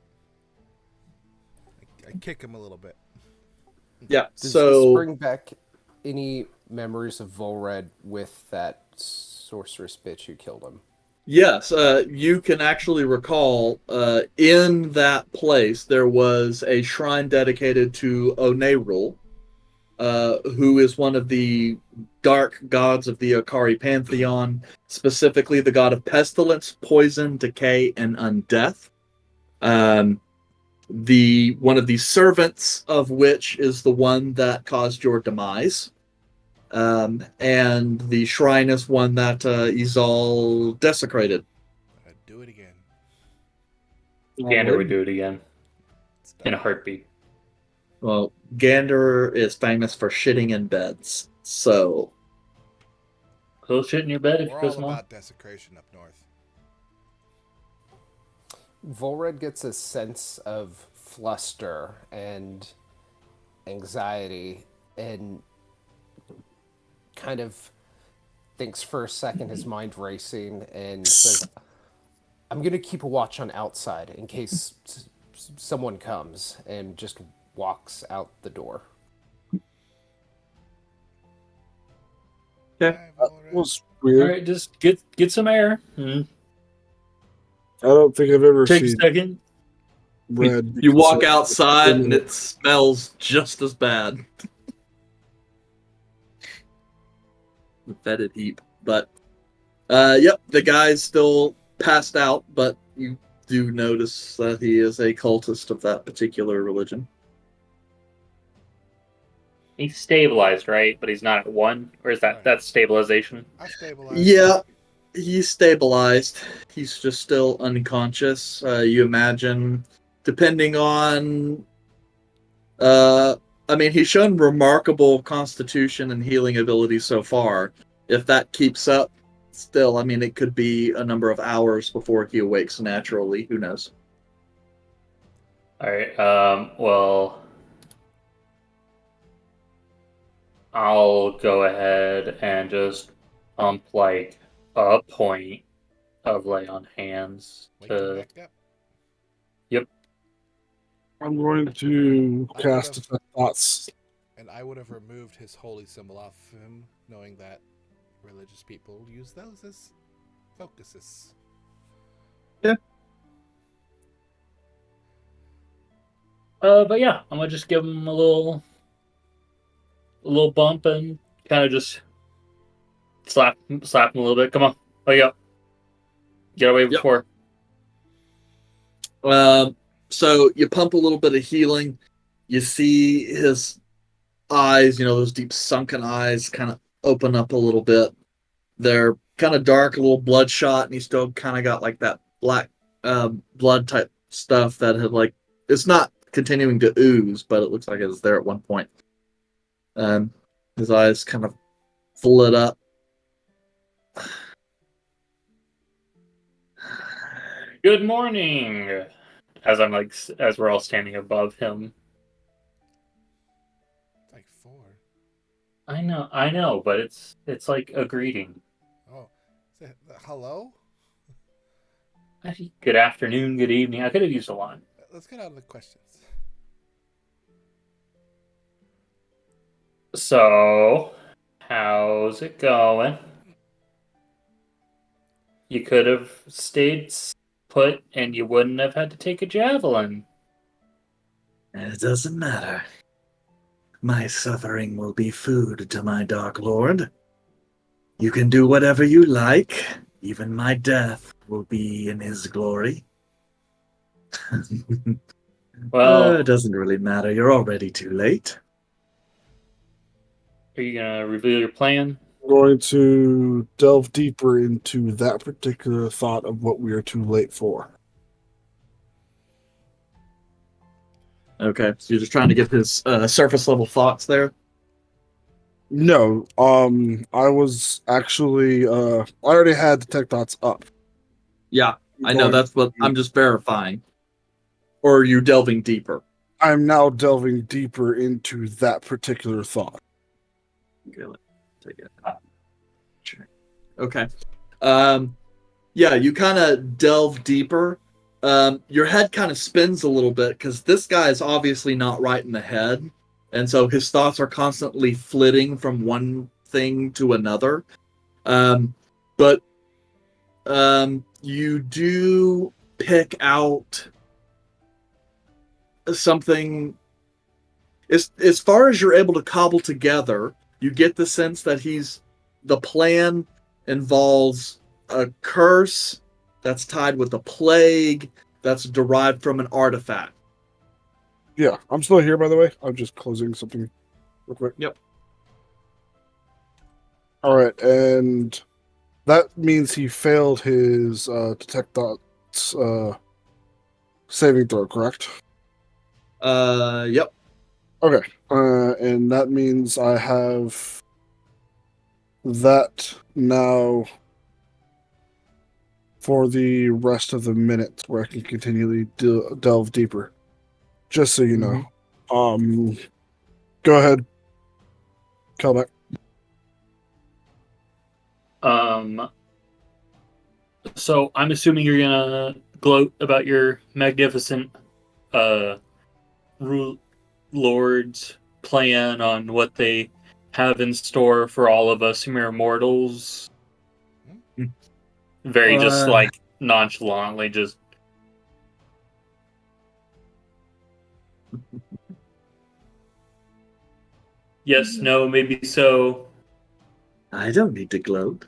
I kick him a little bit.
Yeah,
Does this
so
bring back any memories of Volred with that sorceress bitch who killed him?
yes, you can actually recall in that place there was a shrine dedicated to Oneirul, who is one of the dark gods of the Akari pantheon, specifically the god of pestilence, poison, decay, and undeath. Um, the one of the servants of which is the one that caused your demise. And the shrine is one that Izal desecrated.
I'd do it again.
Gander would do it again
It's
in a
done.
heartbeat.
Well, Gander is famous for shitting in beds, so
Cool shit in your bed if you
We're
go
all
small.
about desecration up north.
Volred gets a sense of fluster and anxiety and kind of thinks for a second, his mind racing, and says, I'm going to keep a watch on outside in case someone comes, and just walks out the door.
yeah.
Bye,
That
Volred.
was
All
weird.
right, just get some air.
I don't think I've ever
Take a
seen
second.
red.
You walk outside and it smells just as bad. The fetid heap. But yep, the guy's still passed out, but you do notice that he is a cultist of that particular religion.
He's stabilized, right? But he's not at 1. Or is
Right.
that's stabilization?
I stabilized.
Yeah, he's stabilized. He's just still unconscious. You imagine, depending on, I mean, he's shown remarkable constitution and healing ability so far. If that keeps up, still, I mean, it could be a number of hours before he awakes naturally. Who knows?
All right. Well, I'll go ahead and just pump like a point of lay on hands
Wake him
to.
back up.
Yep.
I'm going to
I
cast
would've-
Detect Thoughts.
And I would have removed his holy symbol off of him, knowing that religious people use those as focuses.
But yeah, I'm gonna just give him a little bump and kind of just slap him a little bit. Come on, wake up. Get away
Yep.
before.
So you pump a little bit of healing. You see his eyes, those deep sunken eyes kind of open up a little bit. They're kind of dark, a little bloodshot, and he's still kind of got like that black blood type stuff that had it's not continuing to ooze, but it looks like it was there at one point. His eyes kind of lit up.
Good morning. As we're all standing above him.
Like 4.
I know, but it's like a greeting.
Oh, hello?
Good afternoon, good evening. I could have used a line.
Let's get out of the questions.
So, how's it going? You could have stayed put and you wouldn't have had to take a javelin.
It doesn't matter. My suffering will be food to my Dark Lord. You can do whatever you like. Even my death will be in his glory.
Well,
It doesn't really matter. You're already too late.
are you gonna reveal your plan?
I'm going to delve deeper into that particular thought of what we are too late for.
Okay, so you're just trying to get his surface level thoughts there?
No, I was actually I already had the tech dots up.
Yeah, I know.
Going
That's what I'm just verifying. Or are you delving deeper?
I'm now delving deeper into that particular thought.
Okay, let's take it. Check. Okay. Yeah, you kind of delve deeper. Your head kind of spins a little bit because this guy is obviously not right in the head. And so his thoughts are constantly flitting from one thing to another. But you do pick out something. As far as you're able to cobble together, you get the sense that the plan involves a curse that's tied with a plague that's derived from an artifact.
Yeah, I'm still here, by the way. I'm just closing something real quick.
Yep.
All right, and that means he failed his detect thoughts saving throw, correct?
Yep.
Okay, and that means I have that now for the rest of the minute, where I can continually delve deeper. Just so you know. Go ahead, Kelbeck.
So I'm assuming you're gonna gloat about your magnificent lord's plan on what they have in store for all of us mere mortals. Very just like nonchalantly, just yes, no, maybe so.
I don't need to gloat.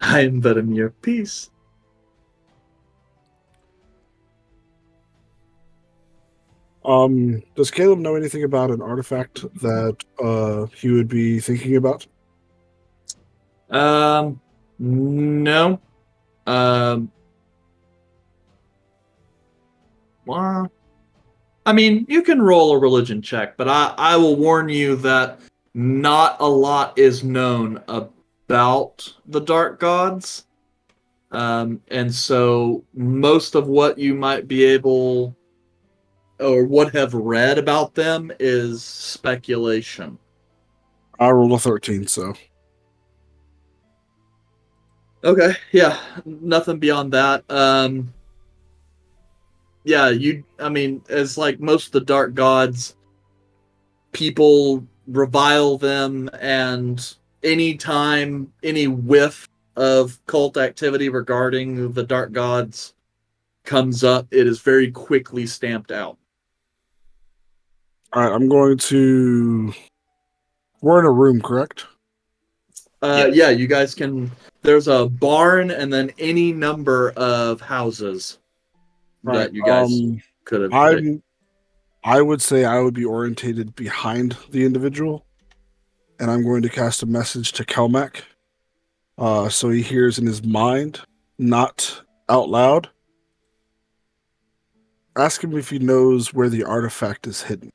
I am but a mere piece.
Does Caleb know anything about an artifact that he would be thinking about?
No. Well, I mean, you can roll a religion check, but I will warn you that not a lot is known about the dark gods. And so most of what you might be able or would have read about them is speculation.
I rolled a 13, so.
Okay, yeah, nothing beyond that. Yeah, I mean, as like most of the dark gods, people revile them, and anytime any whiff of cult activity regarding the dark gods comes up, it is very quickly stamped out.
All right, I'm going to. We're in a room, correct?
Yes.
Yeah, you guys can. There's a barn and then any number of houses
Right.
that you guys could have picked.
I would say I would be orientated behind the individual, and I'm going to cast a message to Kelmac, so he hears in his mind, not out loud. Ask him if he knows where the artifact is hidden.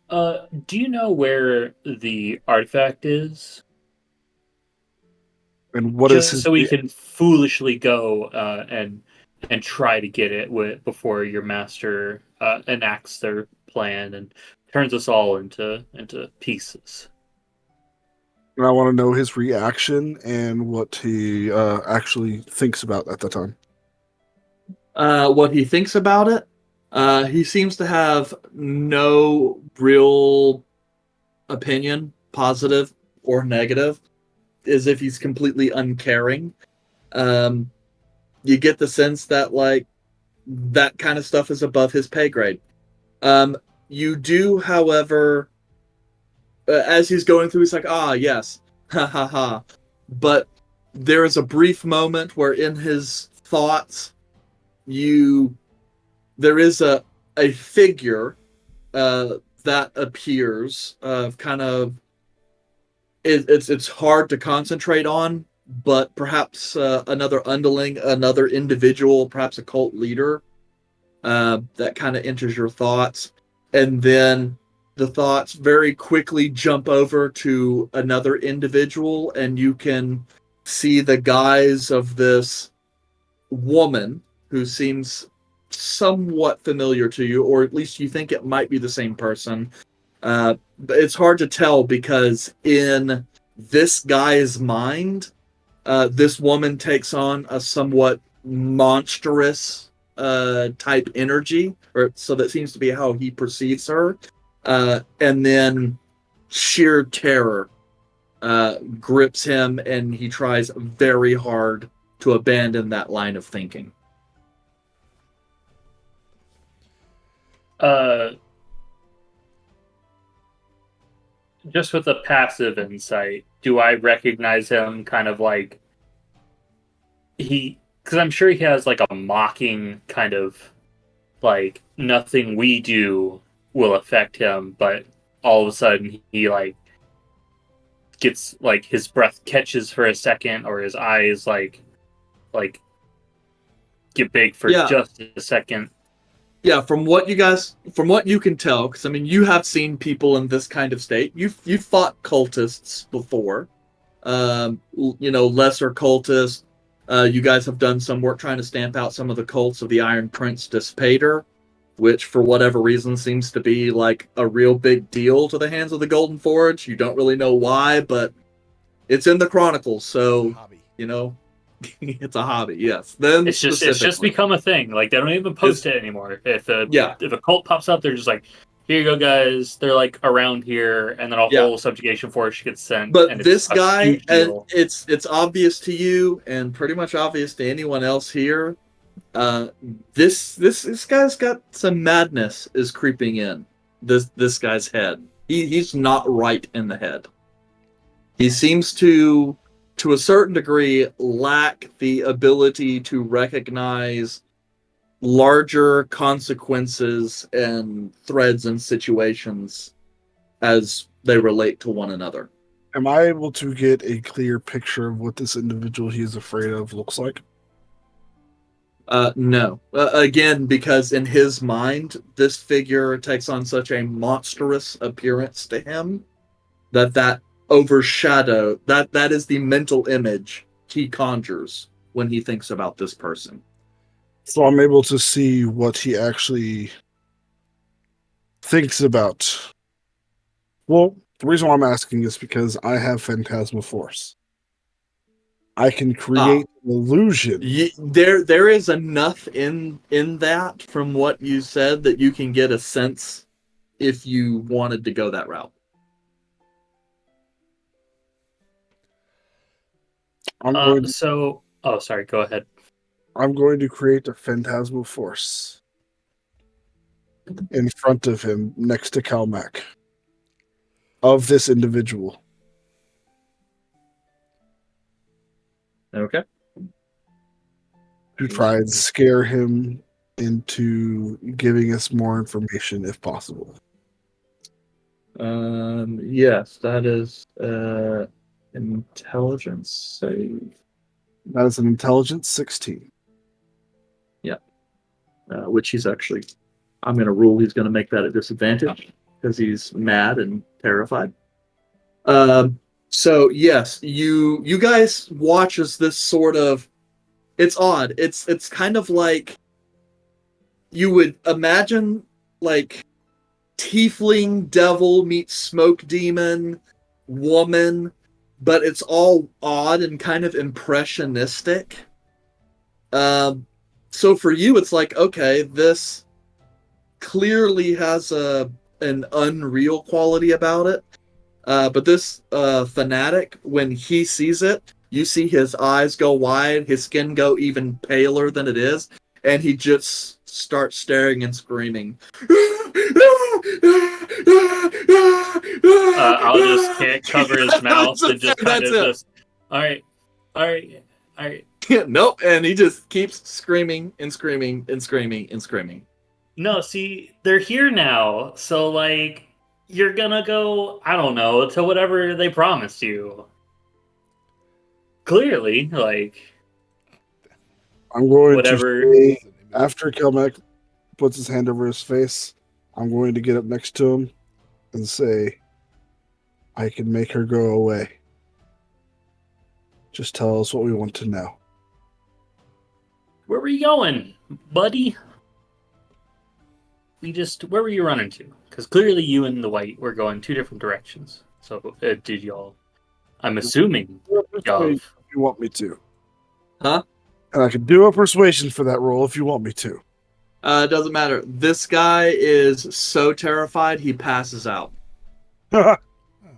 Do you know where the artifact is?
And what is
Just
his?
so we can foolishly go and try to get it before your master enacts their plan and turns us all into pieces.
And I want to know his reaction and what he actually thinks about at the time.
What he thinks about it, he seems to have no real opinion, positive or negative, as if he's completely uncaring. You get the sense that, like, that kind of stuff is above his pay grade. You do, however, as he's going through, he's like, ah, yes, ha ha ha. But there is a brief moment where in his thoughts, there is a figure that appears, kind of, it's hard to concentrate on, but perhaps another underling, another individual, perhaps a cult leader, that kind of enters your thoughts. And then the thoughts very quickly jump over to another individual, and you can see the guise of this woman who seems somewhat familiar to you, or at least you think it might be the same person. But it's hard to tell because in this guy's mind, this woman takes on a somewhat monstrous type energy, or so that seems to be how he perceives her. And then sheer terror grips him, and he tries very hard to abandon that line of thinking.
Just with a passive insight, do I recognize him kind of like because I'm sure he has like a mocking kind of like nothing we do will affect him, but all of a sudden he like gets like his breath catches for a second, or his eyes like get big for just a second.
Yeah, from what you can tell, because I mean, you have seen people in this kind of state. You've fought cultists before, lesser cultists. You guys have done some work trying to stamp out some of the cults of the Iron Prince Dissipator, which for whatever reason seems to be like a real big deal to the Hands of the Golden Forge. You don't really know why, but it's in the Chronicles, so
Hobby.
it's a hobby. Yes, then
it's just become a thing. Like they don't even post it anymore. If a cult pops up, they're just like, "Here you go, guys." They're like around here, and then a whole subjugation force gets sent.
But
and
this guy, and it's obvious to you, and pretty much obvious to anyone else here. This guy's got some madness is creeping in this guy's head. He's not right in the head. He seems to a certain degree lack the ability to recognize larger consequences and threads and situations as they relate to one another.
Am I able to get a clear picture of what this individual he is afraid of looks like?
No. Again, because in his mind, this figure takes on such a monstrous appearance to him that overshadow that is the mental image he conjures when he thinks about this person.
So I'm able to see what he actually thinks about. Well, the reason why I'm asking is because I have Phantasmal Force. I can create an illusion.
There is enough in that from what you said that you can get a sense if you wanted to go that route.
Sorry, go ahead.
I'm going to create a Phantasmal Force in front of him, next to Calmac, of this individual.
Okay.
To try and scare him into giving us more information if possible.
Yes, that is intelligence save.
That is an intelligence 16.
Yeah. Which he's actually, I'm going to rule he's going to make that a disadvantage because he's mad and terrified. So yes, you guys watch as this sort of, it's odd. It's kind of like you would imagine like tiefling devil meets smoke demon woman, but it's all odd and kind of impressionistic. So for you, it's like, okay, this clearly has an unreal quality about it. But this fanatic, when he sees it, you see his eyes go wide, his skin go even paler than it is, and he just start staring and screaming.
I'll just can't cover his mouth and just kind
That's
of
it.
just, all right, all right, all right.
Nope, and he just keeps screaming and screaming and screaming and screaming.
No, see, they're here now, so like you're gonna go, I don't know, to whatever they promised you. Clearly, like
I'm going
whatever.
to say, after Kelmac puts his hand over his face, I'm going to get up next to him and say, I can make her go away. Just tell us what we want to know.
Where were you going, buddy? Where were you running to? Because clearly you and the white were going two different directions. So did y'all? I'm assuming y'all.
If you want me to.
Huh?
And I can do a persuasion for that role if you want me to.
It doesn't matter. This guy is so terrified he passes out.
Oh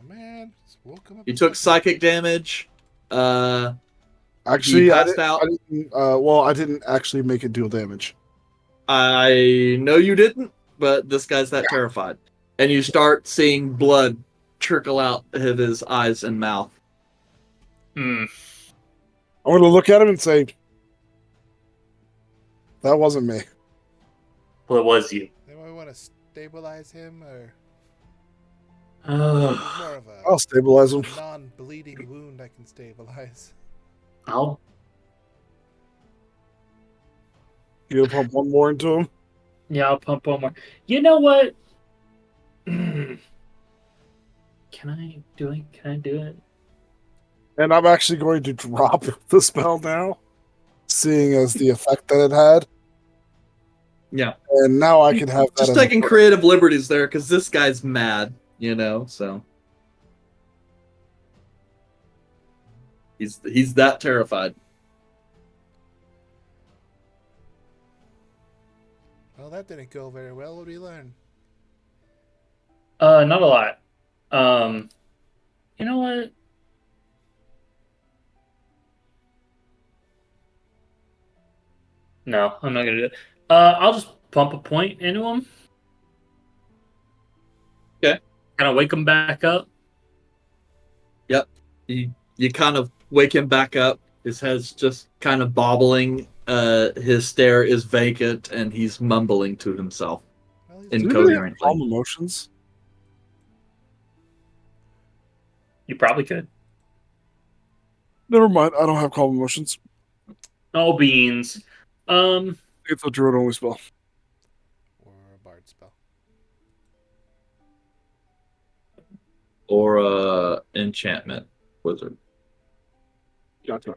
man, just woke him up.
He took psychic damage.
Actually,
He passed out.
I didn't actually make it deal damage.
I know you didn't, but this guy's that terrified. And you start seeing blood trickle out of his eyes and mouth.
Hmm.
I'm going to look at him and say, that wasn't me.
Well, it was you.
Anyone want to stabilize him, or
I'll
more of a
I'll stabilize him.
non-bleeding wound I can stabilize?
You gonna pump one more into him?
Yeah, I'll pump one more. You know what? Can I do it? Can I do it?
And I'm actually going to drop the spell now, seeing as the effect that it had.
Yeah.
And now I can have that.
Just
as a
taking
bonus.
creative liberties there, because this guy's mad, so. He's that terrified.
Well, that didn't go very well. What did we learn?
Not a lot. You know what? No, I'm not gonna do it. I'll just pump a point into him.
Okay.
Kind of wake him back up.
Yep. You kind of wake him back up. His head's just kind of bobbling. His stare is vacant, and he's mumbling to himself
Well, he's
Do you really have
incoherently.
calm emotions?
You probably could.
Never mind. I don't have calm emotions.
Oh, beans.
It's a druid only spell.
or a bard spell.
Or enchantment wizard.
Gotcha.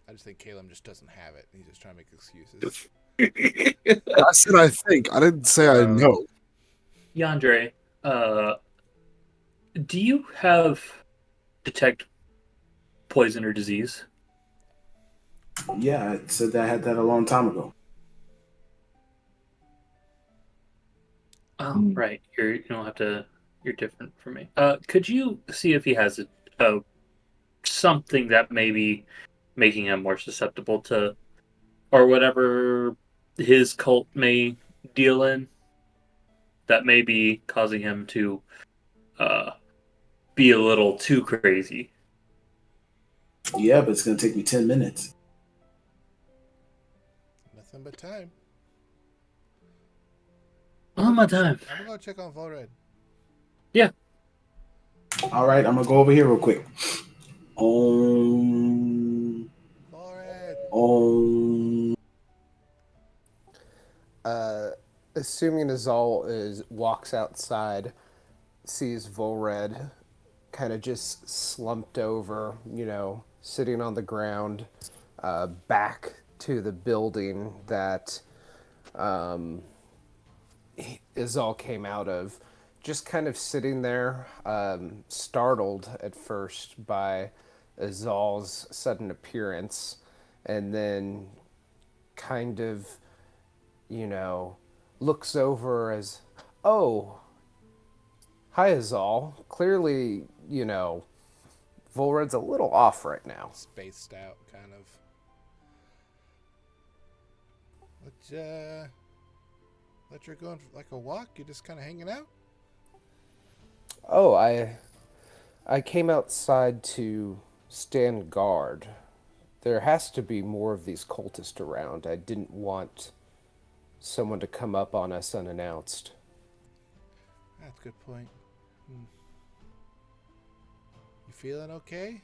I just think Caleb just doesn't have it. He's just trying to make excuses.
I said I think. I didn't say I know.
Yandere, do you have detect poison or disease?
Yeah, I said that I had that a long time ago.
Oh, right. You don't have to. You're different from me. Could you see if he has a something that may be making him more susceptible to, or whatever his cult may deal in, that may be causing him to be a little too crazy?
Yeah, but it's gonna take me 10 minutes.
Nothing but time.
All my time.
I'm gonna go check on Volred.
Yeah.
All right, I'm gonna go over here real quick.
Volred.
Assuming Azal walks outside, sees Volred kind of just slumped over, sitting on the ground, back to the building that Azal came out of, just kind of sitting there, startled at first by Azal's sudden appearance, and then kind of, looks over as, oh, hi Azal. Clearly, Volred's a little off right now.
Spaced out, kind of. let you go on like a walk? You're just kind of hanging out?
Oh, I came outside to stand guard. There has to be more of these cultists around. I didn't want someone to come up on us unannounced.
That's a good point. You feeling okay?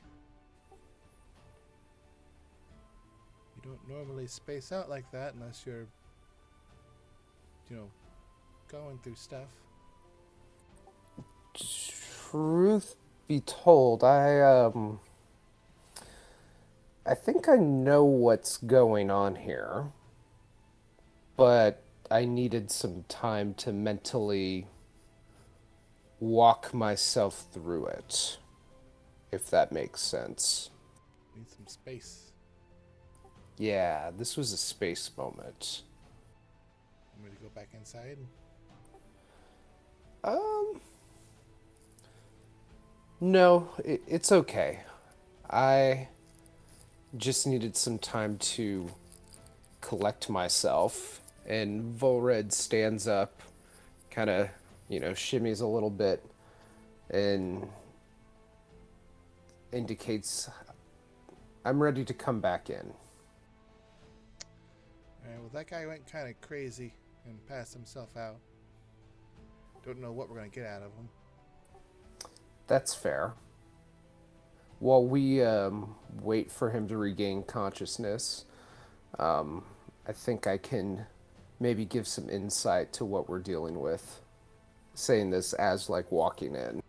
You don't normally space out like that unless you're, going through stuff.
Truth be told, I think I know what's going on here, but I needed some time to mentally walk myself through it, if that makes sense.
Need some space.
Yeah, this was a space moment.
I'm ready to go back inside.
No, it's okay. I just needed some time to collect myself. And Volred stands up, kind of, shimmies a little bit, and indicates I'm ready to come back in.
Alright, well, that guy went kind of crazy and passed himself out. Don't know what we're going to get out of him.
That's fair. While we wait for him to regain consciousness, I think I can maybe give some insight to what we're dealing with. Saying this as like walking in.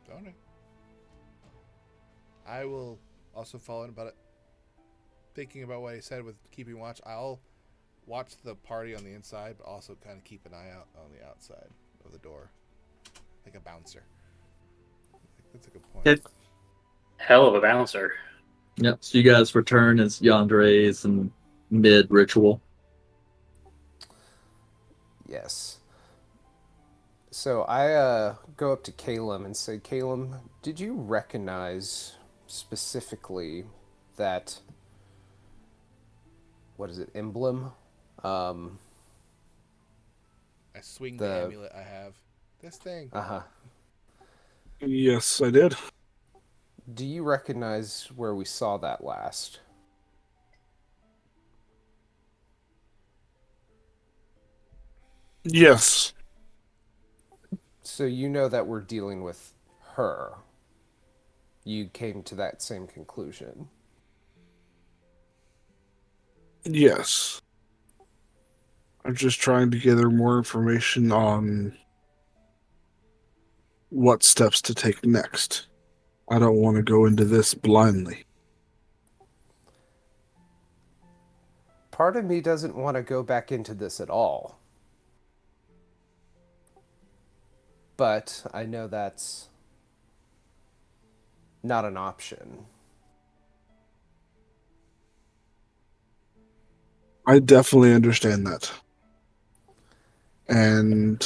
Don't I? I will also follow in about it. Thinking about what he said with keeping watch, I'll watch the party on the inside, but also kind of keep an eye out on the outside of the door. Like a bouncer. That's a good point.
Hell of a bouncer.
Yep. So you guys return as Yandres and mid ritual.
Yes. So I go up to Calum and say, Calum, did you recognize specifically that, what is it, emblem?
I swing the amulet I have. This thing.
Uh-huh.
Yes, I did.
Do you recognize where we saw that last?
Yes.
So you know that we're dealing with her. You came to that same conclusion.
Yes. I'm just trying to gather more information on what steps to take next. I don't want to go into this blindly.
Part of me doesn't want to go back into this at all. But I know that's not an option.
I definitely understand that. And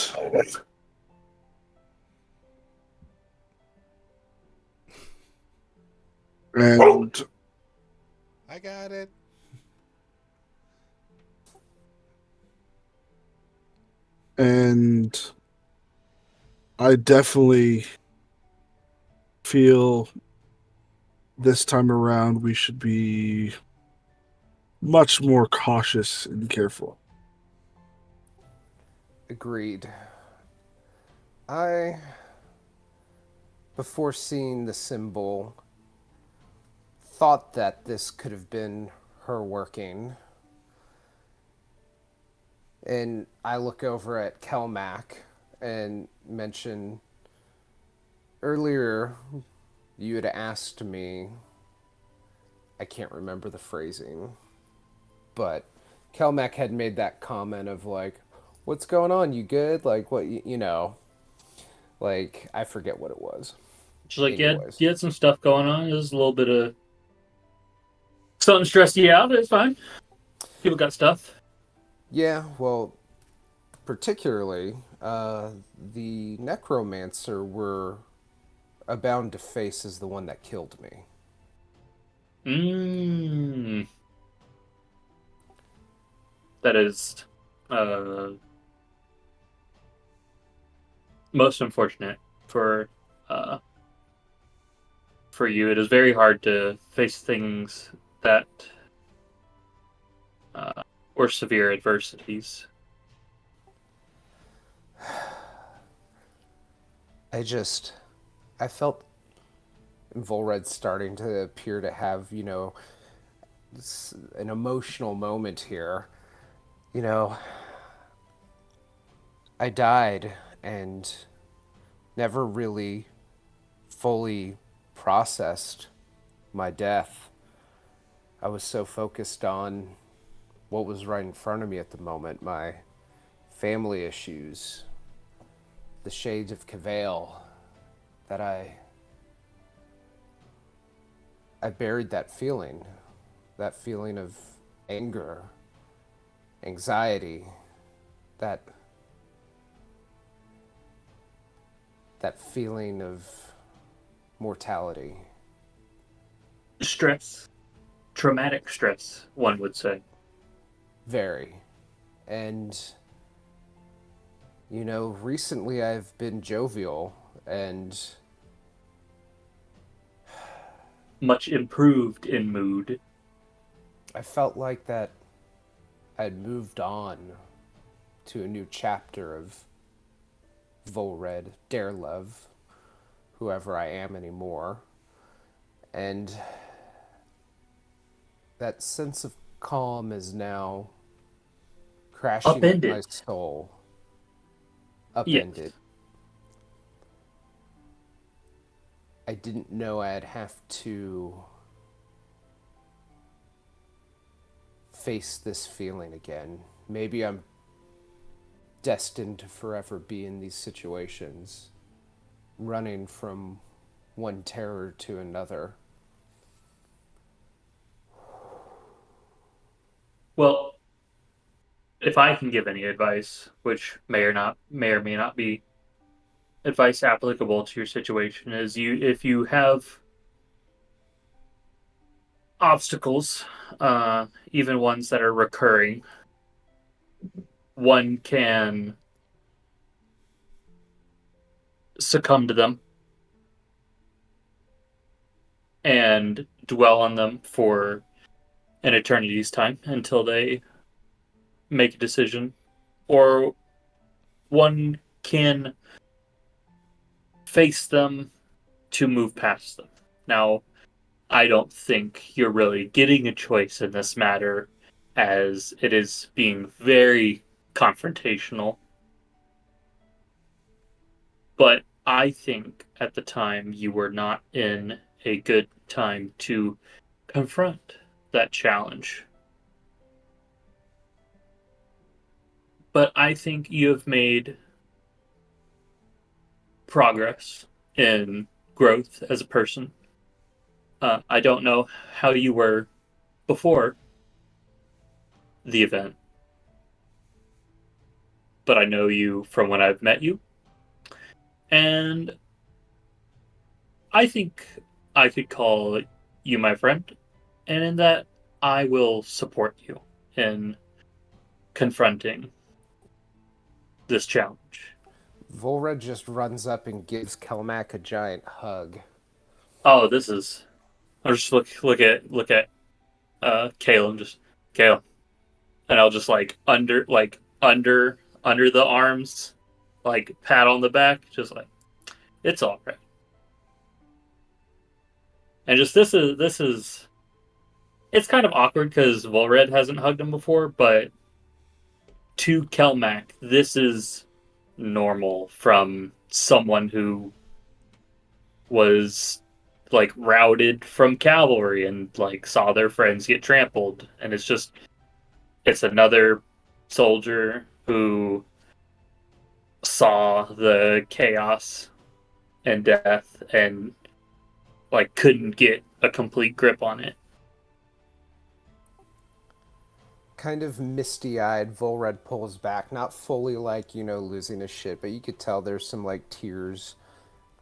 I got it.
and I definitely feel this time around we should be much more cautious and careful.
Agreed. Before seeing the symbol, thought that this could have been her working. And I look over at Kelmac and mention earlier you had asked me, I can't remember the phrasing, but Kelmac had made that comment of like, what's going on? You good? Like, what, like, I forget what it was.
She's like,
Anyways.
you had some stuff going on. There's a little bit of something stressed you out. It's fine. People got stuff.
Yeah, well, particularly, the necromancer we're bound to face is the one that killed me.
that is most unfortunate uh, for you. It is very hard to face things that or severe adversities.
I felt Volred starting to appear to have, an emotional moment here. You know, I died and never really fully processed my death. I was so focused on what was right in front of me at the moment, my family issues, the shades of Cavail, that I buried that feeling of anger, anxiety, that feeling of mortality.
Stress, traumatic stress, one would say.
Very. And, recently I've been jovial and
Much improved in mood.
I felt like that I'd moved on to a new chapter of Volred, Darelove, whoever I am anymore. And that sense of calm is now crashing at my
Upended.
soul.
Yes.
Upended. I didn't know I'd have to face this feeling again. Maybe I'm destined to forever be in these situations, running from one terror to another.
Well, if I can give any advice, which may or may not be advice applicable to your situation, is if you have obstacles, even ones that are recurring, one can succumb to them and dwell on them for an eternity's time until they make a decision, or one can face them to move past them. Now, I don't think you're really getting a choice in this matter, as it is being very confrontational. But I think at the time you were not in a good time to confront that challenge. But I think you have made progress in growth as a person. I don't know how you were before the event, but I know you from when I've met you. And I think I could call you my friend, and in that, I will support you in confronting this challenge.
Volred just runs up and gives Kelmac a giant hug.
Oh, this is. I'll just look at Caleb, just Caleb, and I'll just under the arms, like pat on the back, just like it's all right. And just this is it's kind of awkward because Volred hasn't hugged him before, but to Kelmac, this is normal from someone who was like routed from cavalry and like saw their friends get trampled, and it's another soldier who saw the chaos and death and like couldn't get a complete grip on it.
Kind of misty-eyed, Volred pulls back, not fully like, losing his shit, but you could tell there's some like tears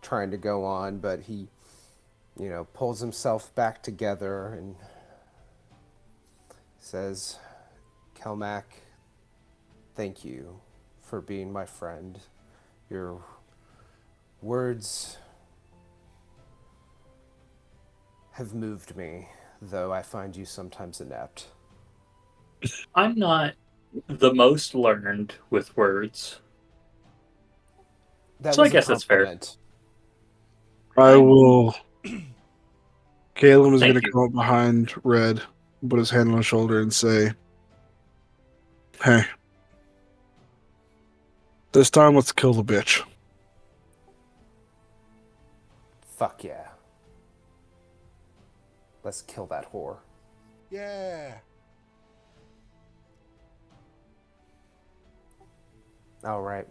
trying to go on, but he, pulls himself back together and says, Kelmac, Thank you for being my friend. Your words have moved me, though I find you sometimes inept.
I'm not the most learned with words,
That
so I
was a
guess that's fair.
compliment.
I will. Caleb is going
Thank
to
you.
come up behind Red, put his hand on his shoulder, and say, "Hey, this time let's kill the bitch."
Fuck yeah. Let's kill that whore.
Yeah.
All right.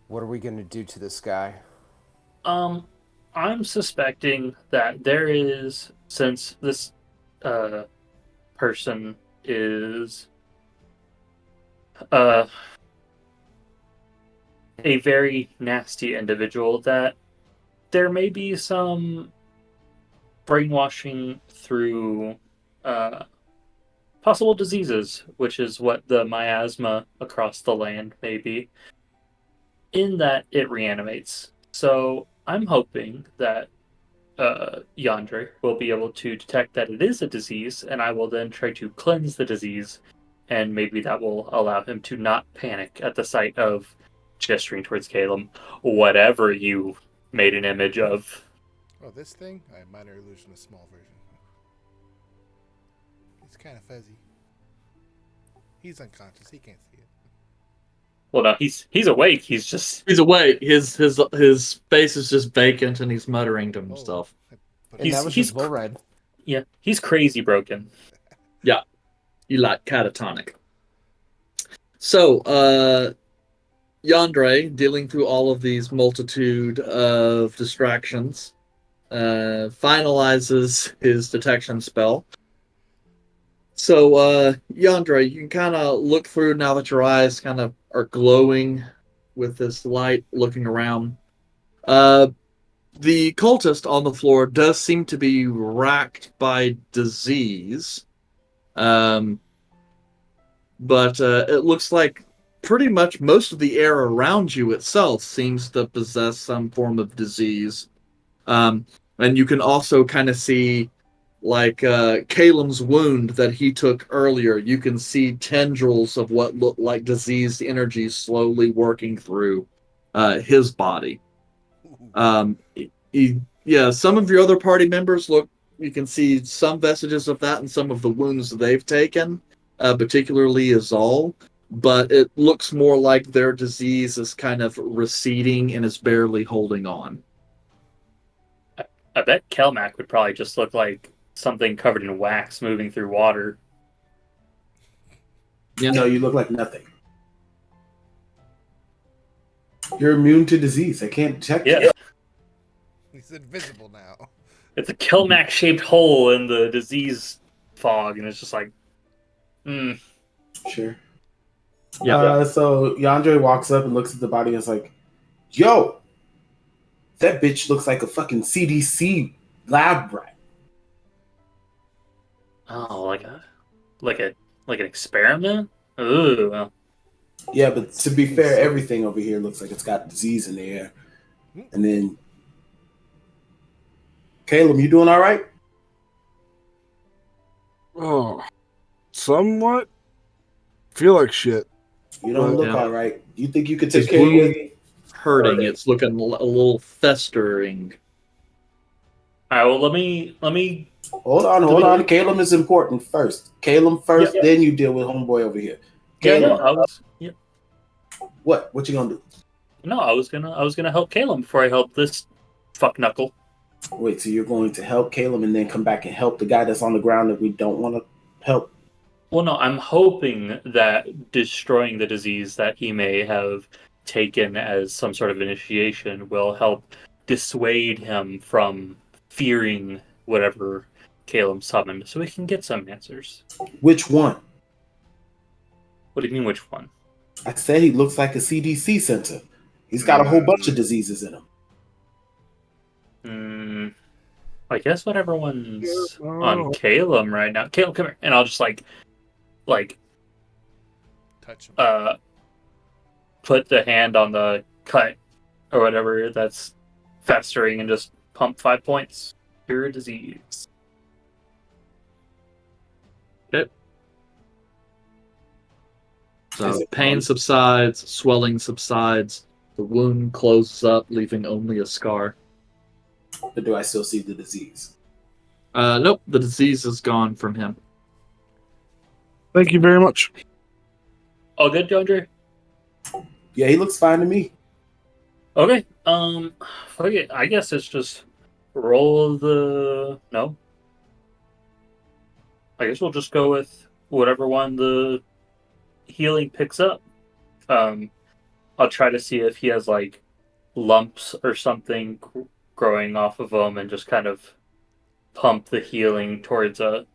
What are we going to do to this guy?
I'm suspecting that there is, since this person is uh a very nasty individual, that there may be some brainwashing through possible diseases, which is what the miasma across the land may be, in that it reanimates. So I'm hoping that Yandre will be able to detect that it is a disease, and I will then try to cleanse the disease, and maybe that will allow him to not panic at the sight of gesturing towards Caleb, whatever you made an image of.
Oh, this thing? I minor illusion, a small version. It's kind of fuzzy. He's unconscious. He can't see it.
Well, no, he's awake. He's
awake. His face is just vacant, and he's muttering to himself.
But
And that was
he's
visible red.
Yeah, he's crazy broken.
Yeah, you like catatonic. So, Yandre, dealing through all of these multitude of distractions, finalizes his detection spell. So, Yandre, you can kind of look through now that your eyes kind of are glowing with this light, looking around. The cultist on the floor does seem to be racked by disease. But it looks like pretty much most of the air around you itself seems to possess some form of disease. And you can also kind of see, like, Caleb's wound that he took earlier. You can see tendrils of what look like diseased energy slowly working through his body. Yeah, some of your other party members look. You can see some vestiges of that in some of the wounds they've taken, particularly Azal. But it looks more like their disease is kind of receding and is barely holding on.
I bet Kelmac would probably just look like something covered in wax moving through water.
You know, you look like nothing. You're immune to disease. I can't detect
Yeah,
you.
he's invisible now.
it's a Kelmac shaped hole in the disease fog, and it's just like,
Sure.
Yeah.
So Yandre walks up and looks at the body and is like, "Yo, that bitch looks like a fucking CDC lab rat."
oh, like an experiment. Ooh, well,
Yeah, but to be fair, everything over here looks like it's got disease in the air. And then, Caleb, you doing all right?
Oh, somewhat. Feel like shit.
You don't look
Yeah.
all right. You think you could take
His
care of
wound
you?
hurting. It's looking a little festering.
all right. Well, let me.
Hold on. Caleb is important first. Caleb first,
Yeah.
then you deal with homeboy over here.
Yeah, no,
Caleb,
yeah.
what? What you gonna do?
No, I was gonna help Caleb before I help this fuck knuckle.
Wait, so you're going to help Caleb and then come back and help the guy that's on the ground that we don't want to help?
Well, no, I'm hoping that destroying the disease that he may have taken as some sort of initiation will help dissuade him from fearing whatever Caleb summoned, so we can get some answers.
Which one?
What do you mean, which one?
I said he looks like a CDC center. He's got a whole bunch of diseases in him.
I guess whatever one's
Oh.
on Caleb right now. Caleb, come here, and I'll just like
Touch him.
put the hand on the cut or whatever that's festering and just pump 5 points. Cure disease.
Okay.
Is
So
it
pain
gone?
subsides, swelling subsides, the wound closes up, leaving only a scar.
But do I still see the disease?
Nope, the disease is gone from him.
Thank you very much.
All good, Andre?
Yeah, he looks fine to me.
Okay. Fuck it. I guess it's just roll the no. I guess we'll just go with whatever one the healing picks up. I'll try to see if he has like lumps or something growing off of him, and just kind of pump the healing towards a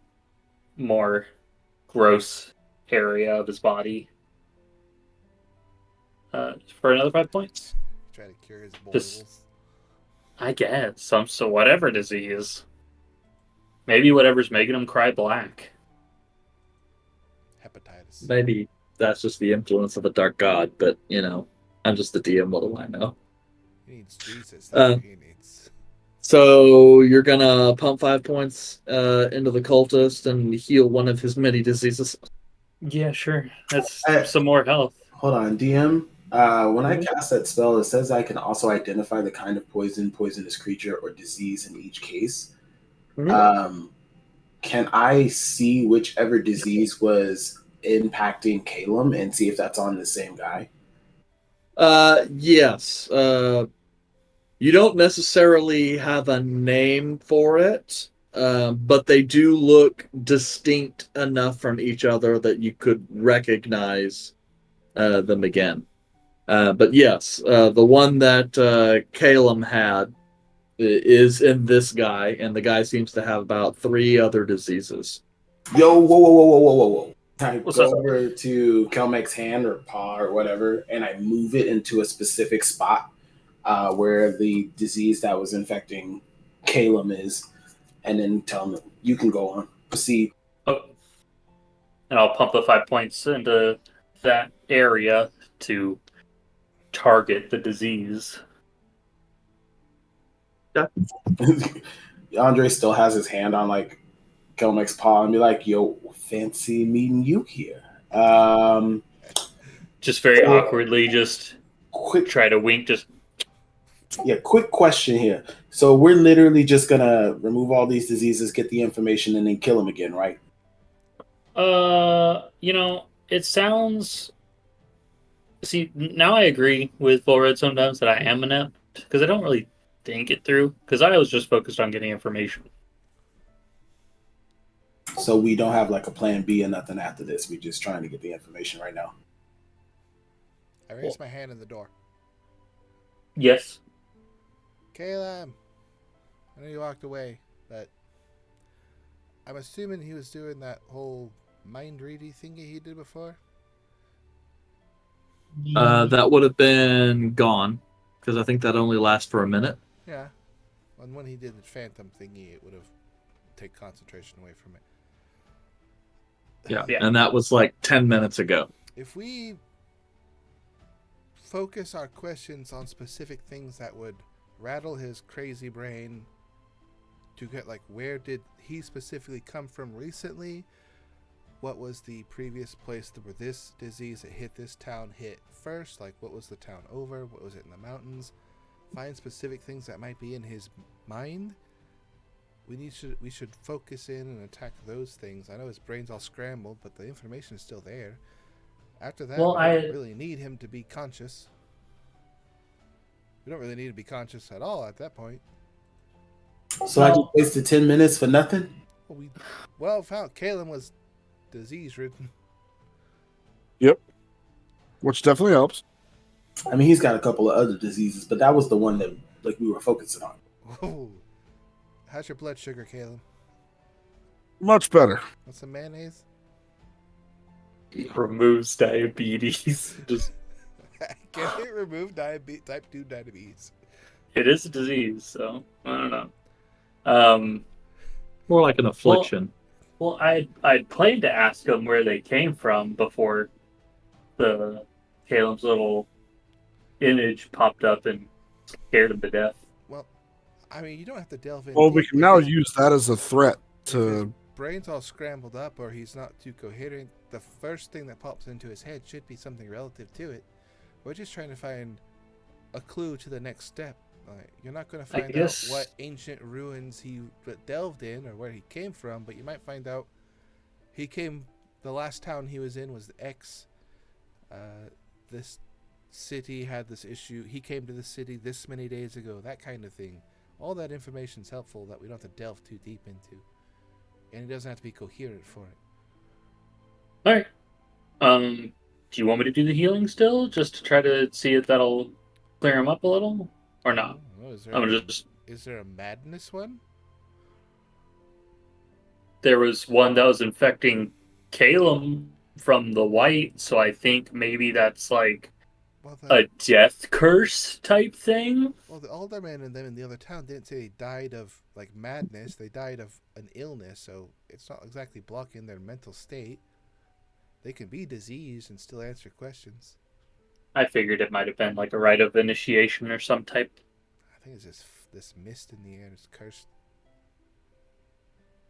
more gross area of his body. For another 5 points.
Try to cure his
Just-
boils.
I guess so whatever disease. Maybe whatever's making him cry black.
Hepatitis.
Maybe that's just the influence of the dark god, but I'm just the DM. What do I know?
He needs Jesus.
Uh,
That's what he needs.
So you're gonna pump 5 points into the cultist and heal one of his many diseases.
Yeah, sure. That's
Uh,
some more health.
Hold on, DM. When I cast that spell, it says I can also identify the kind of poison, poisonous creature, or disease in each case. Can I see whichever disease was impacting Calum and see if that's on the same guy?
Yes. You don't necessarily have a name for it, but they do look distinct enough from each other that you could recognize them again. But yes, the one that Calum had is in this guy, and the guy seems to have about 3 other diseases.
Yo, whoa. I
What's
go
up?
over to Kelmec's hand or paw or whatever, and I move it into a specific spot where the disease that was infecting Calum is, and then tell him, you can go on. Proceed.
Oh. And I'll pump the 5 points into that area to target the disease.
Andre still has his hand on like Kelmec's paw and be like, yo, fancy meeting you here.
Just very awkwardly, just
Quick
try to wink. Just
quick question here. So we're literally just gonna remove all these diseases, get the information, and then kill him again, right?
it sounds. See, now I agree with Full Red sometimes that I am inept because I don't really think it through because I was just focused on getting information.
So we don't have like a plan B or nothing after this. We're just trying to get the information right now.
I raised my hand in the door.
Yes.
Caleb, I know you walked away, but I'm assuming he was doing that whole mind ready thingy he did before.
That would have been gone, because I think that only lasts for a minute.
Yeah. And when he did the phantom thingy, it would have taken concentration away from it.
Yeah,
Yeah.
and that was like 10 minutes ago.
If we focus our questions on specific things that would rattle his crazy brain to get like where did he specifically come from recently, what was the previous place where this disease that hit this town hit first, like what was the town over, what was it in the mountains, find specific things that might be in his mind. We should focus in and attack those things. I know his brain's all scrambled, but the information is still there. After that,
Well,
we
I-
don't really need him to be conscious. We don't really need to be conscious at all at that point.
So I just wasted 10 minutes for nothing?
Well, found Kalen was disease ridden.
Which definitely helps.
I mean, he's got a couple of other diseases, but that was the one that like we were focusing on.
Whoa. How's your blood sugar, Kalen?
Much better.
Want some mayonnaise?
Removes diabetes. Just
Can it remove type 2 diabetes?
it is a disease, so I don't know.
More like an affliction.
Well, I'd planned to ask them where they came from before the Caleb's little image popped up and scared him to death.
Well, I mean, you don't have to delve in.
Well, we
deep.
can
If
now
his-
use that as a threat
if his
to.
brain's all scrambled up or he's not too coherent, the first thing that pops into his head should be something relative to it. We're just trying to find a clue to the next step. You're not going to
I
find out
guess-
what ancient ruins he delved in or where he came from, but you might find out the last town he was in was X. This city had this issue. He came to the city this many days ago, that kind of thing. All that information's helpful that we don't have to delve too deep into. And it doesn't have to be coherent for it.
Alright. Do you want me to do the healing still? Just to try to see if that'll clear him up a little? Or not?
Oh, is there a madness one?
There was one that was infecting Caleb from the white, so I think maybe that's like
Well,
a death curse type thing.
Well, the alderman and them in the other town didn't say they died of like madness. They died of an illness, so it's not exactly blocking their mental state. They can be diseased and still answer questions.
I figured it might have been like a rite of initiation or some type.
I think it's just this mist in the air is cursed.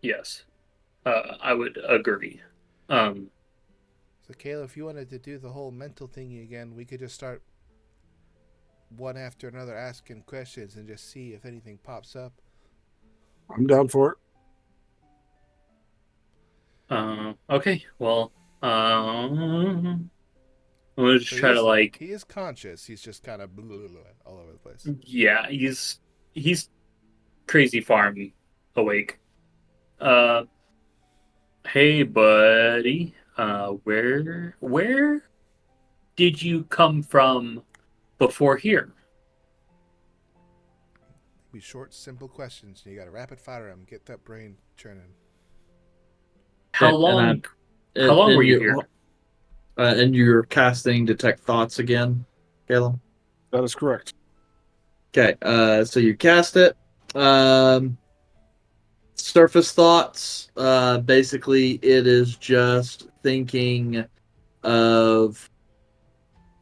Yes, I would agree.
So, Kayla, if you wanted to do the whole mental thingy again, we could just start one after another asking questions and just see if anything pops up.
I'm down for it.
Okay, well, I'm gonna just
So
try to like.
He is conscious. He's just kind of all over the place.
Yeah, he's crazy farm awake. Hey buddy, where did you come from before here?
Be short, simple questions. You got to rapid fire them. Get that brain churning.
How long? How long were you here?
And you're casting Detect Thoughts again, Caleb?
That is correct.
Okay, so you cast it. Surface thoughts. Basically, it is just thinking of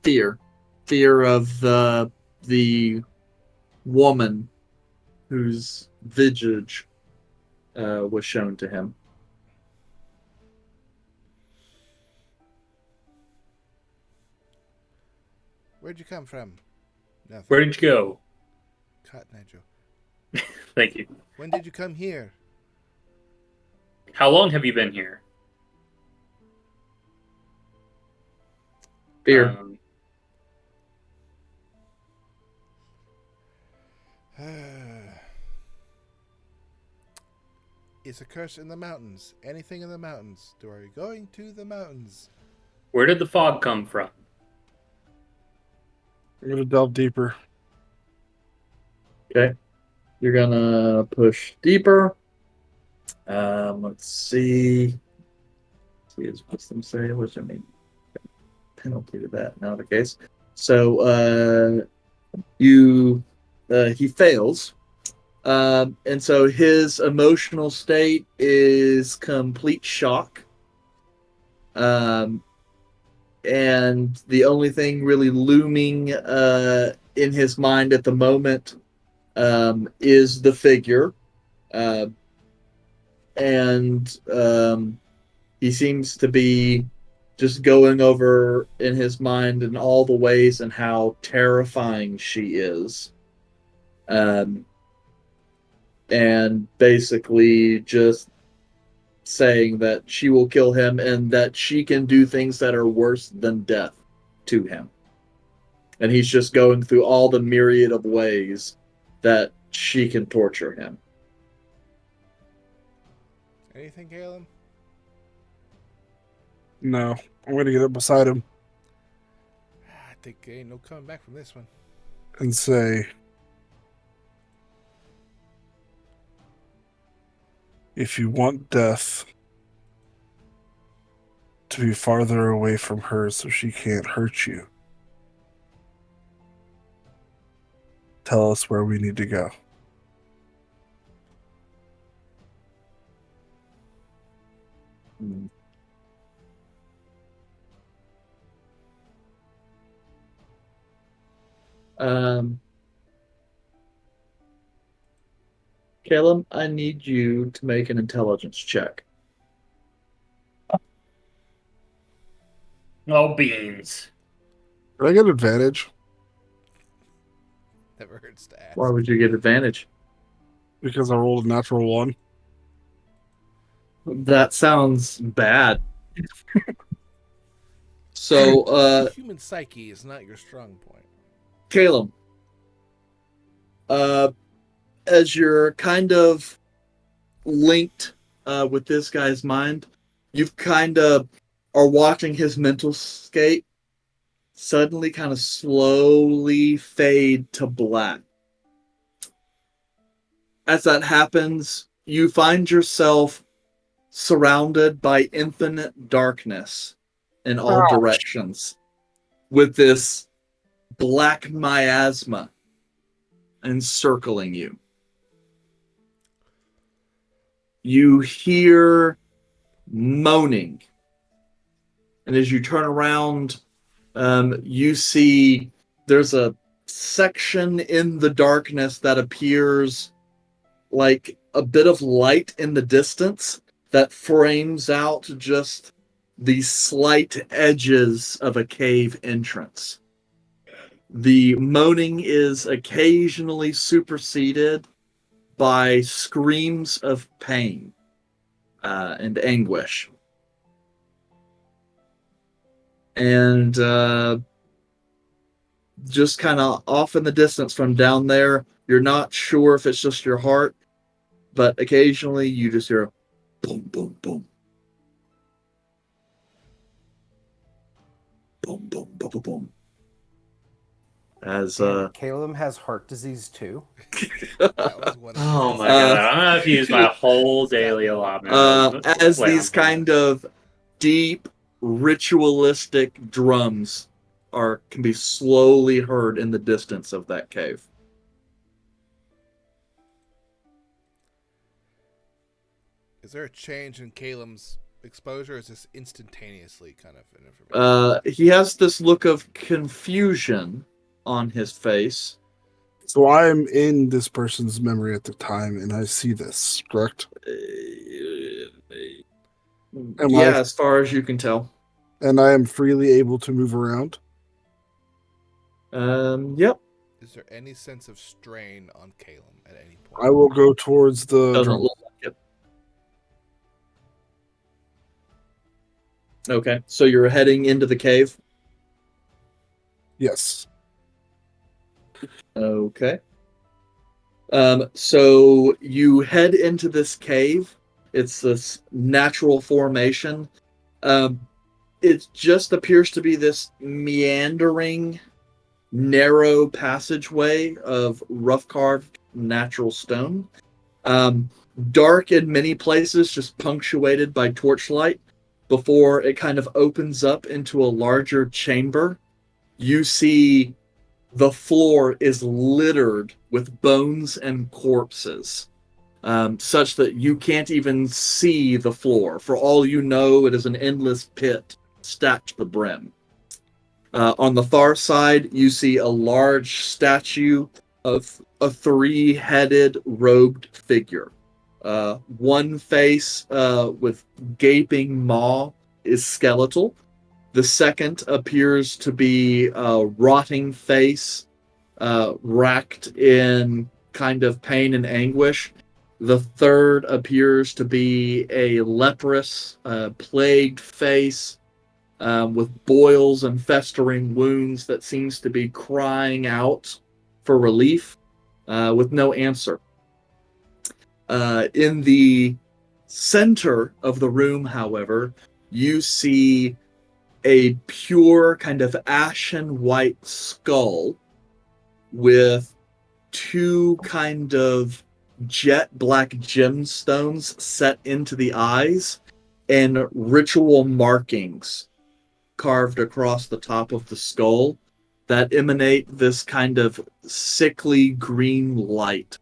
fear of the woman whose visage was shown to him.
Where'd you come from? Nothing.
Where did you go?
Cotton Eye Joe.
Thank you.
When did you come here?
How long have you been here?
Fear.
It's a curse in the mountains. Anything in the mountains. Are you going to the mountains?
Where did the fog come from?
I'm going to delve deeper.
Okay. You're gonna push deeper. Let's see. See his wisdom say, which I mean penalty to that, not the case. So he fails. And so his emotional state is complete shock. And the only thing really looming in his mind at the moment is the figure. And he seems to be just going over in his mind in all the ways and how terrifying she is. And basically just saying that she will kill him and that she can do things that are worse than death to him. And he's just going through all the myriad of ways that she can torture him.
Anything, Galen?
No, I'm going to get up beside him
I think there ain't no coming back from this one.
and say, if you want death to be farther away from her so she can't hurt you, tell us where we need to go.
Um, Caleb, I need you to make an intelligence check.
Oh, beans.
Did I get advantage?
Never hurts to ask.
Why would you get advantage?
Because I rolled a natural 1.
That sounds bad. So,
Human psyche is not your strong point.
Caleb, as you're kind of linked with this guy's mind, you've kind of are watching his mental state suddenly kind of slowly fade to black. As that happens, you find yourself surrounded by infinite darkness in all directions with this black miasma encircling you. You hear moaning. And as you turn around, you see there's a section in the darkness that appears like a bit of light in the distance that frames out just the slight edges of a cave entrance. The moaning is occasionally superseded by screams of pain and anguish. And just kind of off in the distance from down there, you're not sure if it's just your heart, but occasionally you just hear a boom, boom, boom. Boom, boom, boom, boom, boom. As
Caleb has heart disease too.
That was one.
Oh my god! I'm gonna have to use my whole daily allotment.
as
Wait,
these kind of deep ritualistic drums can be slowly heard in the distance of that cave.
Is there a change in Caleb's exposure? Or is this instantaneously kind of an information?
He has this look of confusion on his face.
So I'm in this person's memory at the time, and I see this, correct?
As far as you can tell.
And I am freely able to move around?
Yep.
Is there any sense of strain on Caleb at any point?
I will go towards the
Doesn't
drum.
look like it. Okay, so you're heading into the cave?
Yes.
Okay. So you head into this cave. It's this natural formation. It just appears to be this meandering, narrow passageway of rough carved natural stone. Dark in many places, just punctuated by torchlight, before it kind of opens up into a larger chamber. You see the floor is littered with bones and corpses, such that you can't even see the floor. For all you know, it is an endless pit stacked to the brim. On the far side, you see a large statue of a three-headed robed figure. One face with gaping maw is skeletal. The second appears to be a rotting face, racked in kind of pain and anguish. The third appears to be a leprous, plagued face with boils and festering wounds that seems to be crying out for relief with no answer. In the center of the room, however, you see a pure kind of ashen white skull with two kind of jet black gemstones set into the eyes and ritual markings carved across the top of the skull that emanate this kind of sickly green light.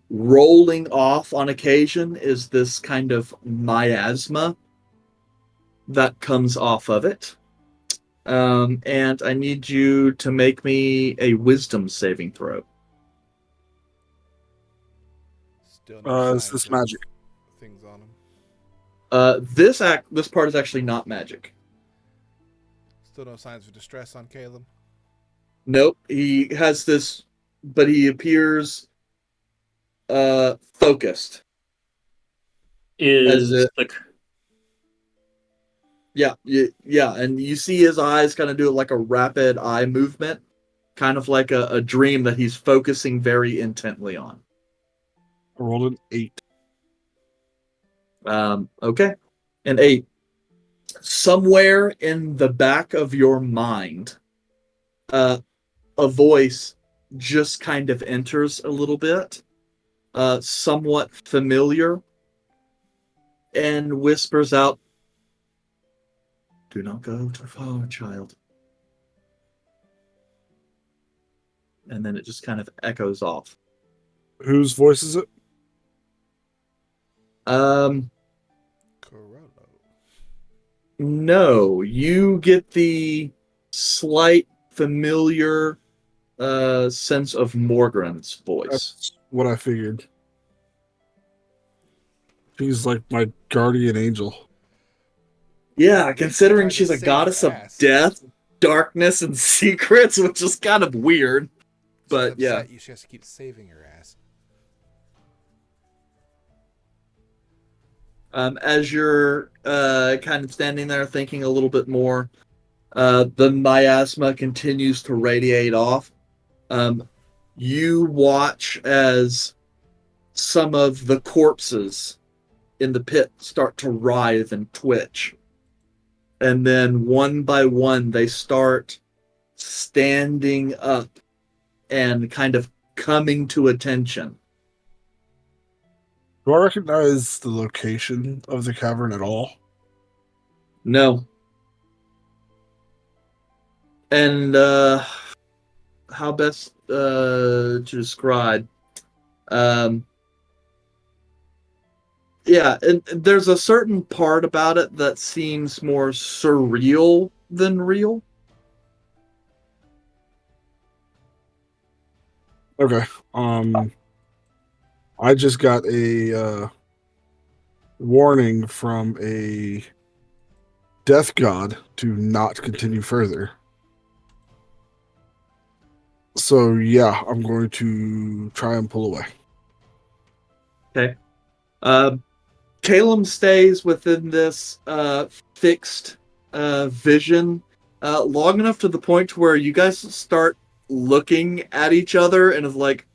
Rolling off on occasion is this kind of miasma that comes off of it. And I need you to make me a wisdom saving throw.
Still no
Is
signs
this
of
magic?
things on him.
This part is actually not magic.
Still no signs of distress on Caleb.
Nope. He has this, but he appears focused. As
Is
it,
the
yeah, and you see his eyes kind of do like a rapid eye movement, kind of like a dream that he's focusing very intently on.
I rolled an 8.
Okay. An 8. Somewhere in the back of your mind, a voice just kind of enters a little bit, somewhat familiar, and whispers out, "Do not go too far, child." And then it just kind of echoes off.
Whose voice is it?
Corollo.
No, you get the slight familiar sense of Morgren's voice.
That's what I figured. She's like my guardian angel.
Yeah, considering
Tried to
she's a
save
goddess
your
of
ass.
death, darkness, and secrets, which is kind of weird.
She's
But yeah.
upset she has to keep saving your ass.
As you're kind of standing there thinking a little bit more, the miasma continues to radiate off. You watch as some of the corpses in the pit start to writhe and twitch. And then one by one, they start standing up and kind of coming to attention.
Do I recognize the location of the cavern at all?
No. And how best to describe? Yeah, and there's a certain part about it that seems more surreal than real.
Okay. I just got a warning from a death god to not continue further. So yeah, I'm going to try and pull away.
Okay. Caleb stays within this fixed vision long enough to the point where you guys start looking at each other and is like,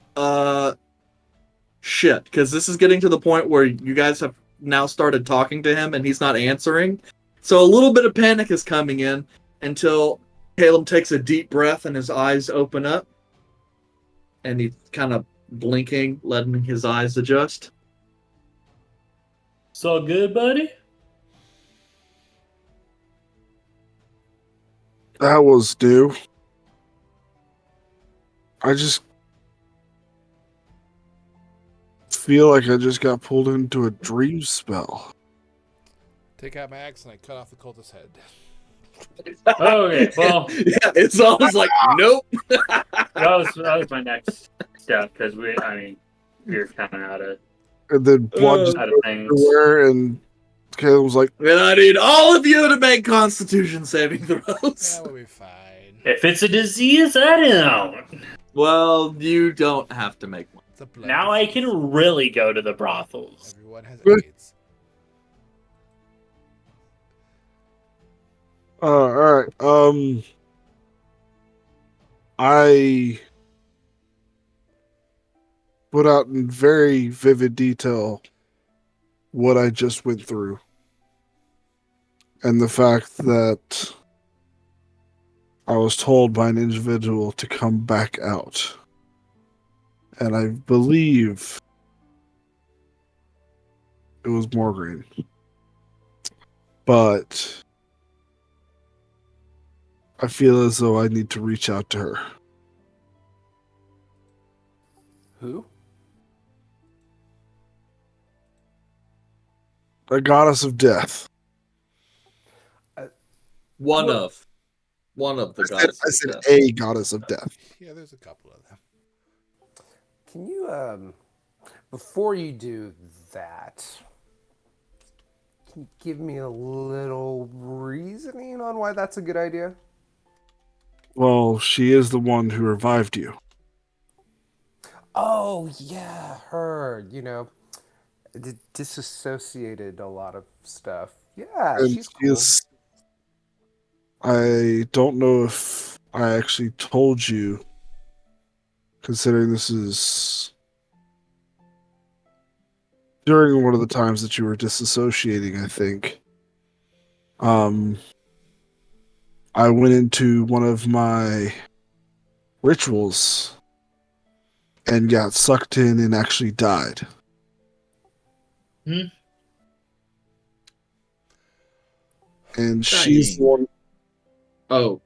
shit, because this is getting to the point where you guys have now started talking to him and he's not answering. So a little bit of panic is coming in until Caleb takes a deep breath and his eyes open up. And he's kind of blinking, letting his eyes adjust.
It's all good, buddy?
That was new. I just feel like I just got pulled into a dream spell.
Take out my axe and I cut off the cultist's head.
Okay, well,
Yeah, it's always like, nope.
that was my next step because we're kind of
And then blood just
out of things.
everywhere, and Caleb was like,
And I need all of you to make Constitution saving throws.
That will be fine.
If it's a disease, I don't.
Well, you don't have to make one.
It's a blood
Now I
disease.
can really go to the brothels.
Everyone has
Good.
AIDS.
all right. I put out in very vivid detail what I just went through. And the fact that I was told by an individual to come back out. And I believe it was Morgan. But I feel as though I need to reach out to her.
Who?
The goddess of death.
One
Well-
of. One of the
I
goddesses.
said
of death.
a goddess of death.
Yeah, there's a couple of them.
Can you, before you do that, can you give me a little reasoning on why that's a good idea?
Well, she is the one who revived you.
Oh, yeah, her, disassociated a lot of stuff. Yeah,
And
she's
she
cool.
is. I don't know if I actually told you, considering this is during one of the times that you were disassociating, I think. I went into one of my rituals and got sucked in and actually died.
Hmm.
And she's the
Dying.
one.
Oh,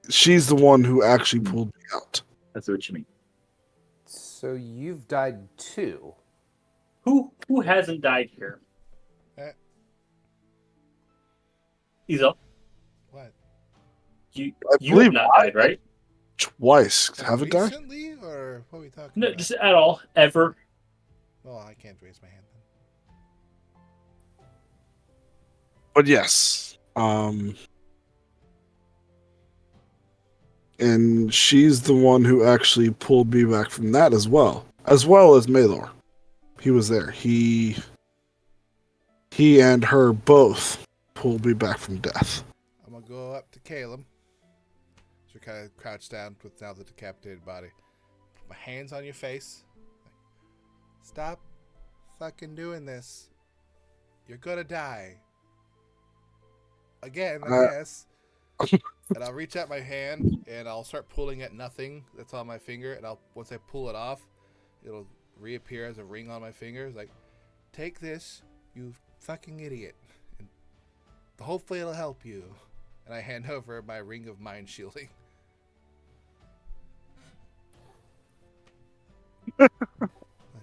She's the one who actually pulled me out.
that's what you mean.
So you've died too.
Who hasn't died here?
Eh,
Ezel,
what?
you
I
you have
believe
not
I
died, right?
twice.
Like
Haven't I?
recently, or what are we talking
No,
about?
just at all, ever.
Well, I can't raise my hand then.
But yes. And she's the one who actually pulled me back from that as well as Malor. He was there. He and her both pulled me back from death.
I'm gonna go up to Caleb. So kind of crouched down with now the decapitated body. Put my hands on your face. Stop fucking doing this. You're gonna die. Again, I guess. And I'll reach out my hand and I'll start pulling at nothing that's on my finger. And once I pull it off, it'll reappear as a ring on my finger. It's like, take this, you fucking idiot. And hopefully it'll help you. And I hand over my ring of mind shielding.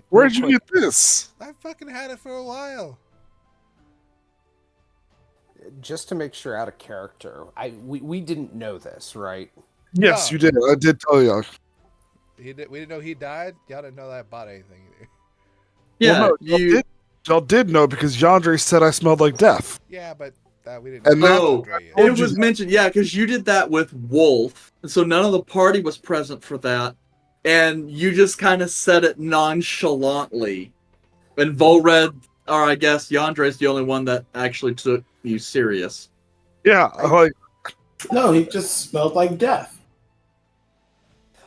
Where'd you get this?
I fucking had it for a while.
Just to make sure out of character, we didn't know this, right?
Yes,
No.
you did. I did tell you.
We didn't know he died. Y'all didn't know that I bought anything either.
Yeah,
Well, no, y'all did know because Yandre said I smelled like death.
Yeah, but we didn't
And
know
that-
Oh,
Andre yet.
told
it
you
was
that.
mentioned, yeah, because you did that with Wolf, and so none of the party was present for that, and you just kind of said it nonchalantly. And Volred, or I guess Yandre's the only one that actually took you serious.
Yeah, like,
No, he just smelled like death.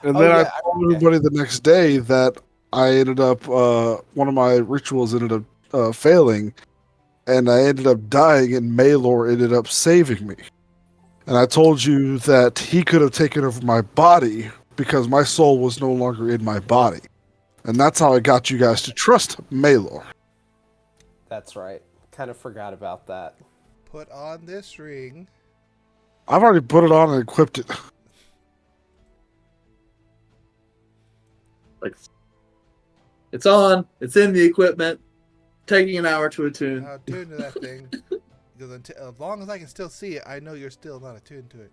and
Oh,
then
yeah,
I told everybody the next day that I ended up one of my rituals ended up failing, and I ended up dying, and Malor ended up saving me. And I told you that he could have taken over my body because my soul was no longer in my body. And that's how I got you guys to trust Malor.
That's right. Kind of forgot about that.
Put on this ring.
I've already put it on and equipped it.
Like, it's on, it's in the equipment, taking an hour to attune.
Now attune to that thing. Because as long as I can still see it, I know you're still not attuned to it.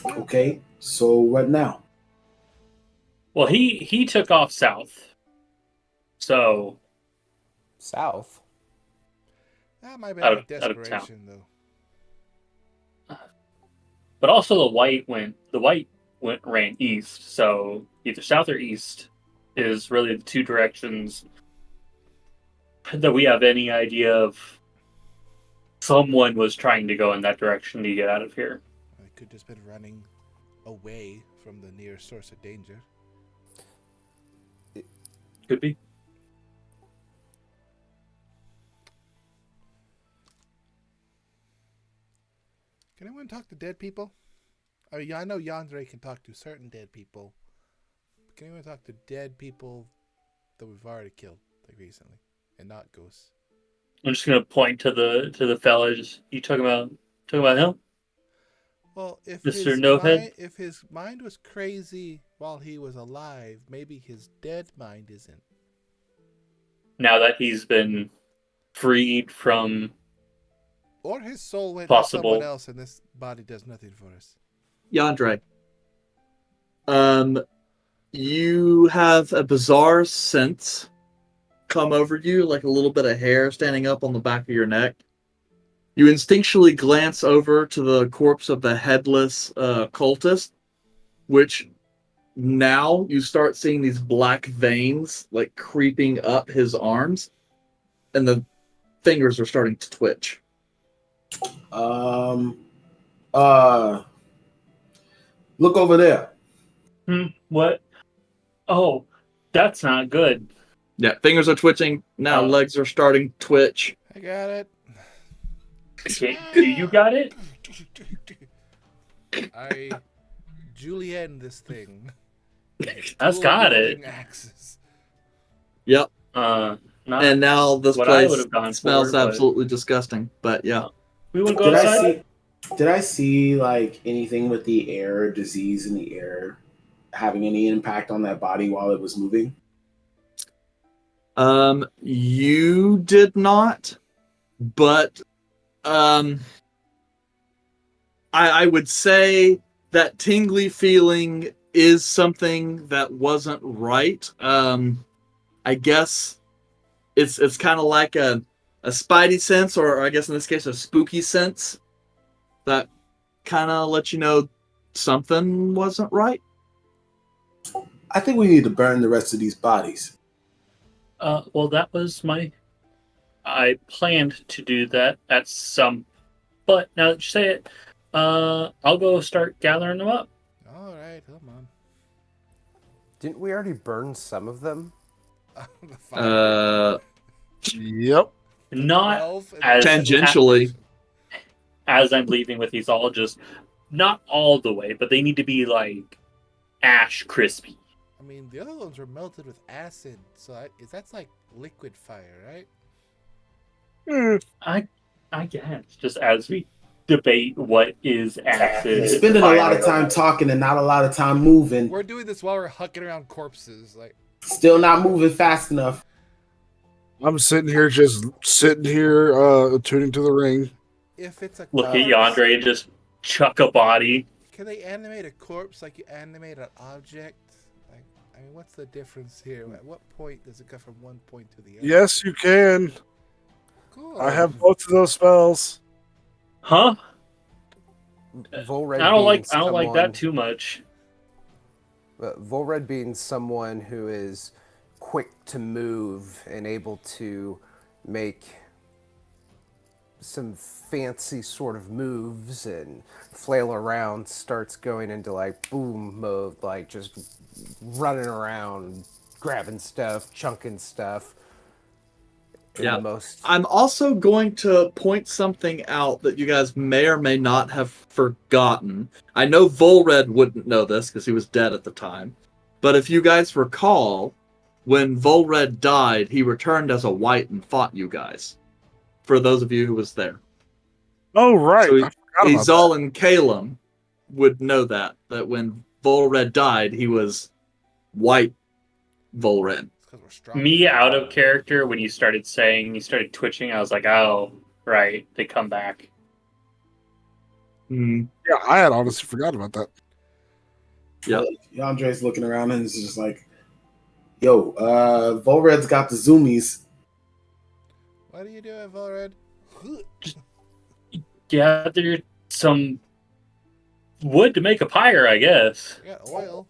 Okay, so what now?
Well, he took off south, so
South.
That might be
Out
out
of-
of
out of town.
desperation, though.
but also the white ran east. So either south or east is really the two directions that we have any idea of. Someone was trying to go in that direction to get out of here.
I could just been running away from the nearest source of danger.
Could be.
Can anyone talk to dead people? I mean, I know Yandere can talk to certain dead people. But can anyone talk to dead people that we've already killed, like recently, and not ghosts?
I'm just gonna point to the fellas. You talking about him?
Well, if
Mr. Nohead?
if his mind was crazy while he was alive, maybe his dead mind isn't.
now that he's been freed from
Or his soul went to
possible.
someone else, and this body does nothing for us.
Yandre, you have a bizarre sense come over you, like a little bit of hair standing up on the back of your neck. You instinctually glance over to the corpse of the headless cultist, which now you start seeing these black veins like creeping up his arms, and the fingers are starting to twitch.
Look over there.
What? Oh, that's not good.
Yeah, fingers are twitching. Now legs are starting to twitch.
I got it.
Okay, you got it?
I julienne this thing.
That's got it.
Dual-wielding Axes.
Yep.
Not
And now this
what I
place
would have gone
smells
for, but-
absolutely disgusting. But yeah.
we want to go outside.
Did I see like anything with the air, disease in the air, having any impact on that body while it was moving?
You did not, but I would say that tingly feeling is something that wasn't right. I guess it's kind of like a spidey sense, or I guess in this case a spooky sense that kind of lets you know something wasn't right.
I think we need to burn the rest of these bodies.
Well, that was I planned to do that at some, but now that you say it, I'll go start gathering them up.
All right, come on.
Didn't we already burn some of them?
The fire.
Yep.
Not
12 and
as
Tangentially.
as I'm leaving with these all, just not all the way, but they need to be like ash crispy.
I mean, the other ones were melted with acid, so that's like liquid fire, right?
I guess just as we debate what is acid.
Spending a lot of
fire.
time talking and not a lot of time moving.
We're doing this while we're hucking around corpses. Like,
Still not moving fast enough.
I'm sitting here, tuning to the ring.
if it's a
Look
corpse,
at Yandre and just chuck a body.
can they animate a corpse like you animate an object? Like, I mean, what's the difference here? At what point does it go from one point to the other?
Yes, you can.
Cool.
I have both of those spells.
Huh?
Volred
I don't like
someone,
that too much.
Volred being someone who is quick to move and able to make some fancy sort of moves and flail around, starts going into like boom mode, like just running around, grabbing stuff, chunking stuff.
Yeah. I'm also going to point something out that you guys may or may not have forgotten. I know Volred wouldn't know this because he was dead at the time. But if you guys recall, when Volred died, he returned as a white and fought you guys. For those of you who was there.
Oh, right.
So
I forgot about
Izal and Kalem would know that when Volred died, he was white Volred.
It's 'cause we're strong.
Me out of character when you started twitching, I was like, oh, right, they come back.
Mm.
Yeah, I had honestly forgotten about that.
Yep.
Andre's looking around and is just like, yo, Volred's got the zoomies.
What are you doing, Volred?
Gather some wood to make a pyre, I guess.
I got oil.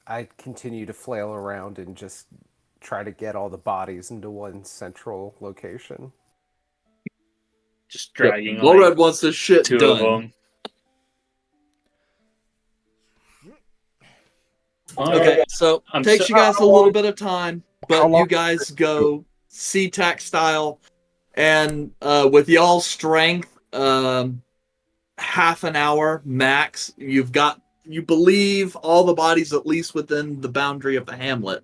I continue to flail around and just try to get all the bodies into one central location.
Just dragging
Volred wants this shit
two
done.
of them.
Okay, so
I'm
takes
so-
you guys a little bit of time,
How
but
long-
you guys go SeaTac style, and with y'all's strength, half an hour max, you believe all the bodies at least within the boundary of the hamlet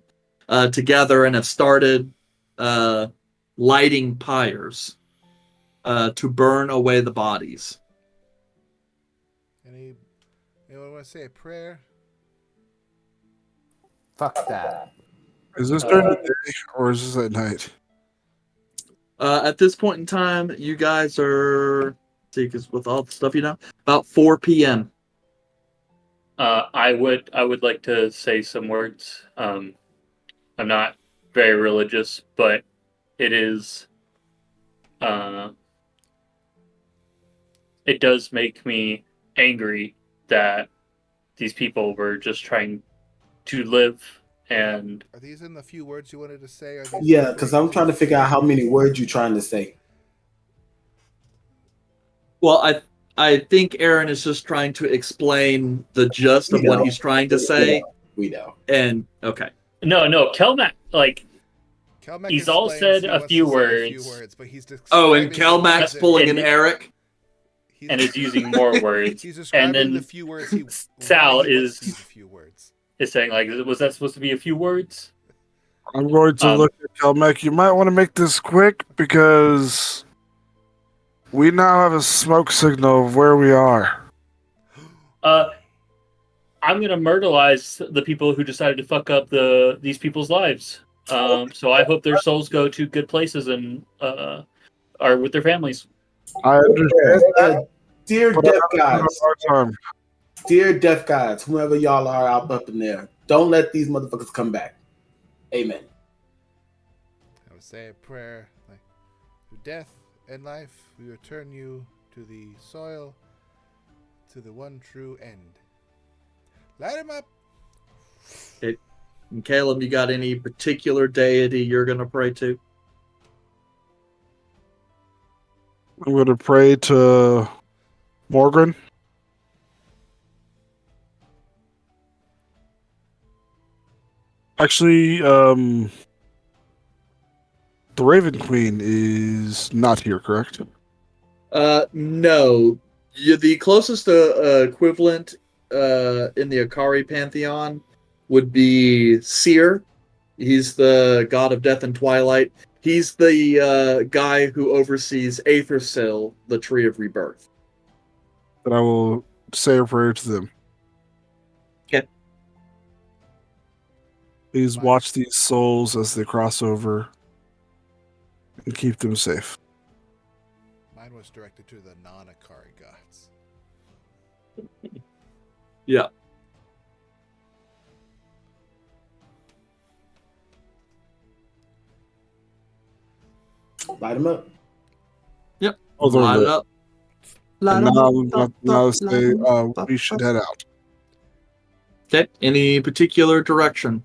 together, and have started lighting pyres to burn away the bodies.
Anyone want to say a prayer?
Fuck that.
Is this during the day or is this at night?
At this point in time, you guys are, see, because with all the stuff you know, about 4 p.m.
I would like to say some words. I'm not very religious, but it is. It does make me angry that these people were just trying to live and
Are these in the few words you wanted to say? Or are these
Yeah, because I'm trying to figure out how many words you're trying to say.
Well, I think Aaron is just trying to explain the gist of
We
what
know.
he's trying to say.
We know.
And okay,
no, Kelmac, like,
Kelmac
he's all
explains
said
he
a
wants
few
to say a few
words.
words, but he's
oh, and
describing the
Kelmac's
words that-
pulling
and
an
he-
Eric.
he's-
and is using more words.
He's
And
describing
then
the few words he
Sal
why he wants
is-
these few words.
Is saying, like, was that supposed to be a few words?
I'm going to look at Kelmec. You might want to make this quick because we now have a smoke signal of where we are.
I'm gonna myrtleize the people who decided to fuck up these people's lives. So I hope their souls go to good places and are with their families.
I understand that,
Dear
but
deaf
I'm having
gods,
a hard time.
dear deaf gods, whoever y'all are up in there, don't let these motherfuckers come back. Amen.
I would say a prayer like, through death and life, we return you to the soil, to the one true end. Light him up.
And Caleb, you got any particular deity you're gonna pray to?
I'm going to pray to Morgan. Actually, the Raven Queen is not here, correct?
No. The closest equivalent in the Akari pantheon would be Seer. He's the god of death and twilight. He's the guy who oversees Aethersil, the tree of rebirth.
But I will say a prayer to them.
Okay.
Please watch these souls as they cross over and keep them safe.
Mine was directed to the non-Akari gods.
Yeah.
Light them up.
Yep.
Oh, they're
Light it
lit.
up.
And
Light 'em
now,
up,
now
up,
say
light 'em up,
we should
up.
head out.
Okay. Any particular direction?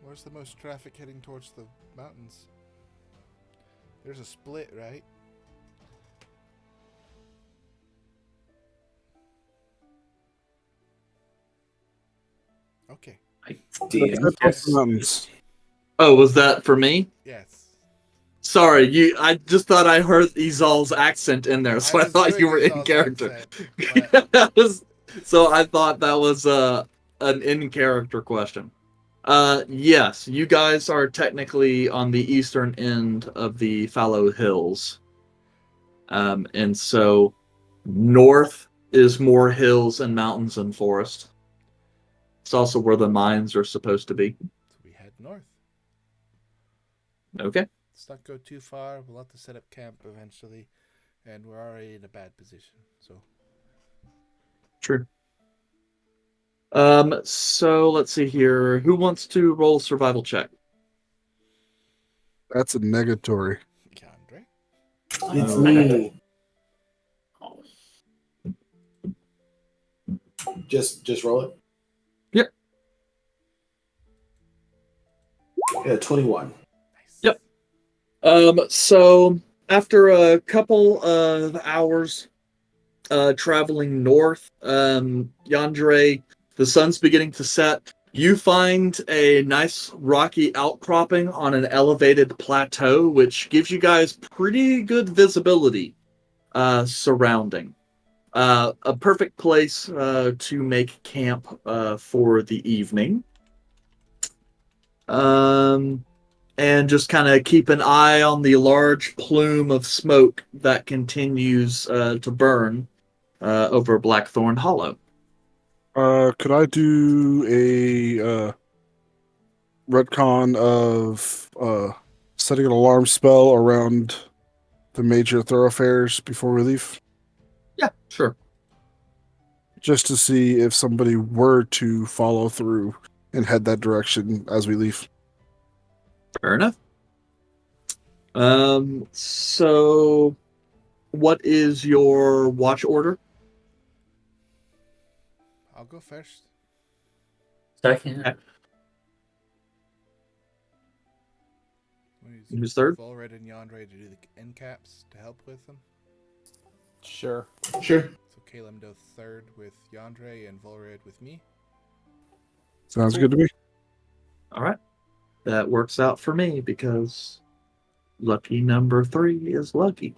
Where's the most traffic heading towards the mountains? There's a split, right? Okay.
Damn.
Let's head towards the mountains.
Oh, was that for me?
Yes.
Sorry, I just thought I heard Izal's accent in there, so I
was
thought you
doing
were in
Izal's
character.
accent, but
So I thought that was an in-character question. Yes, you guys are technically on the eastern end of the Fallow Hills. And so north is more hills and mountains and forest. It's also where the mines are supposed to be.
so we head north.
Okay.
Let's not go too far. We'll have to set up camp eventually, and we're already in a bad position. So
True. So let's see here. Who wants to roll a survival check?
That's a negatory.
Keandre,
It's me. Just roll it.
Yep.
Yeah, 21.
nice.
Yep. So after a couple of hours traveling north, Yandere, the sun's beginning to set. You find a nice rocky outcropping on an elevated plateau, which gives you guys pretty good visibility surrounding. A perfect place to make camp for the evening. And just kind of keep an eye on the large plume of smoke that continues to burn over Blackthorn Hollow.
Could I do a retcon of setting an alarm spell around the major thoroughfares before we leave?
Yeah, sure.
Just to see if somebody were to follow through and head that direction as we leave.
Fair enough. So what is your watch order?
I'll go first.
Second.
Who's third?
Volred and Yandre to do the end caps to help with them.
Sure.
Sure.
So Caleb goes third with Yandre and Volred with me.
Sounds good to me.
All right. That works out for me because lucky number 3 is lucky.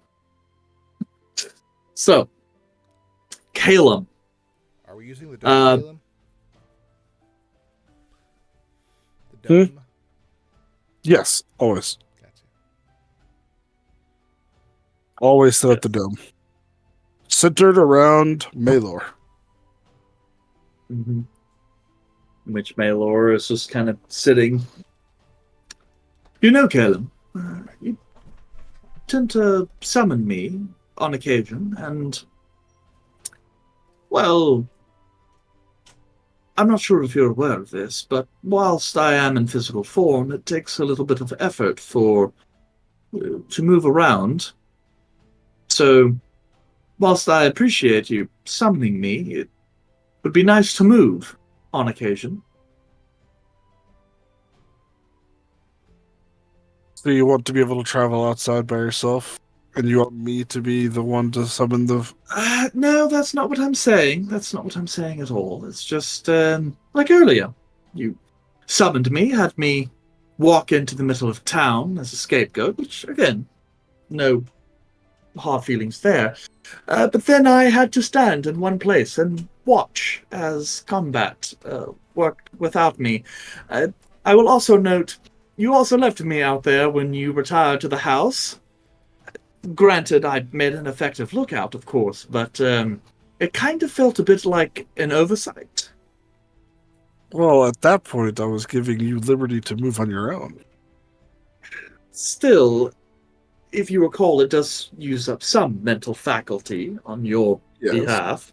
So, Caleb.
Are we using the dome, Caleb? The dome?
Yes, always.
Gotcha.
Always set up the dome. Centered around Malor.
Mm-hmm. Which Malor is just kind of sitting. You know, Caleb, you tend to summon me on occasion, and, well, I'm not sure if you're aware of this, but whilst I am in physical form, it takes a little bit of effort to move around. So, whilst I appreciate you summoning me, it would be nice to move on occasion.
So you want to be able to travel outside by yourself? And you want me to be the one to summon the...
No, that's not what I'm saying. That's not what I'm saying at all. It's just, like earlier. You summoned me, had me walk into the middle of town as a scapegoat, which, again, no hard feelings there. But then I had to stand in one place and watch as combat worked without me. I will also note, you also left me out there when you retired to the house. Granted, I made an effective lookout, of course, but it kind of felt a bit like an oversight.
Well, at that point, I was giving you liberty to move on your own.
Still, if you recall, it does use up some mental faculty on your behalf,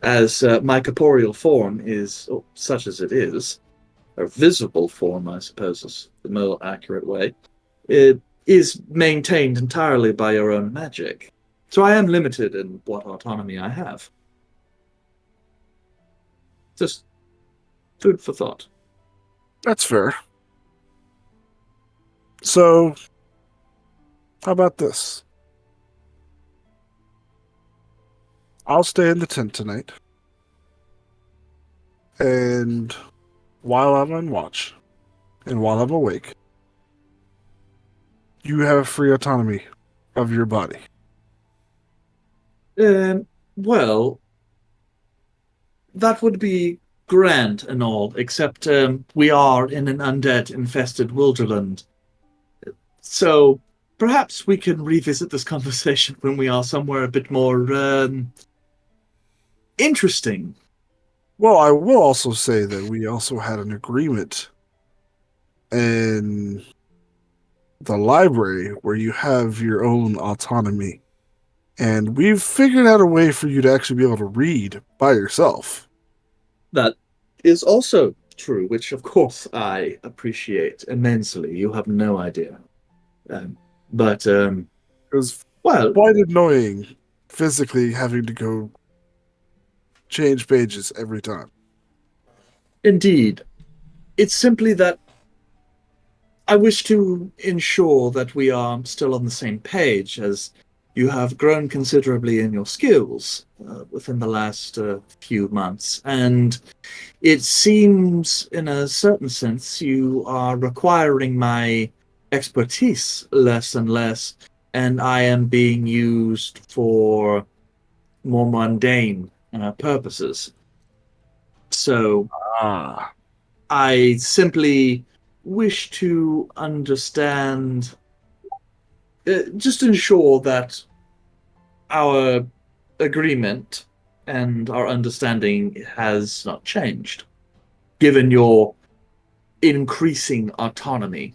as my corporeal form is, such as it is, or visible form, I suppose, is the more accurate way. It is maintained entirely by your own magic. So I am limited in what autonomy I have. Just food for thought.
That's fair. So, how about this? I'll stay in the tent tonight. And while I'm on watch, and while I'm awake, you have free autonomy of your body.
Well, that would be grand and all, except we are in an undead-infested wilderland. So perhaps we can revisit this conversation when we are somewhere a bit more interesting.
Well, I will also say that we also had an agreement in the library where you have your own autonomy. And we've figured out a way for you to actually be able to read by yourself.
That is also true, which of course I appreciate immensely. You have no idea. It
was
well,
quite annoying physically having to go change pages every time.
Indeed. It's simply that I wish to ensure that we are still on the same page, as you have grown considerably in your skills within the last few months, and it seems, in a certain sense, you are requiring my expertise less and less, and I am being used for more mundane purposes. So I simply wish to understand, just ensure that our agreement and our understanding has not changed, given your increasing autonomy.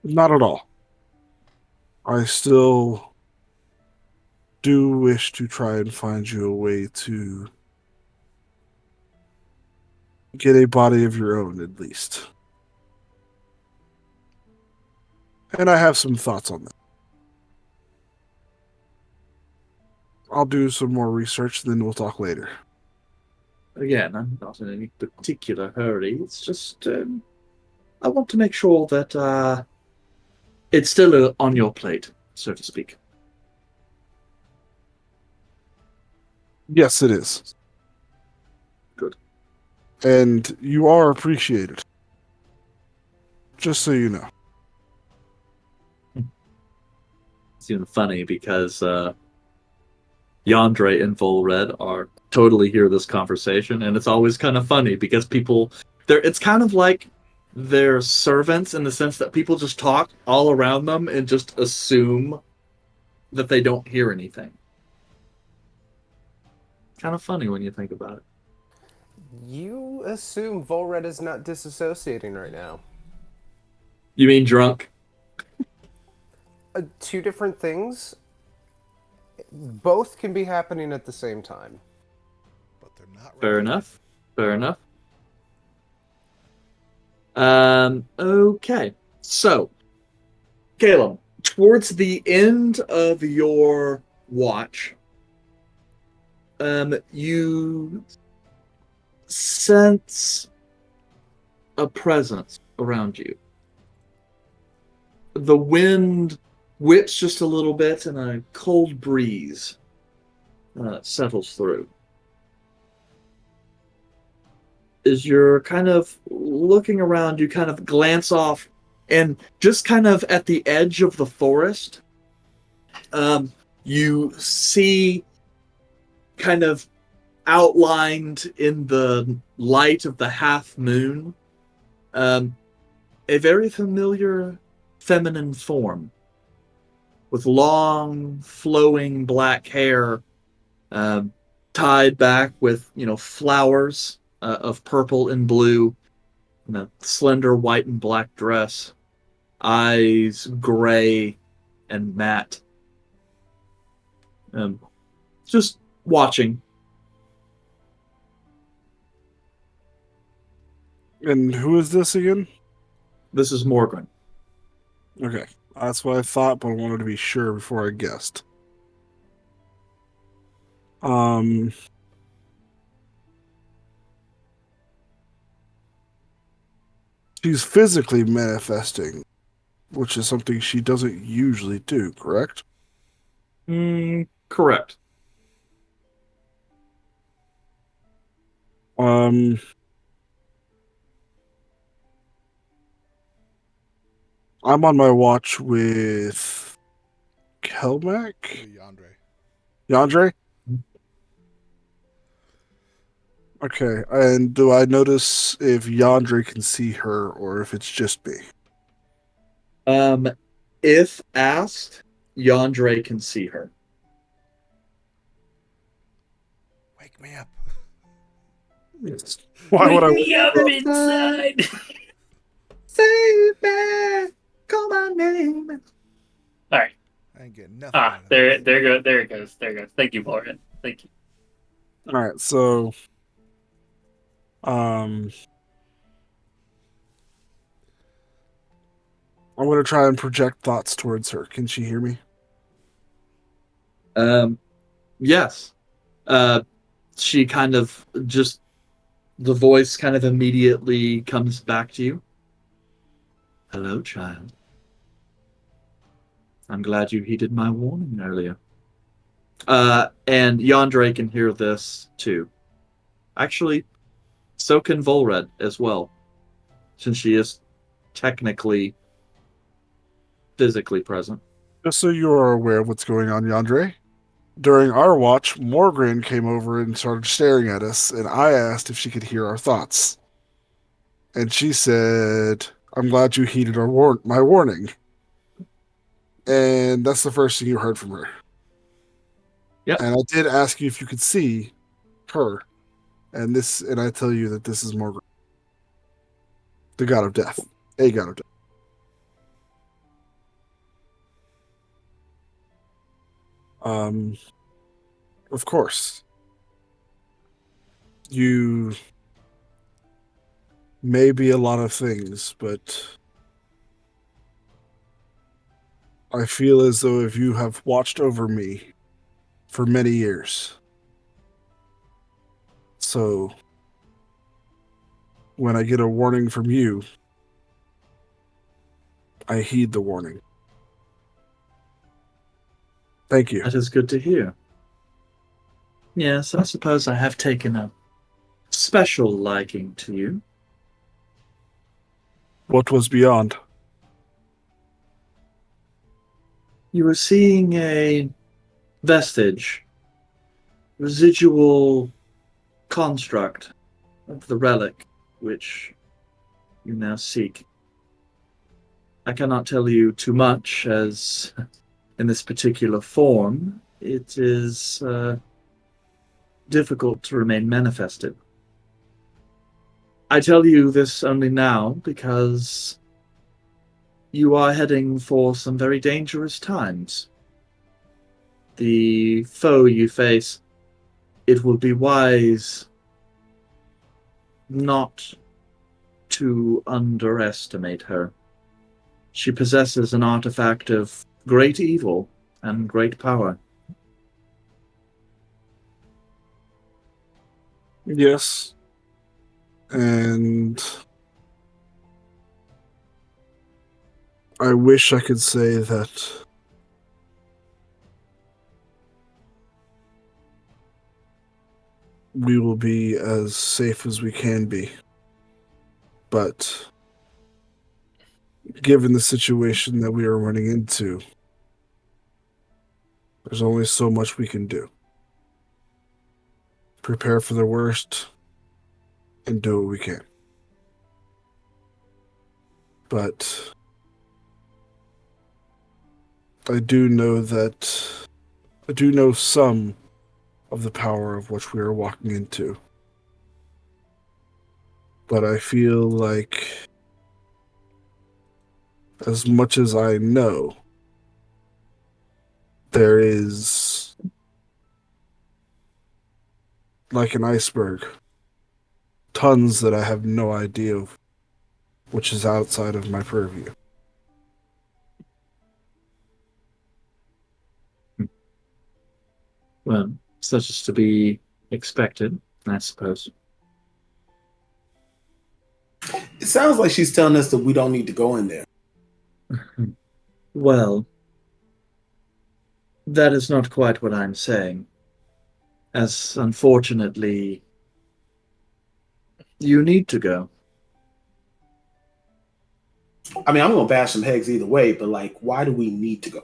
Not at all. I still do wish to try and find you a way to get a body of your own, at least. And I have some thoughts on that. I'll do some more research, then we'll talk later.
Again, I'm not in any particular hurry. It's just I want to make sure that it's still on your plate, so to speak.
Yes, it is.
Good.
And you are appreciated. Just so you know.
It's even funny because Yandre and Volred are totally hear this conversation, and it's always kind of funny because it's kind of like they're servants in the sense that people just talk all around them and just assume that they don't hear anything. Kind of funny when you think about it.
You assume Volred is not disassociating right now.
You mean drunk?
Two different things. Both can be happening at the same time.
But they're not
Fair
related.
enough. Fair enough. Okay. So, Caleb, towards the end of your watch, you sense a presence around you. The wind whips just a little bit, and a cold breeze settles through. As you're kind of looking around, you kind of glance off, and just kind of at the edge of the forest, you see kind of outlined in the light of the half moon, a very familiar feminine form with long, flowing black hair, tied back with, flowers of purple and blue, and a slender white and black dress, eyes gray and matte. Just watching.
And who is this again?
This is Morgan.
Okay. That's what I thought, but I wanted to be sure before I guessed. She's physically manifesting, which is something she doesn't usually do, correct?
Correct.
I'm on my watch with Kelmac?
Yandre.
Yandre? Okay, and do I notice if Yandre can see her or if it's just me?
If asked, Yandre can see her.
Wake me up.
Why would I?
me up inside.
Save me! Call my name.
All right.
I ain't getting nothing.
Ah,
out of
there
this.
it goes. Thank you, Lauren. Thank you.
All right, so, I'm gonna try and project thoughts towards her. Can she hear me?
Yes. She kind of just, the voice kind of immediately comes back to you. Hello, child. I'm glad you heeded my warning earlier. And Yandre can hear this too. Actually, so can Volred as well, since she is technically physically present.
Just so you are aware of what's going on, Yandre, during our watch, Morgan came over and started staring at us, and I asked if she could hear our thoughts. And she said, I'm glad you heeded my warning. And that's the first thing you heard from her.
Yep.
And I did ask you if you could see her, and I tell you that this is Morgan, the god of death, a god of death. Of course, you may be a lot of things, but I feel as though if you have watched over me for many years. So when I get a warning from you, I heed the warning. Thank you.
That is good to hear. Yes, I suppose I have taken a special liking to you.
What was beyond?
You were seeing a vestige, residual construct of the relic which you now seek. I cannot tell you too much, as in this particular form, it is difficult to remain manifested. I tell you this only now because you are heading for some very dangerous times. The foe you face, it will be wise not to underestimate her. She possesses an artifact of great evil and great power.
Yes. And I wish I could say that we will be as safe as we can be. But given the situation that we are running into, there's only so much we can do. Prepare for the worst and do what we can. But I do know some of the power of which we are walking into. But I feel like as much as I know, there is, like an iceberg, tons that I have no idea of, which is outside of my purview.
Well, such is to be expected, I suppose.
It sounds like she's telling us that we don't need to go in there.
Well, that is not quite what I'm saying. As unfortunately, you need to go.
I mean, I'm gonna bash some heads either way, but like, why do we need to go?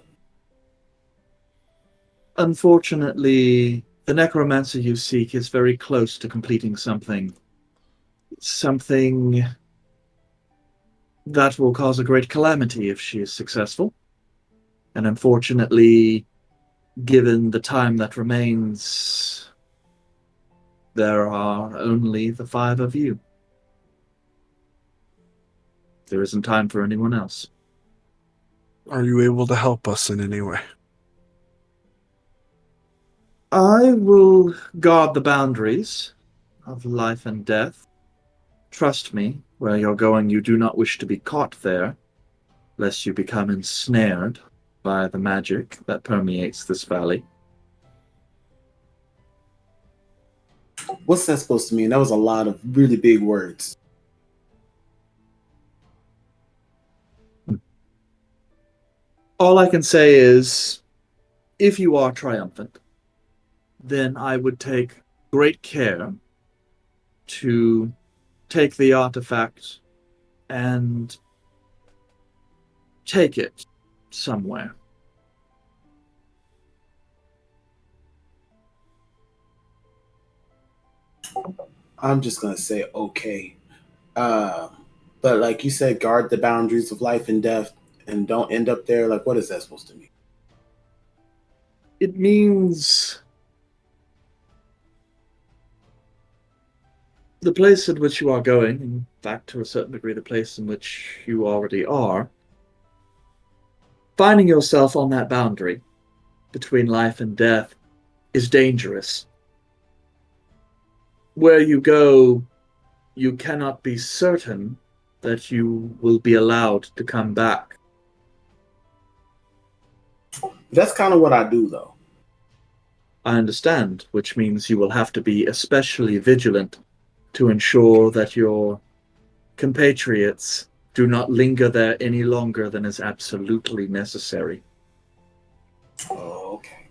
Unfortunately, the necromancer you seek is very close to completing something that will cause a great calamity if she is successful. And unfortunately, given the time that remains, there are only the 5 of you. There isn't time for anyone else.
Are you able to help us in any way?
I will guard the boundaries of life and death. Trust me, where you're going, you do not wish to be caught there, lest you become ensnared by the magic that permeates this valley.
What's that supposed to mean? That was a lot of really big words.
All I can say is, if you are triumphant, then I would take great care to take the artifact and take it somewhere.
I'm just gonna say okay. But like you said, guard the boundaries of life and death and don't end up there. Like, what is that supposed to mean?
It means the place in which you are going, in fact, to a certain degree, the place in which you already are, finding yourself on that boundary between life and death is dangerous. Where you go, you cannot be certain that you will be allowed to come back.
That's kind of what I do, though.
I understand, which means you will have to be especially vigilant to ensure that your compatriots do not linger there any longer than is absolutely necessary.
Oh, okay.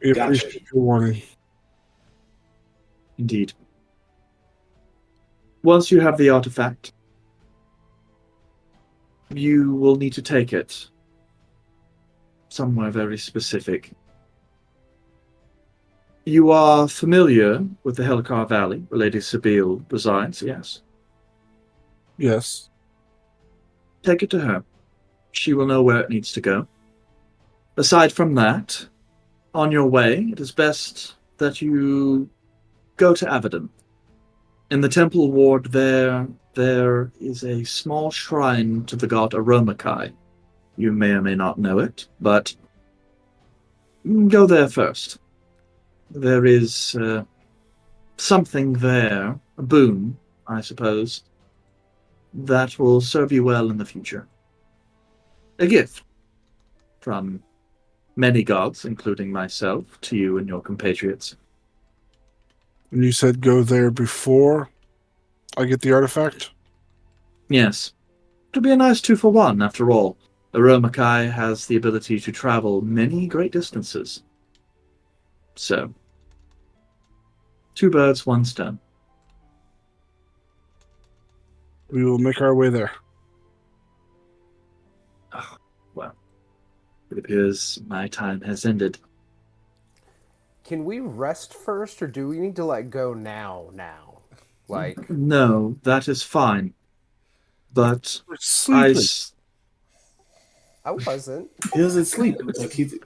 We
Gotcha.
appreciate your warning.
Indeed. Once you have the artifact, you will need to take it somewhere very specific. You are familiar with the Helkar Valley, where Lady Sabine resides, yes?
Yes.
Take it to her. She will know where it needs to go. Aside from that, on your way, it is best that you go to Avedon. In the temple ward there is a small shrine to the god Aromakai. You may or may not know it, but go there first. There is something there, a boon, I suppose, that will serve you well in the future. A gift from many gods, including myself, to you and your compatriots.
And you said go there before I get the artifact?
Yes. It'll be a nice 2-for-1, after all. Aromakai has the ability to travel many great distances. So, 2 birds, 1 stone.
We will make our way there.
Oh, well, it appears my time has ended.
Can we rest first, or do we need to go now? Like,
No, that is fine. But
We're
I...
sleeping.
I wasn't.
He doesn't sleep.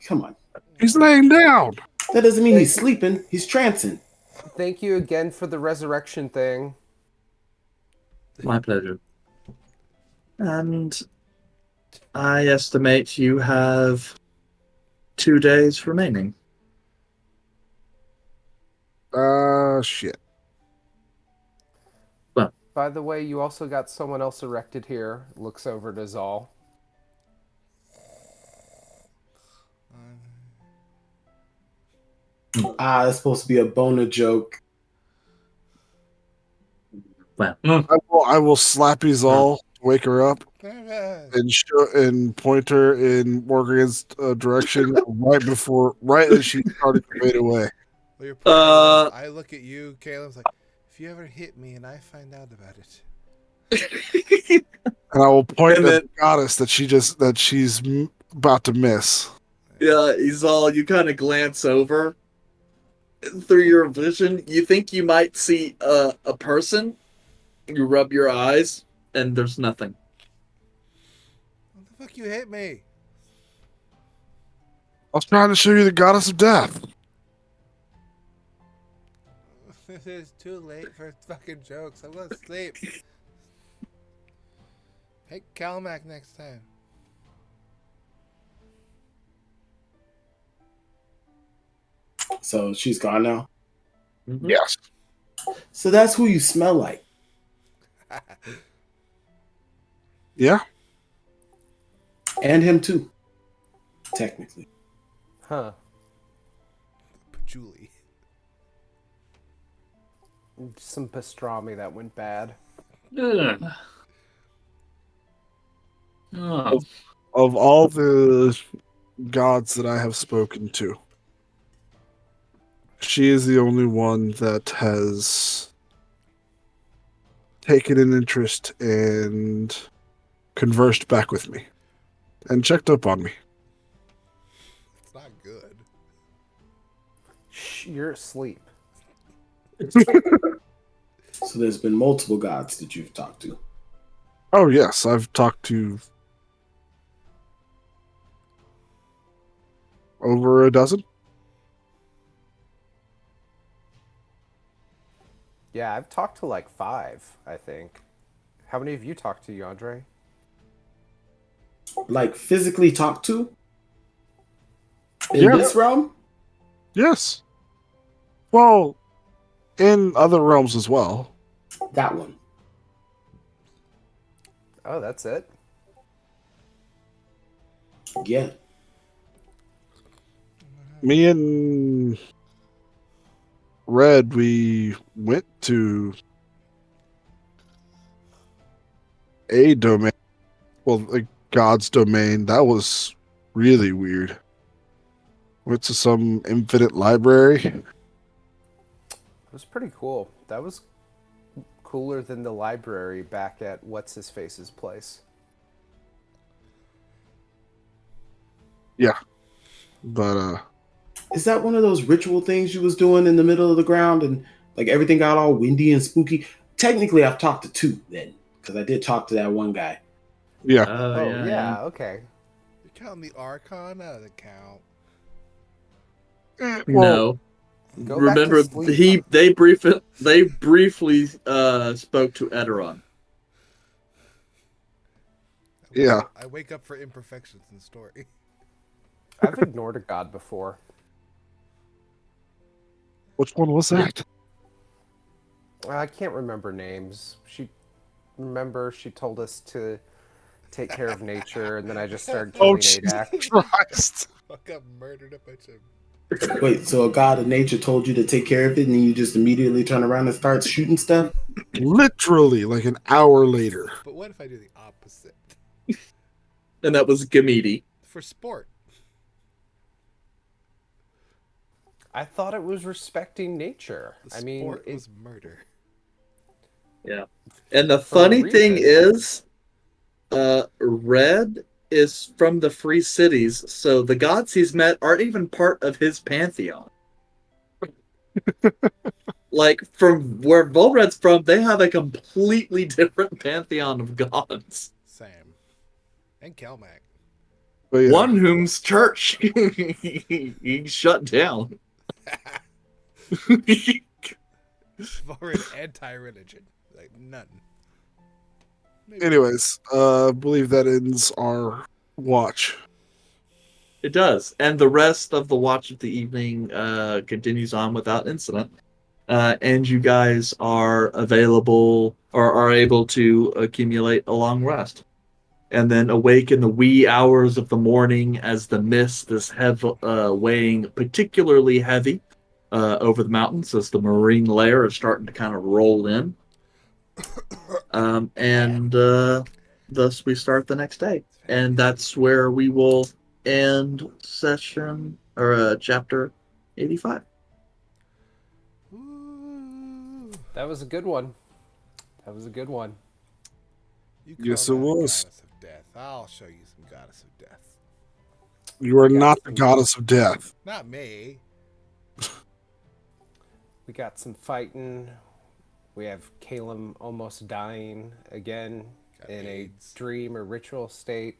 Come on.
He's laying down.
That doesn't mean he's sleeping. He's trancing.
Thank you again for the resurrection thing.
My pleasure. And I estimate you have 2 days remaining.
Shit.
By the way, you also got someone else erected here. Looks over to Zal.
That's supposed to be a boner joke.
Well,
I will slap Izal to wake her up and point her in Morgan's direction right as she started to fade away.
Well, your point is, I look at you, Caleb's like, if you ever hit me and I find out about it.
And I will point
And
at
then-
the goddess that she's about to miss.
yeah, Izal, you kind of glance over through your vision. You think you might see a person. You rub your eyes, and there's nothing.
What the fuck you hit me?
I was trying to show you the goddess of death.
It is too late for fucking jokes. I'm gonna sleep. Hey, Calmac next time.
So she's gone now.
Mhm.
Yes.
So that's who you smell like.
Yeah.
And him too. Technically.
Huh.
Julie.
Some pastrami that went bad.
Ugh. Oh,
Of all the gods that I have spoken to, she is the only one that has taken an interest and conversed back with me and checked up on me.
It's not good.
Shh, you're asleep.
So there's been multiple gods that you've talked to.
Oh, yes. I've talked to over a dozen.
Yeah, I've talked to like 5, I think. How many of you talked to Yandre?
Like physically talk to in
Yeah.
this realm?
Yes. Well, in other realms as well.
That one.
Oh, that's it?
Yeah.
Me and Red, we went to a domain. Well, like God's domain. That was really weird. Went to some infinite library.
It was pretty cool. That was cooler than the library back at What's-His-Face's place.
Yeah. But
Is that one of those ritual things you was doing in the middle of the ground and like everything got all windy and spooky? Technically, I've talked to 2 then because I did talk to that one guy.
yeah.
Oh, yeah, okay.
You're counting the Archon out of the count.
Well,
No.
Go back to
Remember,
sleep.
they briefly spoke to Eteron.
Yeah.
I wake up for imperfections in the story.
I've ignored a god before.
Which one was that?
I can't remember names. She told us to take care of nature, and then I just started
Oh,
killing
Jesus
Adak.
I
Christ.
got murdered a bunch of.
Wait, so a god of nature told you to take care of it and then you just immediately turn around and start shooting stuff?
Literally, like an hour later.
But what if I do the opposite?
And that was Gamidi.
For sport.
I thought it was respecting nature.
The
I mean,
sport was murder.
Yeah. And the
For a
funny thing
reason.
is, Red is from the Free Cities, so the gods he's met aren't even part of his pantheon. Like, from where Volred's from, they have a completely different pantheon of gods.
Sam. And Kelmac.
But yeah.
One whom's church he shut down.
For an anti-religion. Like, none. Maybe.
Anyways, I believe that ends our watch.
It does. And the rest of the watch of the evening continues on without incident. And you guys are available or are able to accumulate a long rest. And then awake in the wee hours of the morning as the mist is weighing particularly heavy over the mountains as the marine layer is starting to kind of roll in. And thus we start the next day. And that's where we will end session or chapter 85.
Ooh.
That was a good one. That was a good one.
You call
Yes,
that
it was.
Goddess of Death. I'll show you some Goddess of Death.
You are
We got
not the
some-
goddess of death.
Not me.
We got some fighting. We have Caleb almost dying again
Got
in
AIDS.
a dream or ritual state.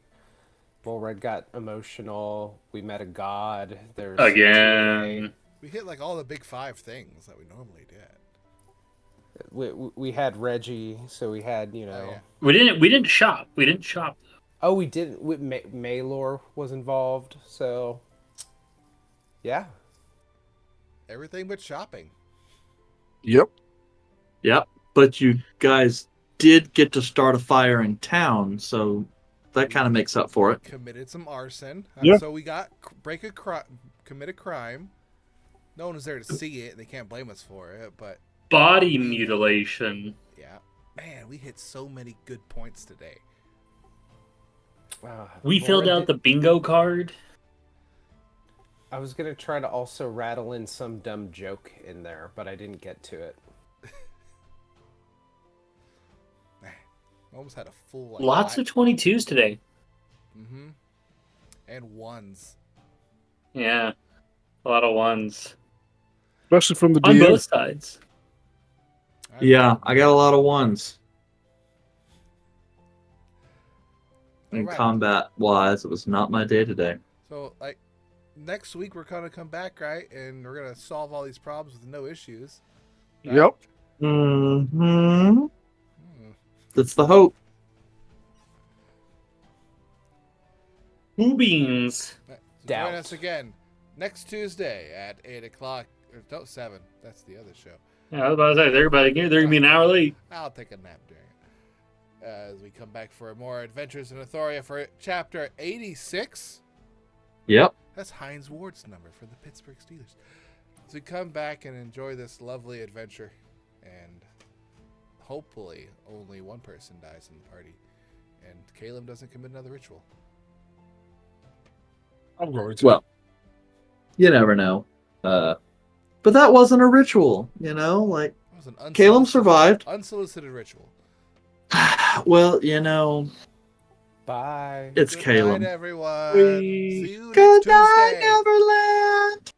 Volred got emotional. We met a god. There's
Again.
We hit like all the big 5 things that we normally did.
We had Reggie, so we had, you know.
Oh, yeah.
We didn't shop. We didn't shop.
Oh, we didn't. Maylor was involved, so yeah.
Everything but shopping.
Yep.
Yep. But you guys did get to start a fire in town, so that kind of makes up for it.
Committed some arson.
Yeah.
So we got commit a crime. No one was there to see it. They can't blame us for it. But
Body mutilation.
yeah, man, we hit so many good points today.
We filled out the bingo card.
I was gonna try to also rattle in some dumb joke in there, but I didn't get to it.
Man, almost had a full. Like,
Lots of 22s today.
Mm-hmm. And ones.
Yeah. A lot of ones.
Especially from the
On
DM.
both sides.
Yeah, I got a lot of ones. In
Alright.
combat-wise, it was not my day today.
So, like, next week we're gonna come back, right? And we're gonna solve all these problems with no issues. Right?
Yep.
Mm-hmm.
Hmm.
That's the hope.
Who beans?
So
Doubt.
join us again next Tuesday at 8 o'clock. Or, no, 7. That's the other show.
Yeah, I was about to say they're gonna be an hour late.
I'll take a nap during it. As we come back for more adventures in Athoria for chapter 86.
Yep.
That's Heinz Ward's number for the Pittsburgh Steelers. As we come back and enjoy this lovely adventure, and hopefully only one person dies in the party, and Caleb doesn't commit another ritual.
I'm going to.
Well, you never know. But that wasn't a ritual, you know? Like,
That was an
Caleb survived.
unsolicited ritual.
Well, you know,
Bye.
it's
Good
Caleb.
night, everyone.
Whee!
See you
Good
next
night,
Tuesday.
Neverland!